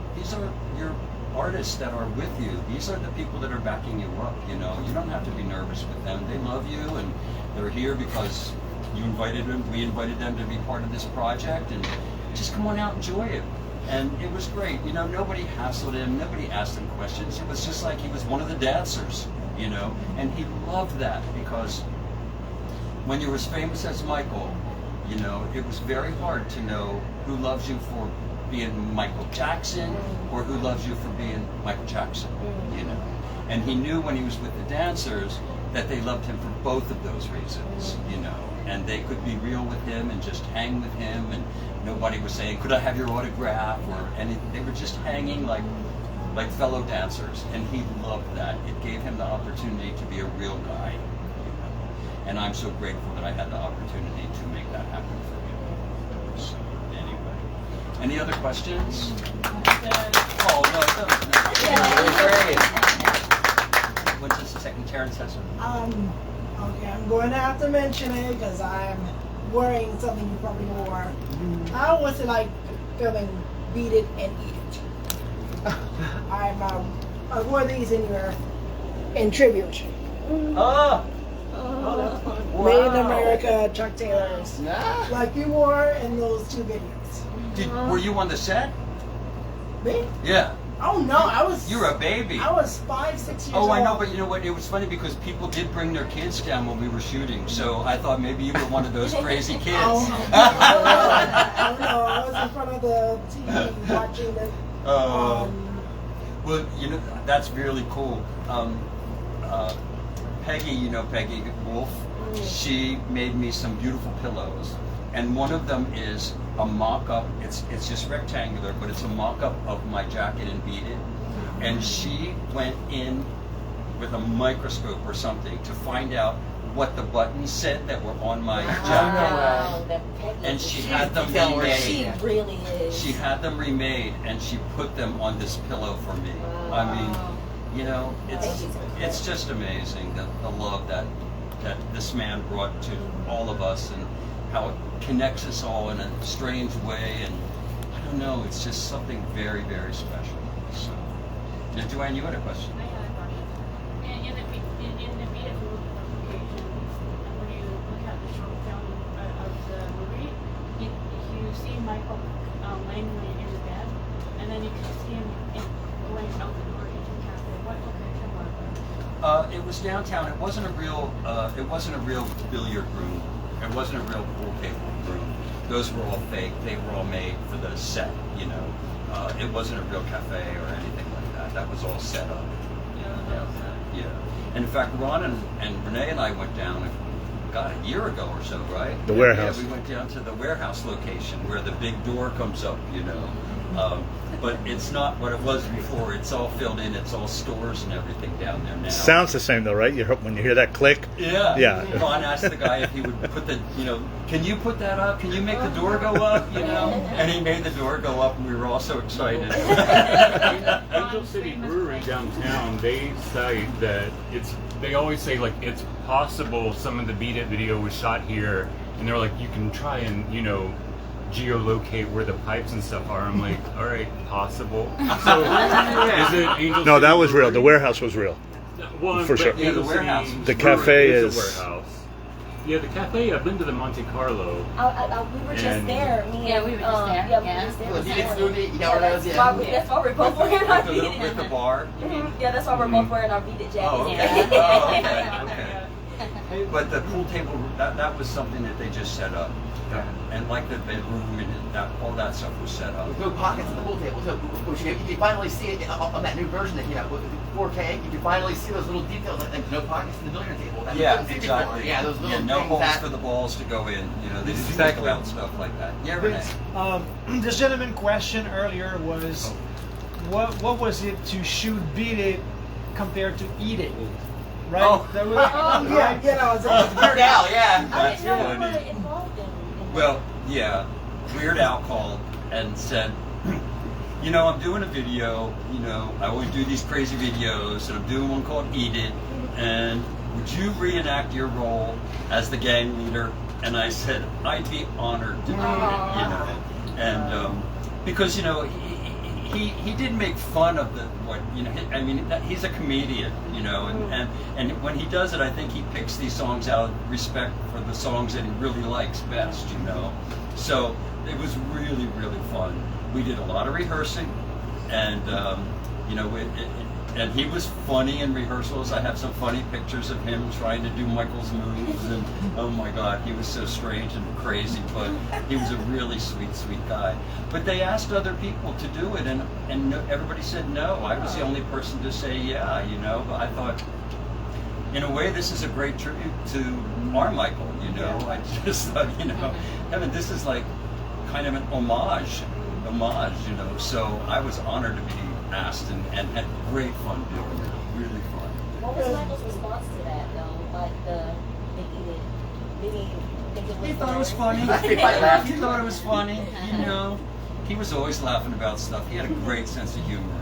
J: your artists that are with you. These are the people that are backing you up, you know. You don't have to be nervous with them. They love you, and they're here because you invited them, we invited them to be part of this project, and just come on out, enjoy it. And it was great. You know, nobody hassled him, nobody asked him questions. It was just like he was one of the dancers, you know. And he loved that, because when you're as famous as Michael, you know, it was very hard to know who loves you for being Michael Jackson or who loves you for being Michael Jackson, you know. And he knew when he was with the dancers that they loved him for both of those reasons, you know. And they could be real with him and just hang with him, and nobody was saying, could I have your autograph, or anything. They were just hanging like fellow dancers, and he loved that. It gave him the opportunity to be a real guy, you know? And I'm so grateful that I had the opportunity to make that happen for him. So, anyway. Any other questions? Oh, no. What's the second Terrence has?
K: Okay, I'm going to have to mention it because I'm wearing something you probably wore. How was it like filming Beat It and Eat It? I wore these in tribute.
R: Oh,
K: that's fun.
R: Wow.
K: Made in America, Chuck Taylor's. Like you wore in those two videos.
J: Were you on the set?
K: Me?
J: Yeah.
K: Oh no, I was.
J: You were a baby.
K: I was 5, 6 years old.
J: Oh, I know, but you know what? It was funny because people did bring their kids down when we were shooting, so I thought maybe you were one of those crazy kids.
K: Oh no, I was in front of the TV watching it.
J: Well, you know, that's really cool. Peggy, you know Peggy Wolf, she made me some beautiful pillows, and one of them is a mock-up. It's just rectangular, but it's a mock-up of my jacket in Beat It. And she went in with a microscope or something to find out what the buttons said that were on my jacket. And she had them remade.
T: She really is.
J: She had them remade, and she put them on this pillow for me. I mean, you know, it's just amazing the love that this man brought to all of us, and how it connects us all in a strange way. And I don't know, it's just something very, very special. So, now, Joanne, you had a question?
I: I had a question. In the Beat It location, when you look at the short film of the movie, you see Michael Langley in the bed, and then you can see him going out the door into the cafe. What location was it?
J: It was downtown. It wasn't a real billiard room. It wasn't a real pool table room. Those were all fake. They were all made for the set, you know. It wasn't a real cafe or anything like that. That was all set up. Yeah. And in fact, Ron and Renee and I went down, a year ago or so, right?
A: The warehouse.
J: Yeah, we went down to the warehouse location where the big door comes up, you know. But it's not what it was before. It's all filled in. It's all stores and everything down there now.
A: Sounds the same though, right? When you hear that click.
J: Yeah.
A: Yeah.
J: Ron asked the guy if he would put the, can you put that up? Can you make the door go up? And he made the door go up, and we were all so excited.
U: Angel City Brewery downtown, they cite that they always say like it's possible some of the Beat It video was shot here, and they're like, you can try and geolocate where the pipes and stuff are. I'm like, all right, possible. So is it Angel
A: No,
U: City
A: that was real.
U: Brewery?
A: The warehouse was real.
U: Well,
A: for sure.
J: Yeah, the warehouse.
A: The cafe
U: is
A: is.
U: a warehouse. Yeah, the cafe. I've been to the Monte Carlo.
T: We were just there. We were just there.
R: Yeah, we were just there.
T: That's why we're both wearing our Beat It.
J: With the bar?
T: Yeah, that's why we're both wearing our Beat It jackets.
J: Oh, okay. Okay. But the pool table, that was something that they just set up. And like the bedroom and all that stuff was set up.
R: With no pockets in the pool table, so you can finally see it on that new version that came out with 4K. You can finally see those little details, like no pockets in the billiard table. That
J: Yeah, exactly.
R: Yeah, those little
J: no
R: things
J: holes for the balls to go in. They didn't think about stuff like that. Yeah, Renee.
V: This gentleman question earlier was, what was it to shoot Beat It compared to Eat It? Right?
J: Oh.
V: That was,
R: Weird Al, yeah.
J: That's funny. Well, yeah, Weird Al called and said, I'm doing a video, I always do these crazy videos, and I'm doing one called Eat It, and would you reenact your role as the gang leader? And I said, I'd be honored to do it, and because, he did make fun of he's a comedian, and when he does it, I think he picks these songs out of respect for the songs that he really likes best, So it was really, really fun. We did a lot of rehearsing, and and he was funny in rehearsals. I have some funny pictures of him trying to do Michael's moves, and oh my God, he was so strange and crazy, but he was a really sweet, sweet guy. But they asked other people to do it, and everybody said no. I was the only person to say yeah, But I thought, in a way, this is a great tribute to our Michael, I just thought, Evan, this is like kind of an homage, So I was honored to be asked and had great fun doing it. Really fun.
T: What was Michael's response to that, though? Like the Eat It? Did he think it was
J: He thought it was funny. He thought it was funny. He was always laughing about stuff. He had a great sense of humor.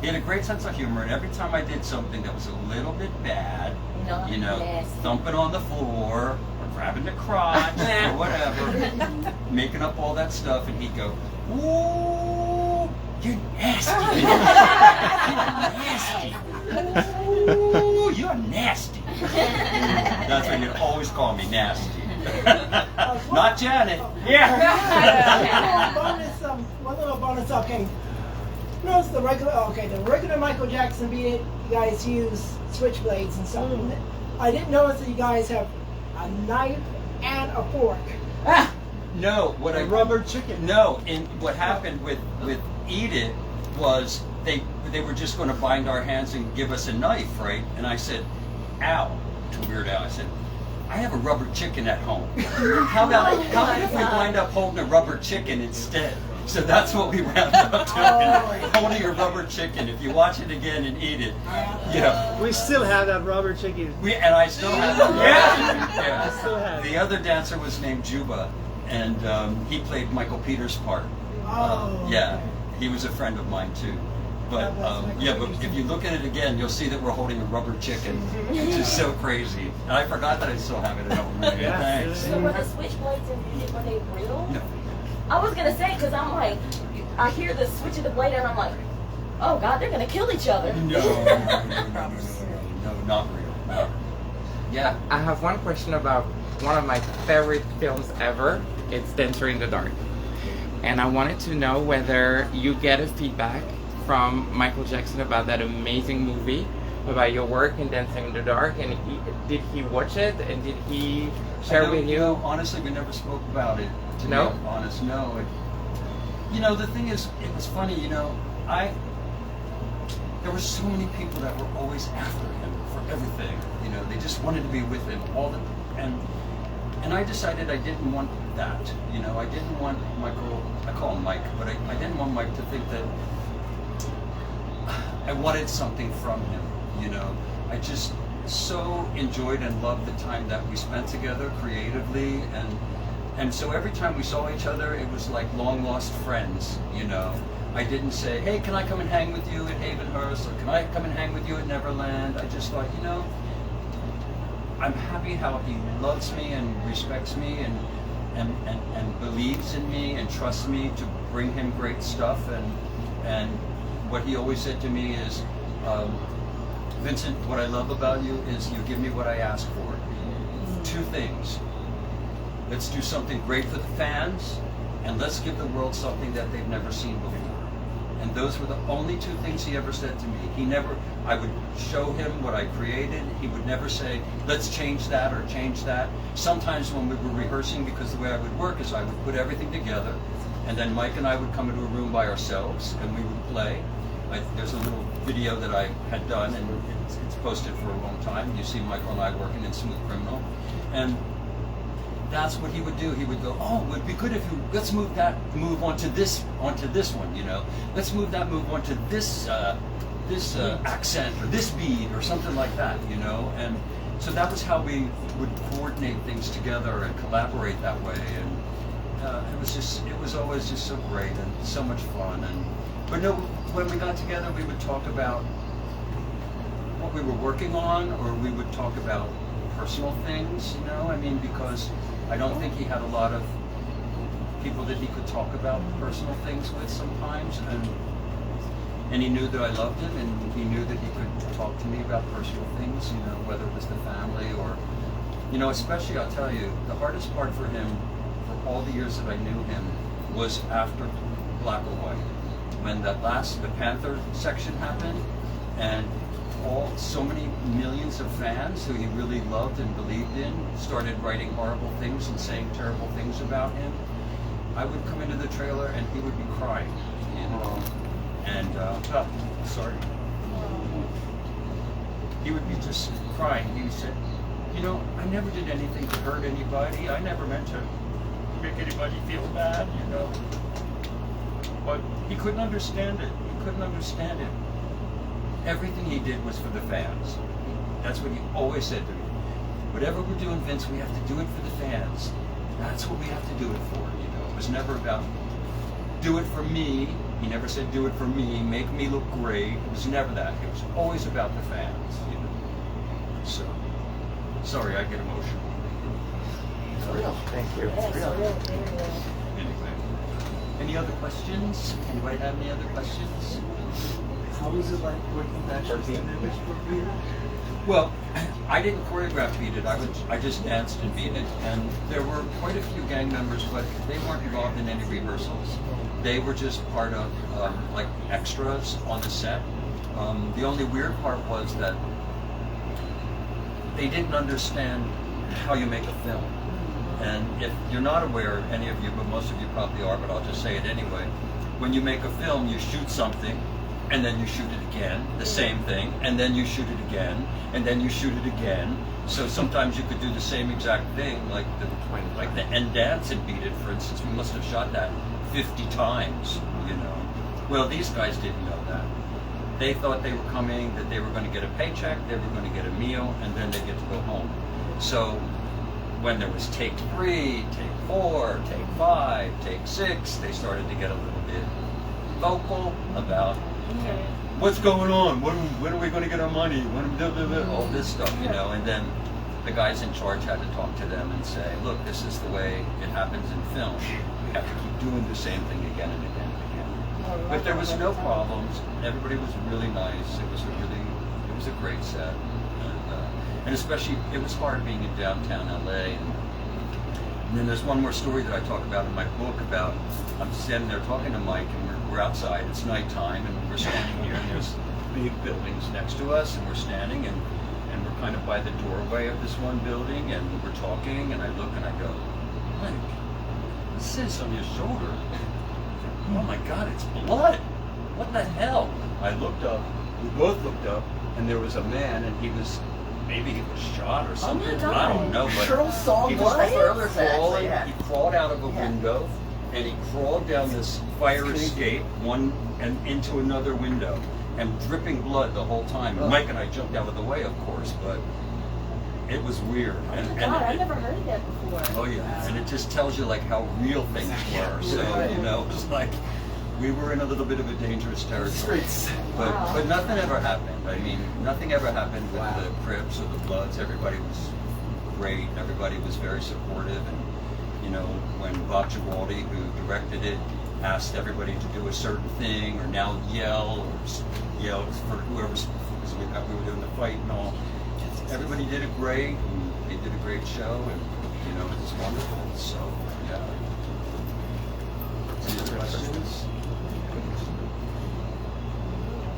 J: He had a great sense of humor, and every time I did something that was a little bit bad, thumping on the floor or grabbing the crotch or whatever, making up all that stuff, and he'd go, "Ooh, you're nasty. You're nasty. Ooh, you're nasty." That's when he'd always call me nasty. Not Janet.
K: One little bonus. Okay. Notice the regular Michael Jackson Beat It, you guys use switchblades and stuff. I didn't notice that you guys have a knife and a fork.
J: No,
V: rubber chicken.
J: No, and what happened with Eat It was they were just going to bind our hands and give us a knife, right? And I said, "Al," to Weird Al, I said, "I have a rubber chicken at home. How about if we wind up holding a rubber chicken instead?" So that's what we wound up doing, holding a rubber chicken. If you watch it again and Eat It,
V: We still have that rubber chicken.
J: And I still have that rubber chicken.
V: I still have it.
J: The other dancer was named Juba, and he played Michael Peters' part. He was a friend of mine too. But but if you look at it again, you'll see that we're holding a rubber chicken, which is so crazy. And I forgot that I still have it at home. Thanks.
T: So were the switchblades in Beat It, were they real?
J: No.
T: I was gonna say, because I'm like, I hear the switch of the blade and I'm like, oh God, they're gonna kill each other.
J: No, not real. No.
O: Yeah, I have one question about one of my favorite films ever. It's Dancer in the Dark. And I wanted to know whether you get a feedback from Michael Jackson about that amazing movie, about your work in Dancing in the Dark, and did he watch it, and did he share with you?
J: No, honestly, we never spoke about it. To
O: No?
J: be honest, no. The thing is, it was funny. There were so many people that were always after him for everything. They just wanted to be with him and And I decided I didn't want that. You know, I didn't want Michael, I call him Mike, but I didn't want Mike to think that I wanted something from him, you know. I just so enjoyed and loved the time that we spent together creatively, and so every time we saw each other, it was like long lost friends, you know. I didn't say, hey, can I come and hang with you at Havenhurst, or can I come and hang with you at Neverland? I just thought, you know, I'm happy how he loves me and respects me and believes in me and trusts me to bring him great stuff, and what he always said to me is, Vincent, what I love about you is you give me what I ask for. Two things. Let's do something great for the fans, and let's give the world something that they've never seen before. And those were the only two things he ever said to me. I would show him what I created. He would never say, let's change that or change that. Sometimes when we were rehearsing, because the way I would work is I would put everything together, and then Mike and I would come into a room by ourselves, and we would play. There's a little video that I had done, and it's posted for a long time. You see Michael and I working in Smooth Criminal. And that's what he would do. He would go, oh, it would be good if you, let's move onto this one, you know. Let's move onto this accent or this beat or something like that, you know. And so that was how we would coordinate things together and collaborate that way. And it was always just so great and so much fun. But no, when we got together, we would talk about what we were working on, or we would talk about personal things, you know. I mean, because I don't think he had a lot of people that he could talk about personal things with sometimes, and he knew that I loved him, and he knew that he could talk to me about personal things, you know, whether it was the family or, you know, especially, I'll tell you, the hardest part for him, for all the years that I knew him, was after Black or White. When the Panther section happened, and so many millions of fans who he really loved and believed in started writing horrible things and saying terrible things about him, I would come into the trailer and he would be crying, you know. And sorry, he would be just crying. He said, you know, I never did anything to hurt anybody. I never meant to make anybody feel bad, you know. But he couldn't understand it. He couldn't understand it. Everything he did was for the fans. That's what he always said to me. Whatever we're doing, Vince, we have to do it for the fans. That's what we have to do it for, you know. It was never about do it for me. He never said do it for me, make me look great. It was never that. It was always about the fans, you know. So, sorry, I get emotional.
R: It's real. Thank you. It's real.
J: Anyway, any other questions? Anybody have any other questions?
C: How was it like working back with the image for Beat It?
J: Well, I didn't choreograph Beat It. I just danced and Beat It, and there were quite a few gang members, but they weren't involved in any rehearsals. They were just part of like extras on the set. The only weird part was that they didn't understand how you make a film. And if you're not aware, any of you, but most of you probably are, but I'll just say it anyway. When you make a film, you shoot something, and then you shoot it again, the same thing, and then you shoot it again, and then you shoot it again. So sometimes you could do the same exact thing, like the end dance and Beat It, for instance. We must have shot that 50 times, you know. Well, these guys didn't know that. They thought they were coming, that they were going to get a paycheck, they were going to get a meal, and then they get to go home. So when there was take 3, take 4, take 5, take 6, they started to get a little bit vocal about what's going on, when are we going to get our money, all this stuff, you know. And then the guys in charge had to talk to them and say, look, this is the way it happens in film. We have to keep doing the same thing again and again and again. But there was no problems. Everybody was really nice. It was a great set. And especially, it was hard being in downtown LA. And then there's one more story that I talk about in my book about, I'm standing there talking to Mike, and we're outside, it's nighttime, and we're standing here, and there's big buildings next to us, and we're standing, and we're kind of by the doorway of this one building, and we're talking, and I look and I go, Mike, what's this on your shoulder? Oh my God, it's blood! What the hell? I looked up, we both looked up, and there was a man, and he was maybe he was shot or something.
R: God.
J: I don't know, but
R: Cheryl saw
J: he
R: what? That's what earlier
J: was
R: said,
J: crawling.
R: actually, yeah.
J: He crawled out of a window, and he crawled down this fire escape and into another window, and dripping blood the whole time. And Mike and I jumped out of the way, of course, but it was weird. And
T: I've never heard of that before.
J: oh yeah, and it just tells you like how real things were. So you know, it's like we were in a little bit of a dangerous territory. But nothing ever happened. I mean, nothing ever happened with the Crips or the Bloods. Everybody was great. Everybody was very supportive. And you know, when Bob Giraldi, who directed it, asked everybody to do a certain thing or now yell for whoever's, because we were doing the fight and all. Everybody did it great. And they did a great show, and you know, it was wonderful. So yeah. Any other questions?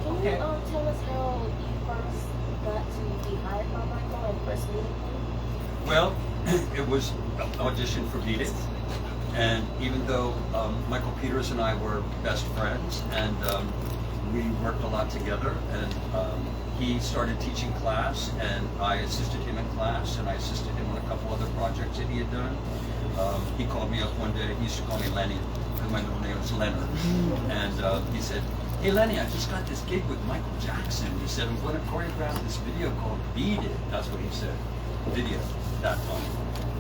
T: Can you tell us how you first got to be hired by Michael and first meeting him?
J: Well, it was an audition for Beat It, and even though Michael Peters and I were best friends, and we worked a lot together, and he started teaching class, and I assisted him in class, and I assisted him on a couple other projects that he had done. He called me up one day. He used to call me Lenny, because my middle name was Leonard, and he said, "Hey Lenny, I just got this gig with Michael Jackson." He said, "I'm going to choreograph this video called Beat It." That's what he said, video, that time.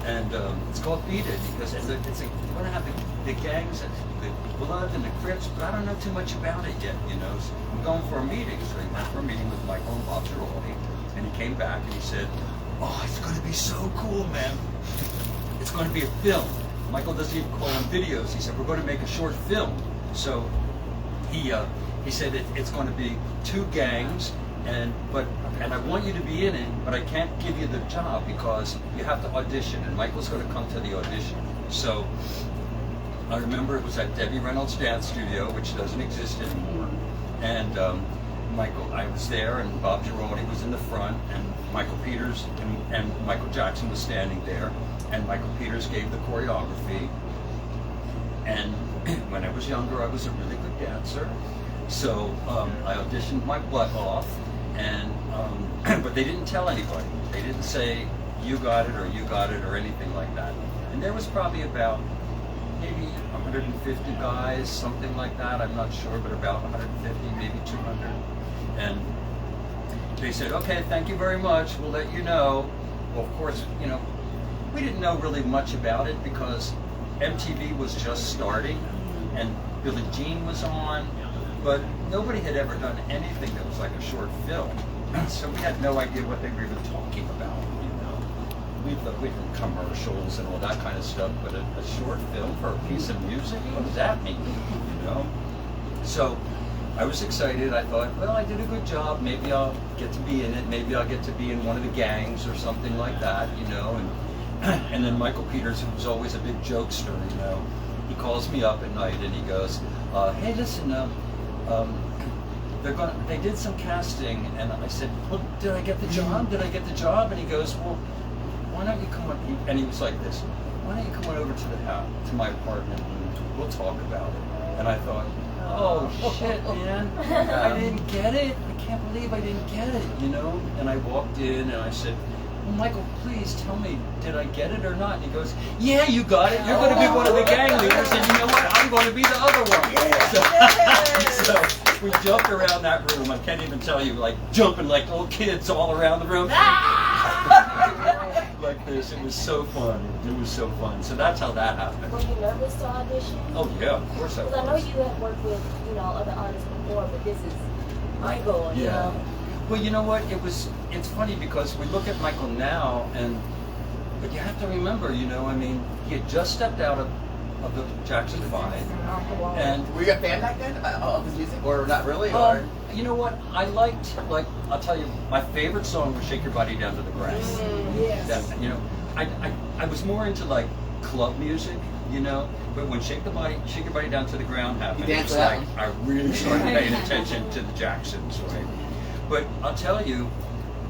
J: And it's called Beat It because we're going to have the gangs, and the Blood and the Crips, but I don't know too much about it yet, you know. So I'm going for a meeting. So he went for a meeting with Michael and Bob Giraldi, and he came back and he said, "Oh, it's going to be so cool, man. It's going to be a film." Michael doesn't even call them videos. He said, "We're going to make a short film." So he said it's going to be 2 gangs, and I want you to be in it, but I can't give you the job because you have to audition, and Michael's going to come to the audition. So I remember it was at Debbie Reynolds' dance studio, which doesn't exist anymore, and Michael, I was there, and Bob Giraldi was in the front, and Michael Peters and Michael Jackson was standing there, and Michael Peters gave the choreography. And when I was younger, I was a really good dancer, so I auditioned my butt off, and but they didn't tell anybody. They didn't say you got it or anything like that. And there was probably about maybe 150 guys, something like that. I'm not sure, but about 150, maybe 200. And they said, "Okay, thank you very much. We'll let you know." Well, of course, you know, we didn't know really much about it because MTV was just starting, and Billie Jean was on, but nobody had ever done anything that was like a short film. So we had no idea what they were even talking about, you know. We'd done commercials and all that kind of stuff, but a short film for a piece of music, what does that mean, you know? So I was excited. I thought, well, I did a good job. Maybe I'll get to be in it. Maybe I'll get to be in one of the gangs or something like that, you know. And then Michael Peters, who was always a big jokester, you know, he calls me up at night and he goes, "Hey, listen, they did some casting," and I said, "Well, did I get the job? Did I get the job?" And he goes, "Well, why don't you come on?" And he was like this, "Why don't you come on over to the house, to my apartment, and we'll talk about it?" And I thought, oh shit, man, I didn't get it. I can't believe I didn't get it, you know. And I walked in and I said, "Well, Michael, please tell me, did I get it or not?" And he goes, "Yeah, you got it. You're going to be one of the gang leaders, and you know what? I'm going to be the other one." So we jumped around that room. I can't even tell you, like jumping like little kids all around the room. Like this. It was so fun. It was so fun. So that's how that happened.
T: Were you nervous to audition?
J: Oh yeah, of course I was.
T: Because I know you have worked with, you know, other artists before, but this is Michael, you know.
J: Well, you know what? It's funny because we look at Michael now, but you have to remember, you know, I mean, he had just stepped out of the Jackson 5, and
R: were you a fan back then of his music, or not really? Or
J: you know what? I liked, like, I'll tell you, my favorite song was "Shake Your Body Down to the Grass."
K: Yes.
J: You know, I was more into like club music, you know, but when Shake Your Body Down to the Ground happened, it was like I really started paying attention to the Jacksons, right? But I'll tell you,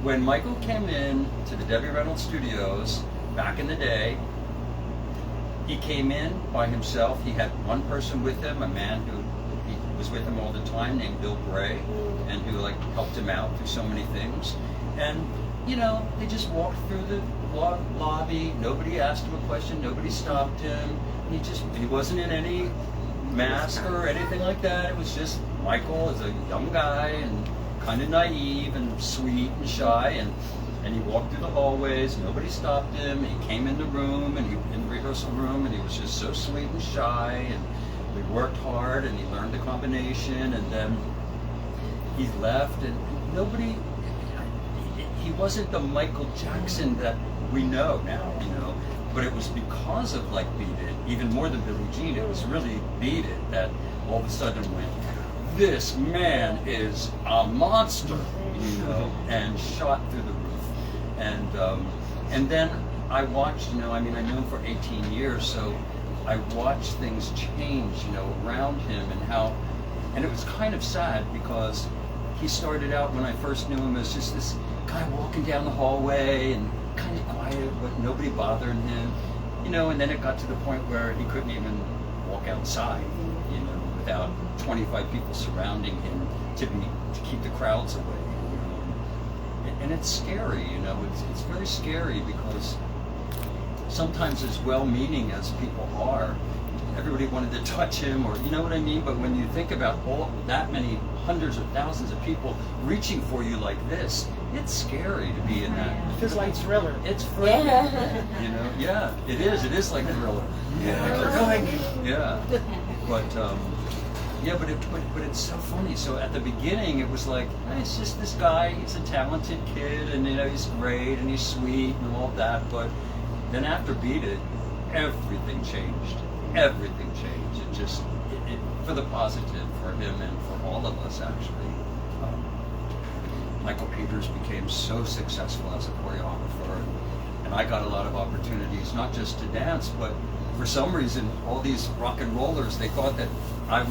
J: when Michael came in to the Debbie Reynolds studios back in the day, he came in by himself. He had one person with him, a man who he was with him all the time named Bill Gray, and who like helped him out through so many things. And you know, they just walked through the lobby. Nobody asked him a question. Nobody stopped him. He wasn't in any mask or anything like that. It was just Michael as a young guy and kind of naive and sweet and shy, and he walked through the hallways. Nobody stopped him. He came in the room, and in the rehearsal room, and he was just so sweet and shy, and we worked hard, and he learned the combination, and then he left, and nobody, he wasn't the Michael Jackson that we know now, you know, but it was because of like Beat It, even more than Billie Jean, it was really Beat It that all of a sudden went, this man is a monster, you know, and shot through the roof. And then I watched, you know, I mean, I knew him for 18 years, so I watched things change, you know, around him and how, and it was kind of sad because he started out when I first knew him as just this guy walking down the hallway and kind of quiet, but nobody bothering him, you know, and then it got to the point where he couldn't even walk outside, you know, without 25 people surrounding him to keep the crowds away. And it's scary, you know, it's very scary because sometimes as well-meaning as people are, everybody wanted to touch him, or you know what I mean? But when you think about all that many hundreds of thousands of people reaching for you like this, it's scary to be in that.
V: It feels like Thriller.
J: It's Thriller. You know, yeah, it is like Thriller. Yeah. Yeah. But yeah, but it's so funny. So at the beginning, it was like, hey, it's just this guy. He's a talented kid, and you know, he's great, and he's sweet, and all that. But then after Beat It, everything changed. Everything changed. It just, for the positive for him and for all of us, actually. Michael Peters became so successful as a choreographer, and I got a lot of opportunities, not just to dance, but for some reason, all these rock and rollers, they thought that I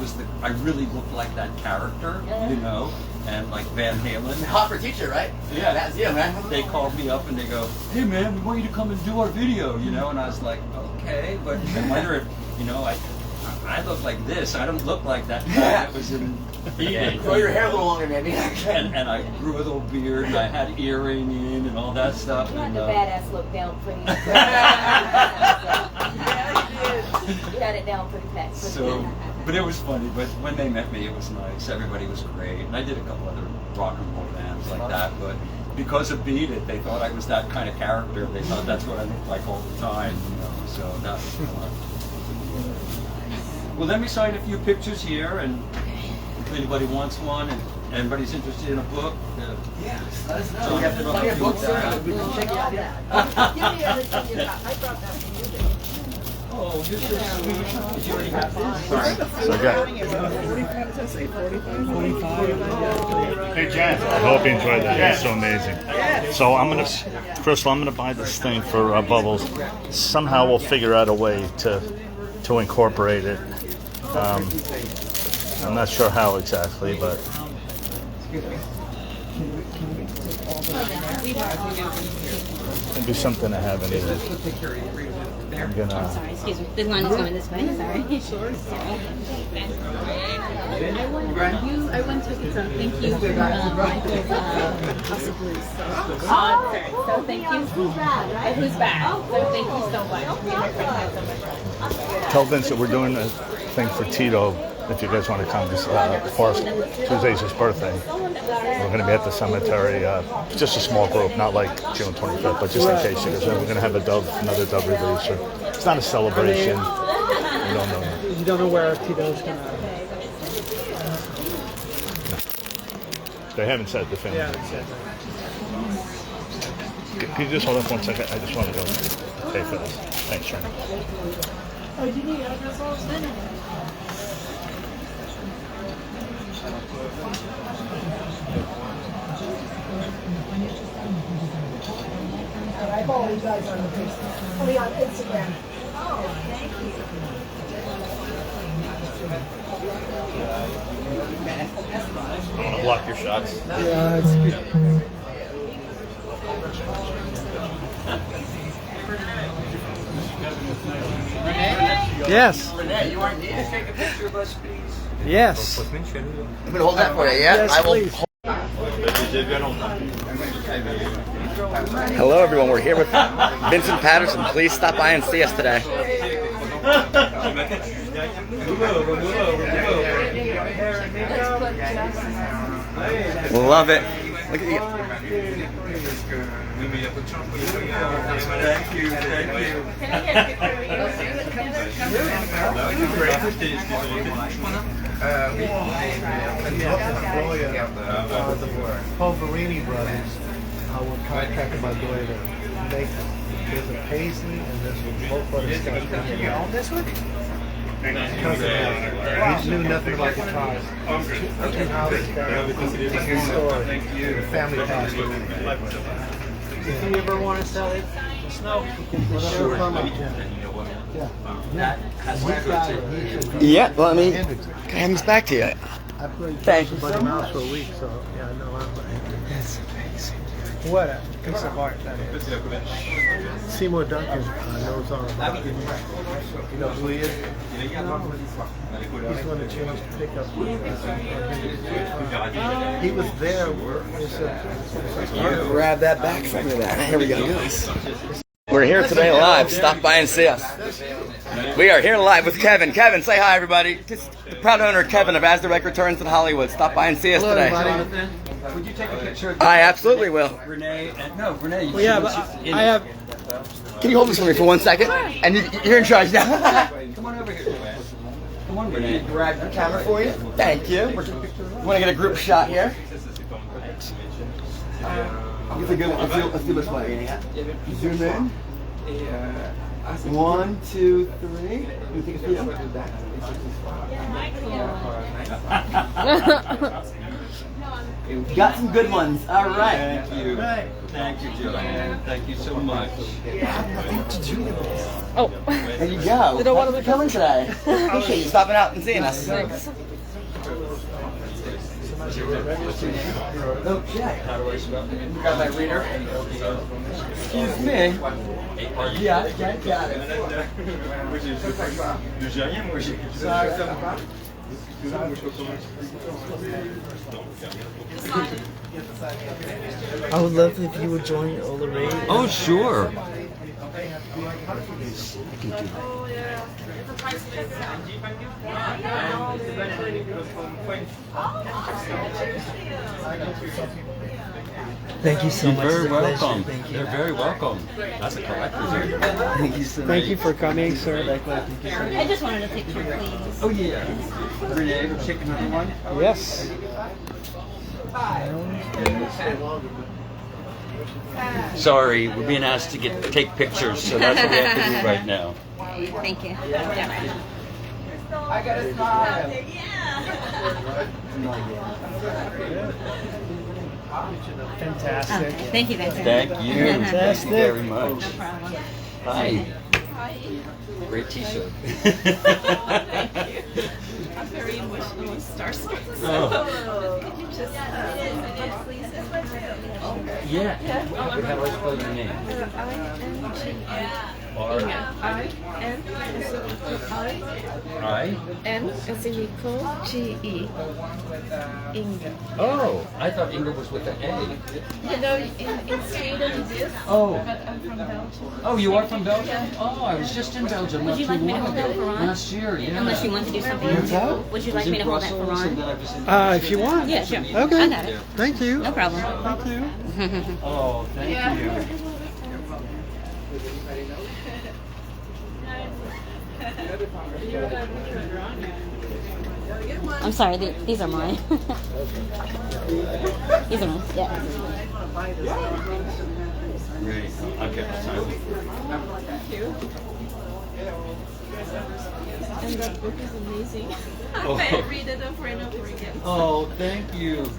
J: really looked like that character, you know, and like Van Halen.
R: Hot for teacher, right?
J: Yeah.
R: That's you, man.
J: They called me up and they go, hey man, we want you to come and do our video, you know, and I was like, okay, but I wonder if, you know, I look like this, I don't look like that guy that was in
R: Grow your hair a little longer, maybe.
J: and I grew a little beard, and I had earring in, and all that stuff.
T: You had
J: and,
T: the badass look down pretty. You had it down pretty fast.
J: So, but it was funny. But when they met me, it was nice. Everybody was great, and I did a couple other rock and roll bands like that. But because of Beat It, they thought I was that kind of character. They thought that's what I looked like all the time, you know. So that was fun. Well, let me sign a few pictures here, and if anybody wants one, and anybody's interested in a book,
R: yeah, let us know. We have plenty of books here. We can check it out. Give me everything you got. I brought that for you.
J: Oh, you're so sweet. Did you already have this?
A: Hey, Jen, I hope you enjoyed that. It's so amazing. So Crystal, I'm gonna buy this thing for Bubbles. Somehow we'll figure out a way to incorporate it. I'm not sure how exactly, but it'll be something to have anyway. I'm gonna.
B: Sorry, excuse me. This one is going this way. Sorry.
I: I went to thank you for Michael's House of Blues concert. So thank you. Who's bad? Who's bad? So thank you so much. Me and my friend had so much fun.
A: Tell Vincent we're doing a thing for Tito. If you guys want to come, for Tuesday's his birthday. We're going to be at the cemetery, just a small group, not like June 25th, but just in case you guys know. We're going to have another dub release. It's not a celebration. You don't know.
S: You don't know where Tito's going to...
A: They haven't said definitively.
S: Yeah,
A: Can you just hold up 1 second? I just want to go pay for this. Thanks, Sharon.
K: Oh, you need address all I follow you guys on the Facebook. On Instagram. Oh, thank you.
A: I want to block your shots.
S: Yeah, it's good. Yes.
R: Renee, you aren't needed to take a picture of us, please.
S: Yes.
R: I'm going to hold that for you, yeah?
S: Yes,
R: I will
S: please.
R: hold. Hello, everyone. We're here with Vincent Paterson. Please stop by and see us today. Love it. Look at you.
L: Thank you.
C: The Polverini brothers were contracted by Goya to make them. There's a paisley and there's a both other stuff.
S: You own this one?
C: He knew nothing about guitars. Two houses down. His story. The family passed away.
S: If you ever want to sell it, just know.
R: Yeah, well, I mean, can I hand this back to you?
C: I played
R: Thank you
C: Buddy
R: so
C: Mouse
R: much.
C: for a week, so yeah, I know I'm
S: That's amazing. What a piece of art that is.
C: Seymour Duncan knows all about it. You know who he is? He's going to change the pickup. He was there.
R: Grab that back from me then. Here we go. We're here today live. Stop by and see us. We are here live with Kevin. Kevin, say hi, everybody. Just the proud owner, Kevin, of As the Wreck Returns in Hollywood. Stop by and see us today.
J: Would you take a picture?
R: I absolutely will.
J: Renee, no, Renee.
S: Well, yeah, but I have.
R: Can you hold this for me for 1 second? And you're in charge now.
J: Come on over here. Come on, Renee.
R: Grab the camera for you. Thank you. Want to get a group shot here? It's a good one. Let's do this way. Zoom in. 1, 2, 3. You take a few. Got some good ones. All right.
J: Thank you. Thank you, Joanne. Thank you so much.
R: Oh, there you go. Thanks for coming today. Appreciate you stopping out and seeing us.
J: Thanks.
R: Okay. Got my reader. Excuse me. Yeah, got it.
C: I would love if you would join Ola Ray.
J: Oh, sure.
C: Thank you so
J: You're
C: much.
J: very
C: It's a pleasure.
J: welcome.
C: Thank you.
J: They're very welcome. That's a collector's here.
C: Thank you so much.
S: Thank you for coming, sir.
B: I just wanted a picture, please.
J: Oh, yeah. Renee, ever take another one?
S: Yes.
J: Sorry, we're being asked to take pictures, so that's what we have to do right now.
B: Thank you.
R: I got a smile.
S: Fantastic.
B: Thank you, Vincent.
J: Thank you.
S: Fantastic.
J: Thank you very much.
B: No problem.
J: Hi. Great t-shirt.
I: I'm very emotional and starstruck.
J: Oh.
I: Could you just please?
J: Yeah. How do I spell your name?
I: I-N as in Nicole, G-E. Inga.
J: Oh, I thought Inga was with an A.
I: You know, in Sweden it is.
J: Oh.
I: But I'm from Belgium.
J: Oh, you are from Belgium? Oh, I was just in Belgium
B: Would
J: not
B: you
J: too
B: like me to
J: long
B: hold that
J: ago.
B: for Ron?
J: Last year, yeah.
B: Unless you want to do something
J: What's
B: else.
J: that?
B: Would you
J: I
B: like
J: was
B: me
J: in
B: to hold that for
J: Brussels, and then
B: Ron?
J: I was in-
S: If you want.
B: Yeah, sure.
S: Okay.
B: I got it.
S: Thank you.
B: No problem.
S: Thank you.
J: Oh, thank you.
B: I'm sorry, these are mine. These are mine, yeah.
J: Great. Okay, sorry.
I: Thank you. And that book is amazing.
J: Oh.
I: I read it over and over again.
J: Oh, thank you.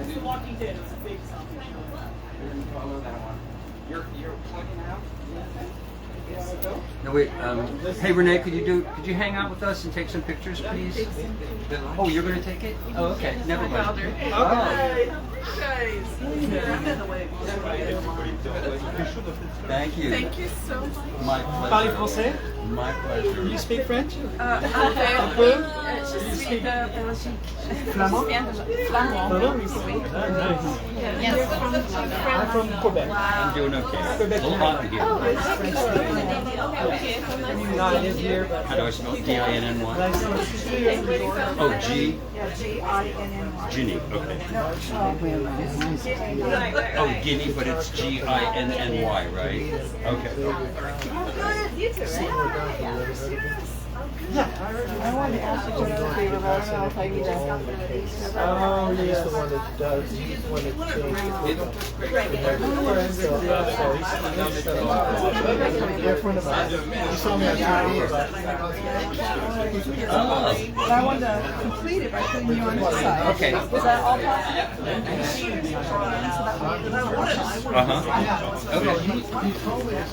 I: It's The Walking Dead. It's a big song.
R: Follow that one. You're pointing out? Yes.
L: No, wait. Hey, Renee, could you hang out with us and take some pictures, please? Oh, you're going to take it? Oh, okay. Never mind.
E: Okay. Guys.
L: Thank you.
E: Thank you so much.
L: My pleasure.
S: Parlez français?
L: My pleasure.
S: You speak French?
E: Un peu. Je suis de Belgique.
S: Flamand?
E: Flamand.
S: Oui.
E: Yes.
S: I'm from Quebec.
L: I'm doing okay.
S: Quebec.
L: A little hot in here.
S: I live here.
L: How do I spell it? D-I-N-N-Y? Oh, G?
K: G-I-N-N-Y.
L: Ginny, okay. Oh, Guinea, but it's G-I-N-N-Y, right? Okay.
K: I wanted to ask you a favor, but I don't know if I need to.
C: Oh, he's the one that does. He's the one that different about it. You saw me on TV.
K: But I wanted to complete it by putting you on this side.
L: Okay.
K: Is that all possible?
L: Okay.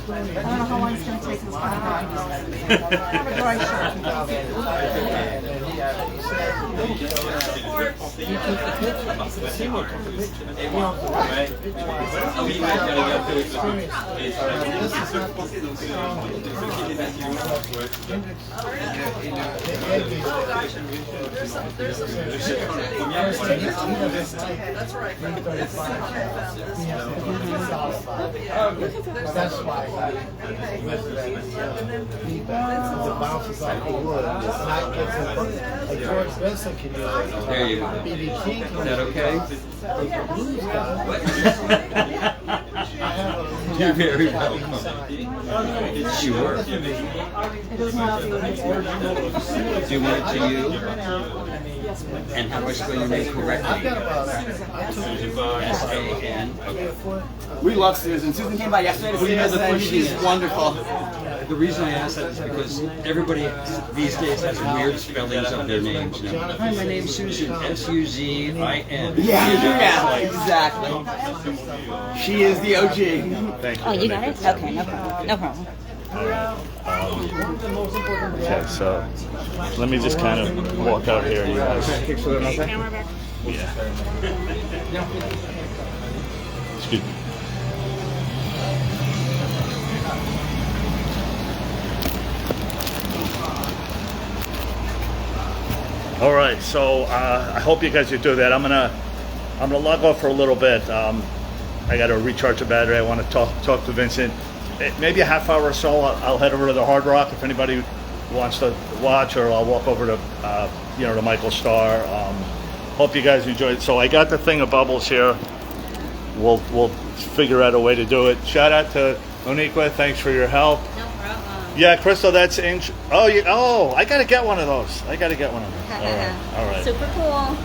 K: I don't know how long it's going to take this kind of I have a dry shirt.
E: That's right.
C: That's why he bounces off the wood. Not like George Vincent can do it.
L: There you go.
C: B.B. King can
L: Is that okay?
C: the blues guy.
L: You're very welcome. Sure. Do you want it to you? And how do I spell your name correctly? S-A-N. Okay.
R: We love Susan. Susan came by yesterday to see us, and she's wonderful.
L: The reason I ask that is because everybody these days has weird spellings of their names. You know? Hi, my name's Susan. S-U-Z-I-N.
R: Yeah, exactly. She is the OG.
A: Thank you.
B: Oh, you got it? Okay, no problem. No problem.
A: Okay, so let me just kind of walk out here, you guys. Yeah. Excuse me. All right, so I hope you guys do that. I'm gonna log off for a little bit. I got to recharge the battery. I want to talk to Vincent. Maybe a half hour or so. I'll head over to the Hard Rock if anybody wants to watch, or I'll walk over to to Michael Starr. Hope you guys enjoyed it. So I got the thing of bubbles here. We'll figure out a way to do it. Shout out to Oniqua. Thanks for your help.
B: No problem.
A: Yeah, Crystal, that's I gotta get one of those. All right.
B: Super cool.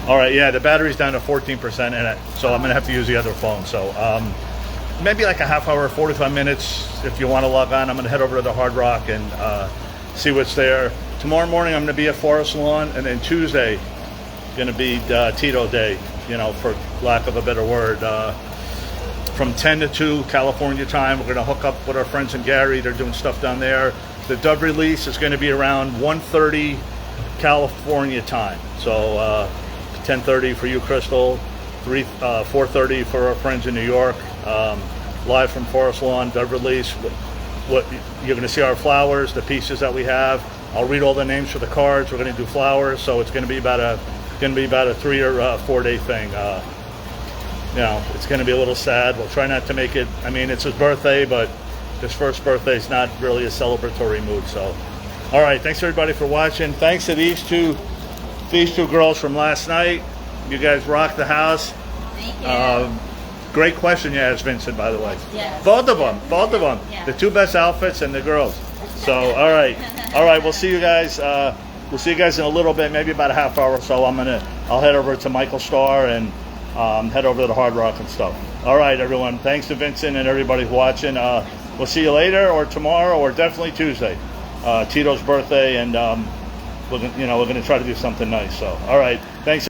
A: All right. Yeah, the battery's down to 14%, and so I'm gonna have to use the other phone. So maybe like a half hour, 45 minutes. If you want to log on, I'm gonna head over to the Hard Rock and see what's there. Tomorrow morning, I'm gonna be at Forest Lawn, and then Tuesday, gonna be Tito Day. For lack of a better word. From 10 to 2 California time, we're going to hook up with our friends in Gary. They're doing stuff down there. The dub release is going to be around 1:30 California time. So 10:30 for you, Crystal. 4:30 for our friends in New York. Live from Forest Lawn, dub release. What you're going to see our flowers, the pieces that we have. I'll read all the names for the cards. We're going to do flowers, so it's going to be about a 3 or 4 day thing. It's going to be a little sad. We'll try not to make it. I mean, it's his birthday, but his first birthday is not really a celebratory mood. So, all right. Thanks everybody for watching. Thanks to these two girls from last night. You guys rocked the house.
B: Thank you.
A: Great question you asked, Vincent, by the way.
B: Yes.
A: Both of them.
B: Yeah.
A: The two best outfits and the girls. So, all right. We'll see you guys. We'll see you guys in a little bit, maybe about a half hour or so. I'll head over to Michael Starr and head over to the Hard Rock and stuff. All right, everyone. Thanks to Vincent and everybody watching. We'll see you later, or tomorrow, or definitely Tuesday. Tito's birthday, and we're going to try to do something nice. So, all right. Thanks.